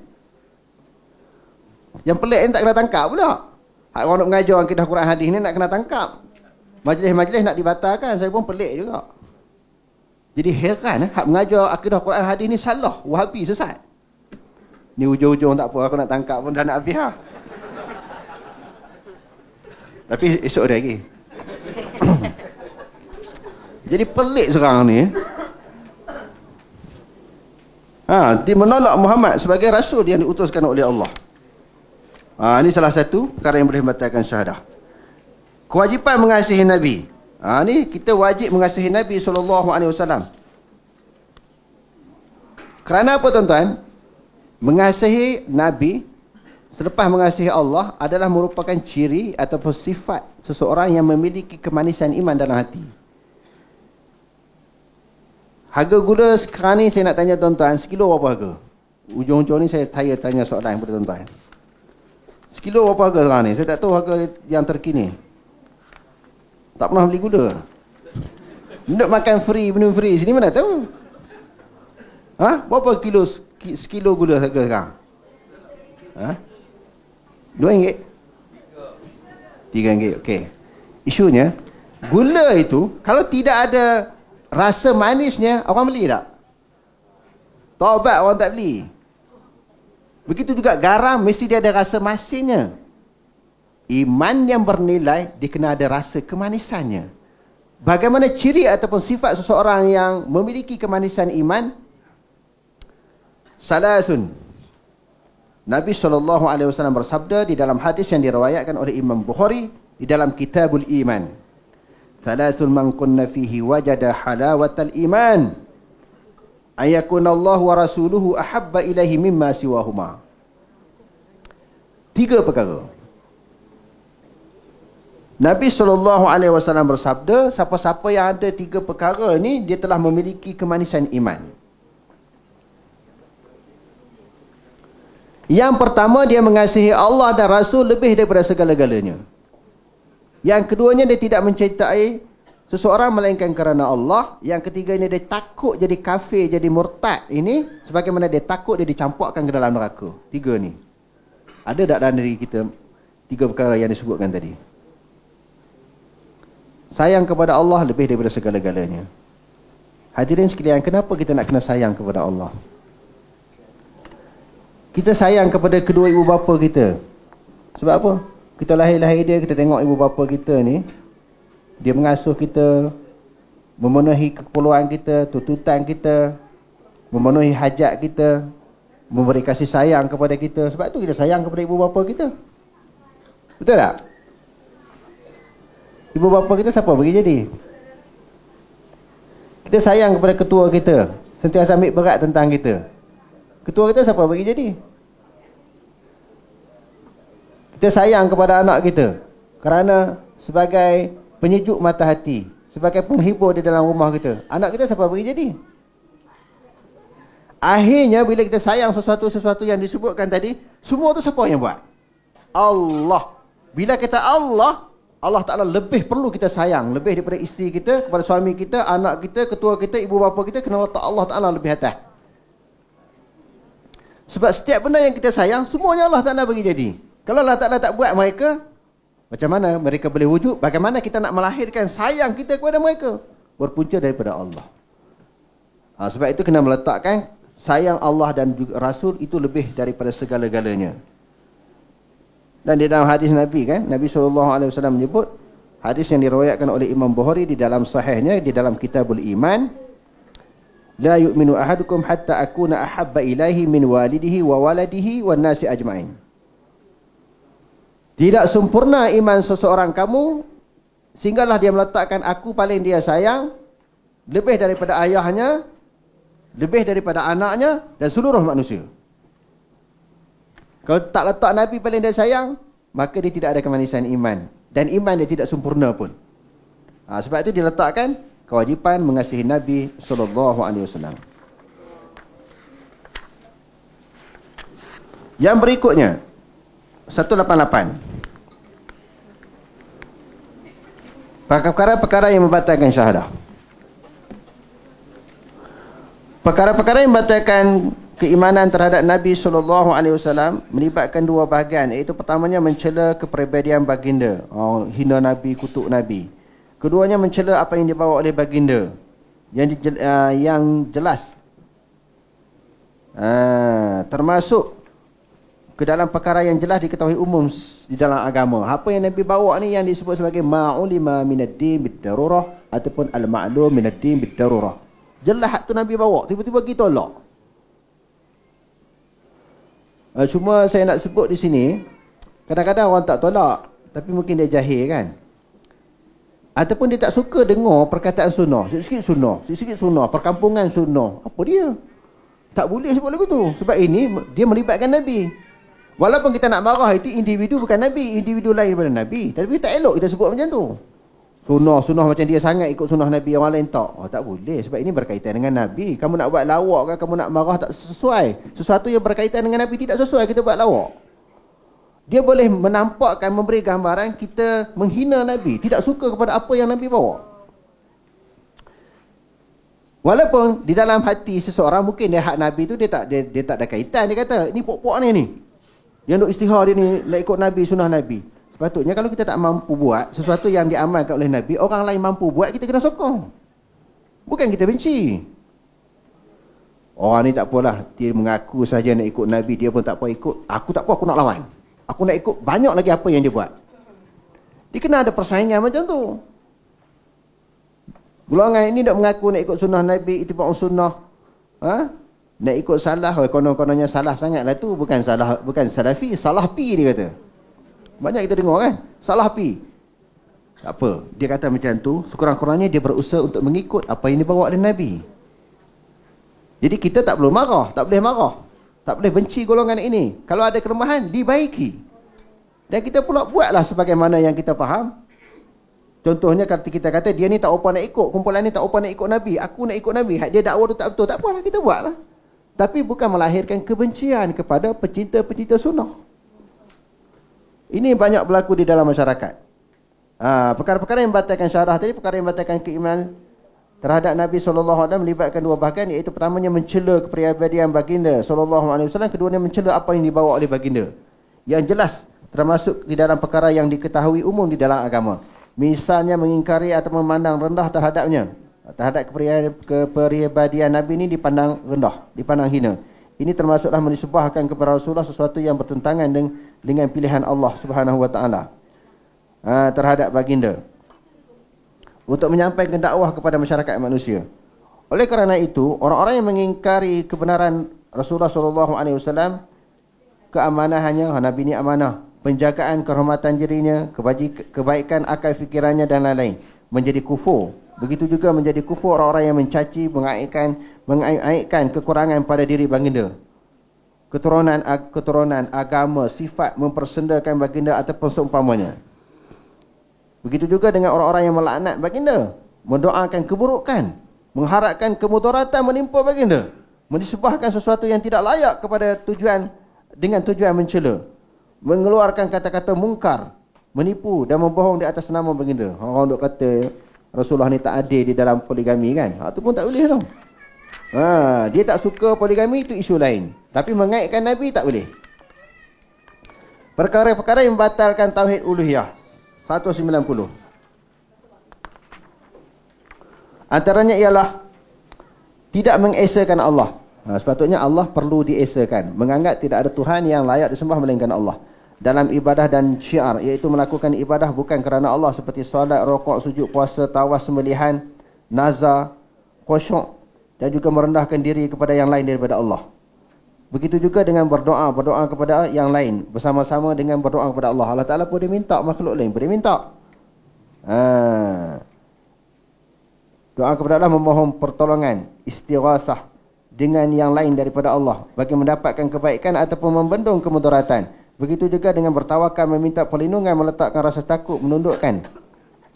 Yang pelik ni tak kena tangkap pula. Hak orang nak mengajar akidah Quran hadis ni nak kena tangkap. Majlis-majlis nak dibatalkan, saya pun pelik juga. Jadi heran hak mengajar akidah Quran hadis ni salah, Wahabi sesat. Ni hujung-hujung tak apa, aku nak tangkap pun dah nak habis lah. Tapi esok ada lagi. Jadi pelik sekarang ni. Dia menolak Muhammad sebagai rasul yang diutuskan oleh Allah. Ini salah satu perkara yang boleh membatalkan syahadah. Kewajipan mengasihi Nabi. Ni kita wajib mengasihi Nabi SAW. Kerana apa tuan-tuan? Mengasihi Nabi selepas mengasihi Allah adalah merupakan ciri ataupun sifat seseorang yang memiliki kemanisan iman dalam hati. Harga gula sekarang ni saya nak tanya tuan-tuan, sekilo berapa harga? Ujung-ujung ni saya tanya soalan kepada tuan-tuan. Sekilo berapa harga sekarang ni? Saya tak tahu harga yang terkini. Tak pernah beli gula. Nak makan free, minum free sini mana tahu? Berapa sekilo gula harga sekarang? RM2? RM3? Okey. Isunya, gula itu kalau tidak ada rasa manisnya, orang beli tak? Taubat orang tak beli. Begitu juga garam, mesti dia ada rasa masinnya. Iman yang bernilai, dia kena ada rasa kemanisannya. Bagaimana ciri ataupun sifat seseorang yang memiliki kemanisan iman? Salasun. Nabi SAW bersabda di dalam hadis yang diriwayatkan oleh Imam Bukhari di dalam Kitabul Iman. Salasun man kunna fihi wajada halawatal iman. Ayakuna Allah wa rasuluhu ahabba ilaihi mimma siwahuma. 3 perkara. Nabi SAW bersabda, siapa-siapa yang ada 3 perkara ni, dia telah memiliki kemanisan iman. Yang pertama, dia mengasihi Allah dan Rasul lebih daripada segala-galanya. Yang keduanya, dia tidak mencintai seseorang melainkan kerana Allah. Yang ketiganya, dia takut jadi kafir, jadi murtad. Ini sebagaimana dia takut dia dicampurkan ke dalam neraka. 3 ni. Ada tak dalam diri kita 3 perkara yang disebutkan tadi? Sayang kepada Allah lebih daripada segala-galanya. Hadirin sekalian, kenapa kita nak kena sayang kepada Allah? Kita sayang kepada kedua ibu bapa kita. Sebab apa? Kita lahir-lahir dia, kita tengok ibu bapa kita ni, dia mengasuh kita, memenuhi keperluan kita, tuntutan kita, memenuhi hajat kita, memberi kasih sayang kepada kita. Sebab tu kita sayang kepada ibu bapa kita. Betul tak? Ibu bapa kita siapa bagi jadi? Kita sayang kepada ketua kita, sentiasa ambil berat tentang kita. Ketua kita siapa bagi jadi? Kita sayang kepada anak kita kerana sebagai penyejuk mata hati, sebagai penghibur di dalam rumah kita. Anak kita siapa bagi jadi? Akhirnya bila kita sayang sesuatu yang disebutkan tadi, semua tu siapa yang buat? Allah. Bila kita Allah Ta'ala lebih perlu kita sayang, lebih daripada isteri kita, kepada suami kita, anak kita, ketua kita, ibu bapa kita, kena letak Allah Ta'ala lebih atas. Sebab setiap benda yang kita sayang, semuanya Allah Ta'ala bagi jadi. Kalau Allah Ta'ala tak buat mereka, macam mana mereka boleh wujud? Bagaimana kita nak melahirkan sayang kita kepada mereka? Berpunca daripada Allah. Sebab itu kena meletakkan sayang Allah dan juga Rasul itu lebih daripada segala-galanya. Dan di dalam hadis Nabi kan, Nabi SAW menyebut, hadis yang diriwayatkan oleh Imam Bukhari di dalam sahihnya, di dalam Kitabul Iman, la yu'minu ahadukum hatta akuna ahabba ilaihi min walidihi wa waladihi wan nasi ajma'in. Tidak sempurna iman seseorang kamu sehinggalah dia meletakkan aku paling dia sayang lebih daripada ayahnya, lebih daripada anaknya dan seluruh manusia. Kalau tak letak Nabi paling dia sayang, maka dia tidak ada kemanisan iman. Dan iman dia tidak sempurna pun. Sebab itu diletakkan kewajipan mengasihi Nabi SAW. Yang berikutnya 188. Perkara-perkara yang membatalkan syahadah. Perkara-perkara yang membatalkan keimanan terhadap Nabi SAW melibatkan dua bahagian, iaitu pertamanya mencela kepribadian baginda, hina Nabi, kutuk Nabi. Keduanya mencela apa yang dibawa oleh baginda yang jelas, termasuk ke dalam perkara yang jelas diketahui umum di dalam agama. Apa yang Nabi bawa ni yang disebut sebagai ma'ulima minad-din bid-darurah ataupun al-ma'lum minad-din bid-darurah. Jelas tu Nabi bawa, tiba-tiba kita tolak. Cuma saya nak sebut di sini, kadang-kadang orang tak tolak, tapi mungkin dia jahil kan. Ataupun dia tak suka dengar perkataan sunnah. Sikit-sikit sunnah, perkampungan sunnah. Apa dia? Tak boleh sebut lagu tu. Sebab ini dia melibatkan Nabi. Walaupun kita nak marah, itu individu bukan Nabi, individu lain daripada Nabi. Tapi tak elok kita sebut macam tu. Sunnah macam dia sangat ikut sunnah Nabi, orang lain tak. Tak boleh, sebab ini berkaitan dengan Nabi. Kamu nak buat lawak kan, kamu nak marah tak sesuai. Sesuatu yang berkaitan dengan Nabi tidak sesuai, kita buat lawak. Dia boleh menampakkan, memberi gambaran kita menghina Nabi, tidak suka kepada apa yang Nabi bawa. Walaupun di dalam hati seseorang mungkin dia hak Nabi tu dia tak ada kaitan. Dia kata, ni pok-pok ni. Yang duk istihar dia ni nak ikut Nabi, sunnah Nabi. Sepatutnya kalau kita tak mampu buat sesuatu yang diamalkan oleh Nabi, orang lain mampu buat, kita kena sokong. Bukan kita benci. Orang ni tak apalah, dia mengaku saja nak ikut Nabi, dia pun tak apa ikut. Aku tak apa, aku nak lawan. Aku nak ikut banyak lagi apa yang dia buat. Dia kena ada persaingan macam tu. Golongan ini nak mengaku nak ikut sunnah Nabi, itibak sunnah. Nak ikut salah, konon-kononnya salah sangatlah tu. Bukan salafi, salah pi dia kata. Banyak kita dengar kan, salah pi. Tak apa, dia kata macam tu, sekurang-kurangnya dia berusaha untuk mengikut apa yang dibawa oleh Nabi. Jadi kita tak perlu marah, tak boleh benci golongan ini. Kalau ada kelemahan, dibaiki. Dan kita pula buatlah sebagaimana yang kita faham. Contohnya kalau kita kata dia ni tak apa nak ikut, kumpulan ni tak apa nak ikut Nabi, aku nak ikut Nabi, dia dakwa tu tak betul, tak apalah, kita buatlah. Tapi bukan melahirkan kebencian kepada pecinta-pecinta sunnah. Ini banyak berlaku di dalam masyarakat. Perkara-perkara yang membatalkan syahadah tadi, perkara yang membatalkan keimanan terhadap Nabi SAW melibatkan dua bahagian, iaitu pertamanya mencela kepribadian baginda SAW, keduanya mencela apa yang dibawa oleh baginda. Yang jelas termasuk di dalam perkara yang diketahui umum di dalam agama. Misalnya mengingkari atau memandang rendah terhadapnya. Terhadap kepribadian Nabi ini dipandang rendah, dipandang hina. Ini termasuklah menisbahkan kepada Rasulullah sesuatu yang bertentangan dengan pilihan Allah Subhanahu wa taala terhadap baginda untuk menyampaikan dakwah kepada masyarakat manusia. Oleh kerana itu, orang-orang yang mengingkari kebenaran Rasulullah SAW, keamanahannya, Nabi ini amanah, penjagaan kehormatan dirinya, kebaikan akal fikirannya dan lain-lain, menjadi kufur. Begitu juga menjadi kufur orang-orang yang mencaci, mengaitkan kekurangan pada diri baginda, keturunan, agama, sifat, mempersendakan baginda ataupun seumpamanya. Begitu juga dengan orang-orang yang melaknat baginda, mendoakan keburukan, mengharapkan kemudaratan menimpa baginda, menisbahkan sesuatu yang tidak layak kepada tujuan dengan tujuan mencela, mengeluarkan kata-kata mungkar, menipu dan membohong di atas nama baginda. Orang duk kata Rasulullah ni tak adil di dalam poligami kan. Itu pun tak boleh tau. Dia tak suka poligami, itu isu lain. Tapi mengaitkan Nabi tak boleh. Perkara-perkara yang membatalkan tauhid uluhiyah 190. Antaranya ialah tidak mengesakan Allah. Sepatutnya Allah perlu diesakan. Menganggap tidak ada Tuhan yang layak disembah melainkan Allah. Dalam ibadah dan syiar, iaitu melakukan ibadah bukan kerana Allah, seperti solat, rokok, sujud, puasa, tawas, sembelihan, nazar, khusyuk, dan juga merendahkan diri kepada yang lain daripada Allah. Begitu juga dengan berdoa kepada yang lain bersama-sama dengan berdoa kepada Allah. Allah Ta'ala boleh minta, makhluk lain boleh minta. Doa kepada Allah memohon pertolongan, istighasah dengan yang lain daripada Allah bagi mendapatkan kebaikan ataupun membendung kemudaratan. Begitu juga dengan bertawakal, meminta perlindungan, meletakkan rasa takut,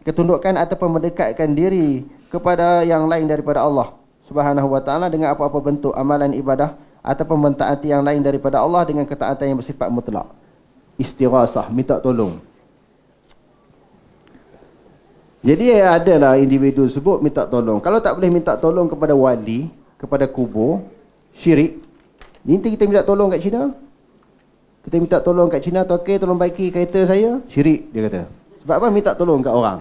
ketundukan ataupun mendekatkan diri kepada yang lain daripada Allah Subhanahu wa taala dengan apa-apa bentuk amalan ibadah ataupun mentaati yang lain daripada Allah dengan ketaatan yang bersifat mutlak. Istighasah, minta tolong. Jadi adalah individu sebut minta tolong. Kalau tak boleh minta tolong kepada wali, kepada kubur, syirik. Nanti kita minta tolong kat Cina. Kita minta tolong kat Cina, okey, tolong baiki kereta saya, syirik dia kata. Sebab apa minta tolong kat orang?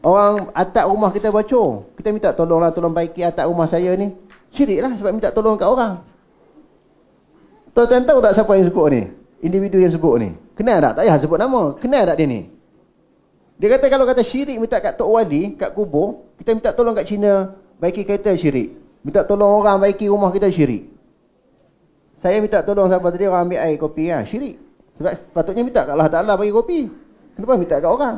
Orang atap rumah kita bocor, kita minta tolonglah, tolong baiki atap rumah saya ni. Syirik lah sebab minta tolong kat orang. Tuan-tuan tahu tak siapa yang sebut ni? Individu yang sebut ni. Kenal tak? Tak payah sebut nama. Kenal tak dia ni? Dia kata kalau kata syirik minta kat Tok Wali, kat kubur, kita minta tolong kat Cina, baiki kereta, syirik. Minta tolong orang baiki rumah kita, syirik. Saya minta tolong siapa tadi, orang ambil air kopi, syirik. Sebab sepatutnya minta kat Allah Ta'ala bagi kopi. Kenapa minta kat orang?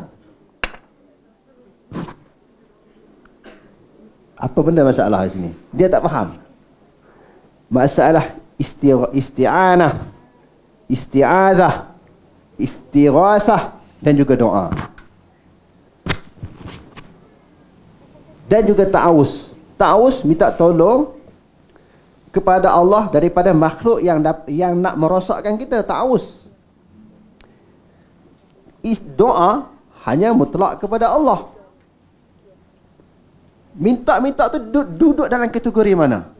Apa benda masalah di sini? Dia tak faham. Masalah isti'anah, isti'adzah, iftighasah dan juga doa. Dan juga ta'awuz. Ta'awuz minta tolong kepada Allah daripada makhluk yang nak merosakkan kita. Ta'awuz. Doa hanya mutlak kepada Allah. Minta-minta tu duduk dalam kategori mana?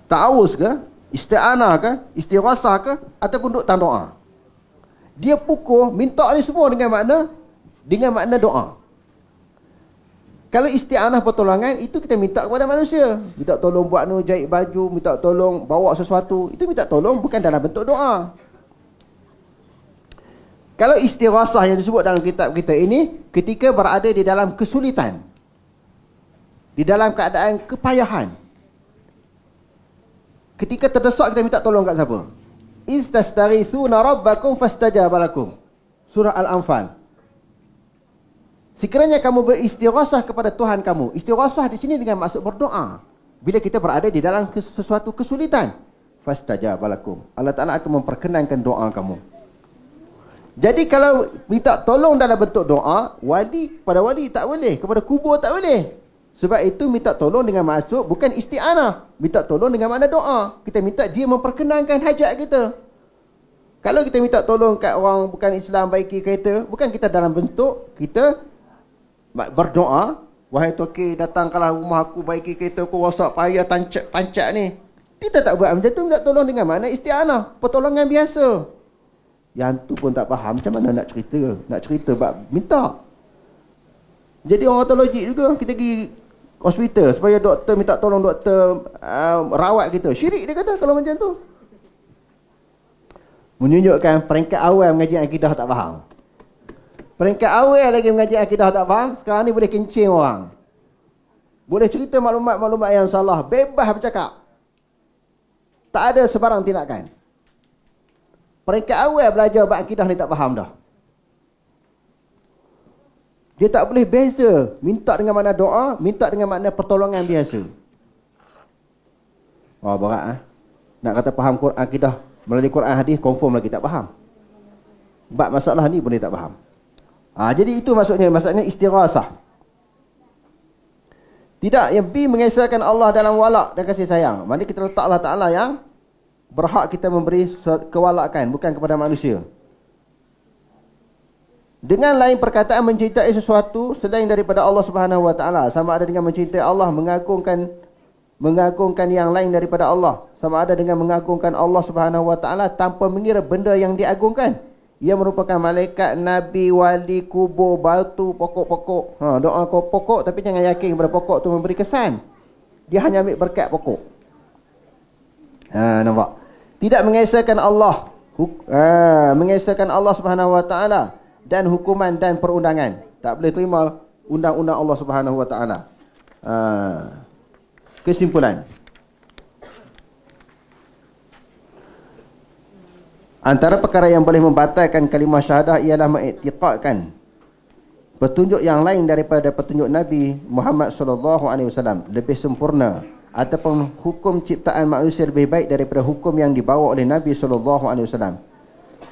Ta'awuz ke? Isti'anah ke? Istighasah ke? Ataupun duduk dalam doa? Dia pukul, minta ni semua dengan makna doa. Kalau isti'anah pertolongan, itu kita minta kepada manusia. Minta tolong buat jahit baju, minta tolong bawa sesuatu. Itu minta tolong bukan dalam bentuk doa. Kalau istighasah yang disebut dalam kitab kita ini, ketika berada di dalam kesulitan, di dalam keadaan kepayahan, ketika terdesak, kita minta tolong kat siapa? Istastaghithuna rabbakum fastajaba lakum. Surah Al-Anfal. Sekiranya kamu beristighasah kepada Tuhan kamu. Istighasah di sini dengan maksud berdoa. Bila kita berada di dalam sesuatu kesulitan, fastajaba lakum. Allah Ta'ala akan memperkenankan doa kamu. Jadi kalau minta tolong dalam bentuk doa, kepada wali tak boleh, kepada kubur tak boleh. Sebab itu minta tolong dengan maksud bukan isti'anah. Minta tolong dengan makna doa. Kita minta dia memperkenankan hajat kita. Kalau kita minta tolong kat orang bukan Islam baiki kereta, bukan kita dalam bentuk kita berdoa, wahai Toki datangkanlah rumah aku, baiki kereta aku, rosak payah tancap ni. Kita tak buat macam tu, minta tolong dengan makna isti'anah, pertolongan biasa. Yang tu pun tak faham, macam mana nak cerita? Nak cerita bab minta. Jadi orang kata logik juga, kita pergi hospital supaya doktor minta tolong doktor rawat kita. Syirik dia kata kalau macam tu. Menunjukkan peringkat awal mengaji akidah tak faham. Peringkat awal lagi mengaji akidah tak faham, sekarang ni boleh kencing orang. Boleh cerita maklumat-maklumat yang salah, bebas bercakap. Tak ada sebarang tindakan. Peringkat awal belajar bab akidah ni tak faham dah. Dia tak boleh beza minta dengan makna doa, minta dengan makna pertolongan biasa. Wah, berat nak kata faham Quran akidah melalui Quran hadis, confirm lagi tak faham. Bab masalah ni pun dia tak faham. Jadi itu maksudnya istighasah. Tidak, yang B mengesahkan Allah dalam walak dan kasih sayang. Maksudnya kita letak Allah Ta'ala yang berhak kita memberi kewalakan, bukan kepada manusia. Dengan lain perkataan mencintai sesuatu selain daripada Allah Subhanahu Wa Taala, sama ada dengan mencintai Allah, mengagungkan yang lain daripada Allah, sama ada dengan mengagungkan Allah Subhanahu Wa Taala tanpa mengira benda yang diagungkan. Ia merupakan malaikat, nabi, wali, kubur, batu, pokok-pokok. Doa kau pokok, tapi jangan yakin kepada pokok tu memberi kesan. Dia hanya ambil berkat pokok. Nampak? Tidak mengesahkan Allah, mengesahkan Allah Subhanahu Wa Taala dan hukuman dan perundangan. Tak boleh terima undang-undang Allah Subhanahu Wa Taala. Kesimpulan. Antara perkara yang boleh membatalkan kalimah syahadah ialah mengiktikadkan petunjuk yang lain daripada petunjuk Nabi Muhammad SAW lebih sempurna, ataupun hukum ciptaan manusia lebih baik daripada hukum yang dibawa oleh Nabi SAW.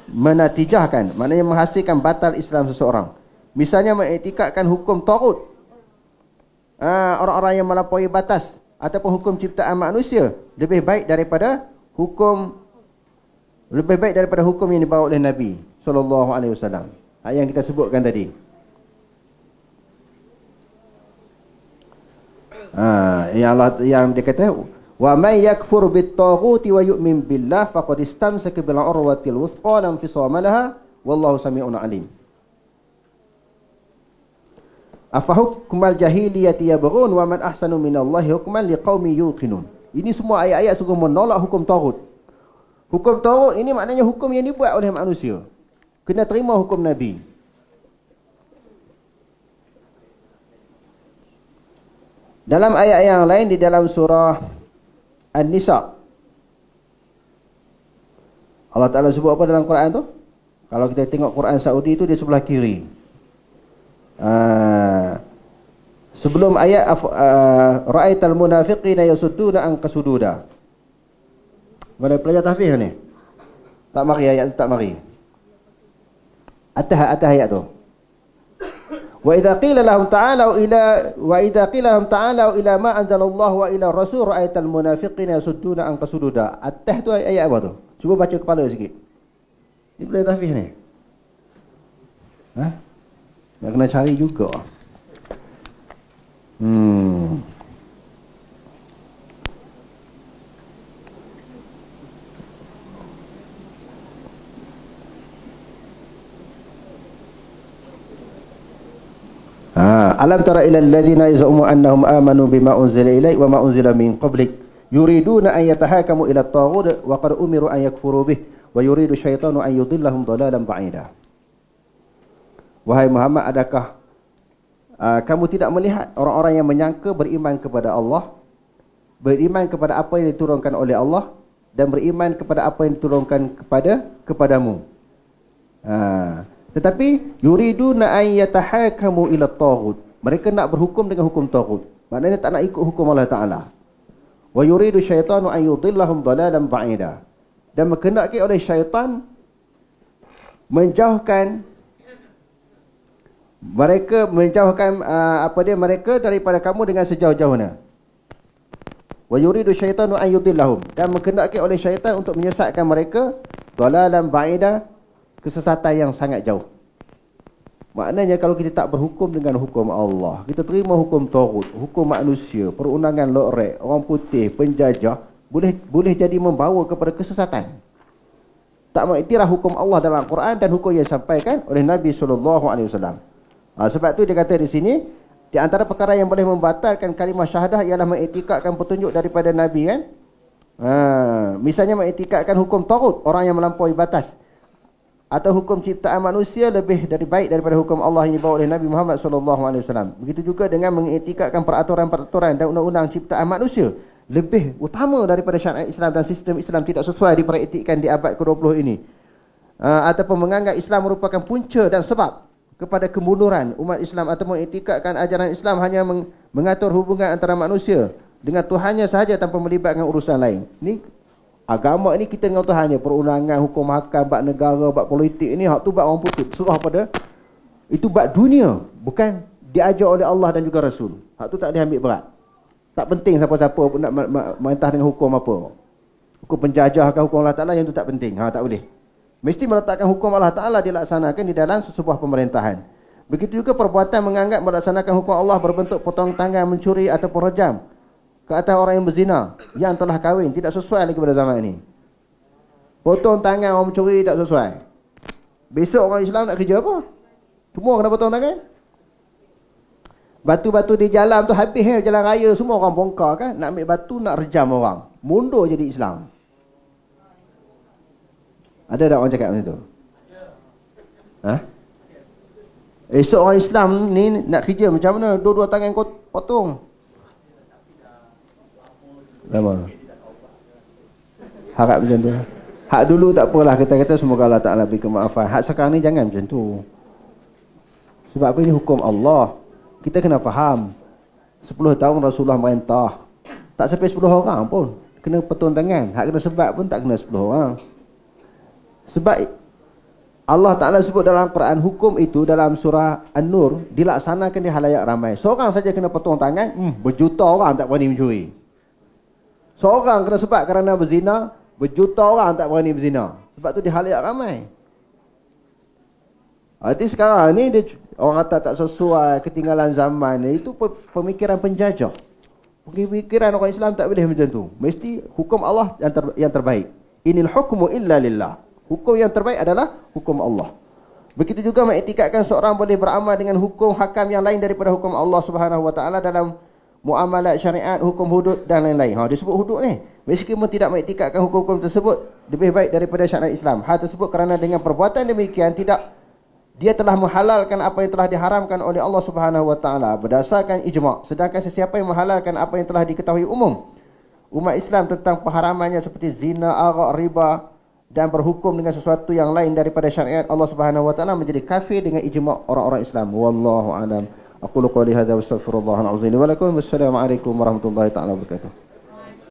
Menatijahkan, maknanya menghasilkan batal Islam seseorang. Misalnya mengiktikadkan hukum taghut, orang-orang yang melampaui batas, ataupun hukum ciptaan manusia lebih baik daripada hukum yang dibawa oleh Nabi SAW. Yang kita sebutkan tadi. Yang dia kata, wa may yakfur bit-taghuti wa yu'min billah faqad istamsaka bil urwatil wuthqa lam fisama laha wallahu sami'un alim. Afa hukmal jahiliyati yabghun wa man ahsanu minallahi hukman liqaumin yuqinun. Ini semua ayat-ayat sungguh menolak hukum taghut. Hukum taghut ini maknanya hukum yang dibuat oleh manusia. Kena terima hukum Nabi. Dalam ayat yang lain di dalam surah An-Nisa, Allah Ta'ala sebut apa dalam Quran tu? Kalau kita tengok Quran Saudi tu, di sebelah kiri. Sebelum ayat ra'aital munafiqina yasudduna anka sududa. Mana pelajar tahfiz ni? Tak mari ayat tu, tak mari. Atas ayat tu. Wa idza qila lahum ta'alu ila ma anzalallahu wa ila rasul ra'aital munafiqina yasudduna anka sududa. Atas tu ayat apa tu? Cuba baca kepala sikit. Ni pelajar tahfiz ni. Nak kena cari juga. Alam tara ila alladhina yaz'umu annahum amanu bima unzila ilaik wa ma unzila min qablik yuriduna an yatahakamu ila at-taghut wa qad umiru an yakfuru bih wa yuridu syaitanu an yudillahum dhalalan ba'ida. Wahai Muhammad, adakah kamu tidak melihat orang-orang yang menyangka beriman kepada Allah, beriman kepada apa yang diturunkan oleh Allah, dan beriman kepada apa yang diturunkan kepadamu. Tetapi yuriduna an yatahakamu ila at-taghut. Mereka nak berhukum dengan hukum taghut. Maknanya tak nak ikut hukum Allah Ta'ala. Wa yuridu syaitanu an yudillahum dhalalan ba'ida. Dan berkehendaki oleh syaitan menjauhkan mereka daripada kamu dengan sejauh-jauhnya. Wa yuridu syaitanu an yudillahum. Dan berkehendaki oleh syaitan untuk menyesatkan mereka dhalalan ba'ida, kesesatan yang sangat jauh. Maknanya kalau kita tak berhukum dengan hukum Allah, kita terima hukum taghut, hukum manusia, perundangan lorek, orang putih, penjajah, boleh jadi membawa kepada kesesatan. Tak mengiktiraf hukum Allah dalam Al-Quran dan hukum yang disampaikan oleh Nabi SAW. Sebab tu dia kata di sini, di antara perkara yang boleh membatalkan kalimah syahadah ialah mengiktikadkan petunjuk daripada Nabi, kan? Misalnya mengiktikadkan hukum taghut, orang yang melampaui batas, atau hukum ciptaan manusia lebih baik daripada hukum Allah yang dibawa oleh Nabi Muhammad SAW. Begitu juga dengan mengiktikadkan peraturan-peraturan dan undang-undang ciptaan manusia lebih utama daripada syariat Islam dan sistem Islam tidak sesuai dipraktikkan di abad ke-20 ini. Ataupun menganggap Islam merupakan punca dan sebab kepada kemunduran umat Islam, atau mengiktikadkan ajaran Islam hanya mengatur hubungan antara manusia dengan Tuhannya sahaja tanpa melibatkan urusan lain. Ni agama ni kita dengan Tuhannya, perundangan, hukum hakam, bab negara, bab politik ni, hak tu bab orang putih, surah pada itu bab dunia, bukan diajar oleh Allah dan juga Rasul. Hak tu tak diambil berat. Tak penting siapa-siapa nak merintah dengan hukum apa. Hukum penjajah ke hukum Allah Ta'ala, yang tu tak penting. Tak boleh. Mesti meletakkan hukum Allah Ta'ala dilaksanakan di dalam sebuah pemerintahan. Begitu juga perbuatan menganggap melaksanakan hukum Allah berbentuk potong tangan, mencuri ataupun rejam ke atas orang yang berzina, yang telah kahwin, tidak sesuai lagi pada zaman ini. Potong tangan orang mencuri tak sesuai. Besok orang Islam nak kerja apa? Semua kena potong tangan. Batu-batu di jalan tu habis, jalan raya semua orang bongkar, kan? Nak ambil batu, nak rejam orang. Mundur jadi Islam. Ada tak orang cakap macam tu? Esok orang Islam ni nak kerja macam mana? Dua-dua tangan kau potong. Lama. Harap macam tu. Hak dulu tak apalah, kata-kata semoga Allah Ta'ala beri kemaafan. Hak sekarang ni jangan macam tu. Sebab apa, ini hukum Allah. Kita kena faham. 10 tahun Rasulullah merintah, tak sampai 10 orang pun kena potong tangan. Hak kena sebab pun tak kena 10 orang. Sebab Allah Ta'ala sebut dalam Quran, hukum itu dalam surah An-Nur dilaksanakan di halayak ramai. Seorang saja kena potong tangan, berjuta orang tak berani mencuri. Seorang kena sebat kerana berzina, berjuta orang tak berani berzina. Sebab tu dia halayak ramai. Arti sekarang ni dia, orang kata tak sesuai, ketinggalan zaman. Itu pemikiran penjajah. Pemikiran orang Islam tak boleh macam tu. Mesti hukum Allah yang terbaik. Inil hukmu illa lillah. Hukum yang terbaik adalah hukum Allah. Begitu juga mengiktikadkan seorang boleh beramal dengan hukum hakam yang lain daripada hukum Allah Subhanahu Wa Taala dalam muamalat syariat, hukum hudud dan lain-lain. Dia sebut hudud ni. Meskipun tidak mengiktikadkan hukum-hukum tersebut lebih baik daripada syariat Islam. Hal tersebut kerana dengan perbuatan demikian dia telah menghalalkan apa yang telah diharamkan oleh Allah Subhanahu Wa Taala berdasarkan ijma'. Sedangkan sesiapa yang menghalalkan apa yang telah diketahui umum umat Islam tentang pengharamannya seperti zina, arak, riba dan berhukum dengan sesuatu yang lain daripada syariat Allah Subhanahu Wa Taala menjadi kafir dengan ijma' orang-orang Islam. Wallahu a'lam. Aqulu qawli hadza wa astaghfirullahal azim wa lakum. Wassalamu alaikum warahmatullahi taala wabarakatuh.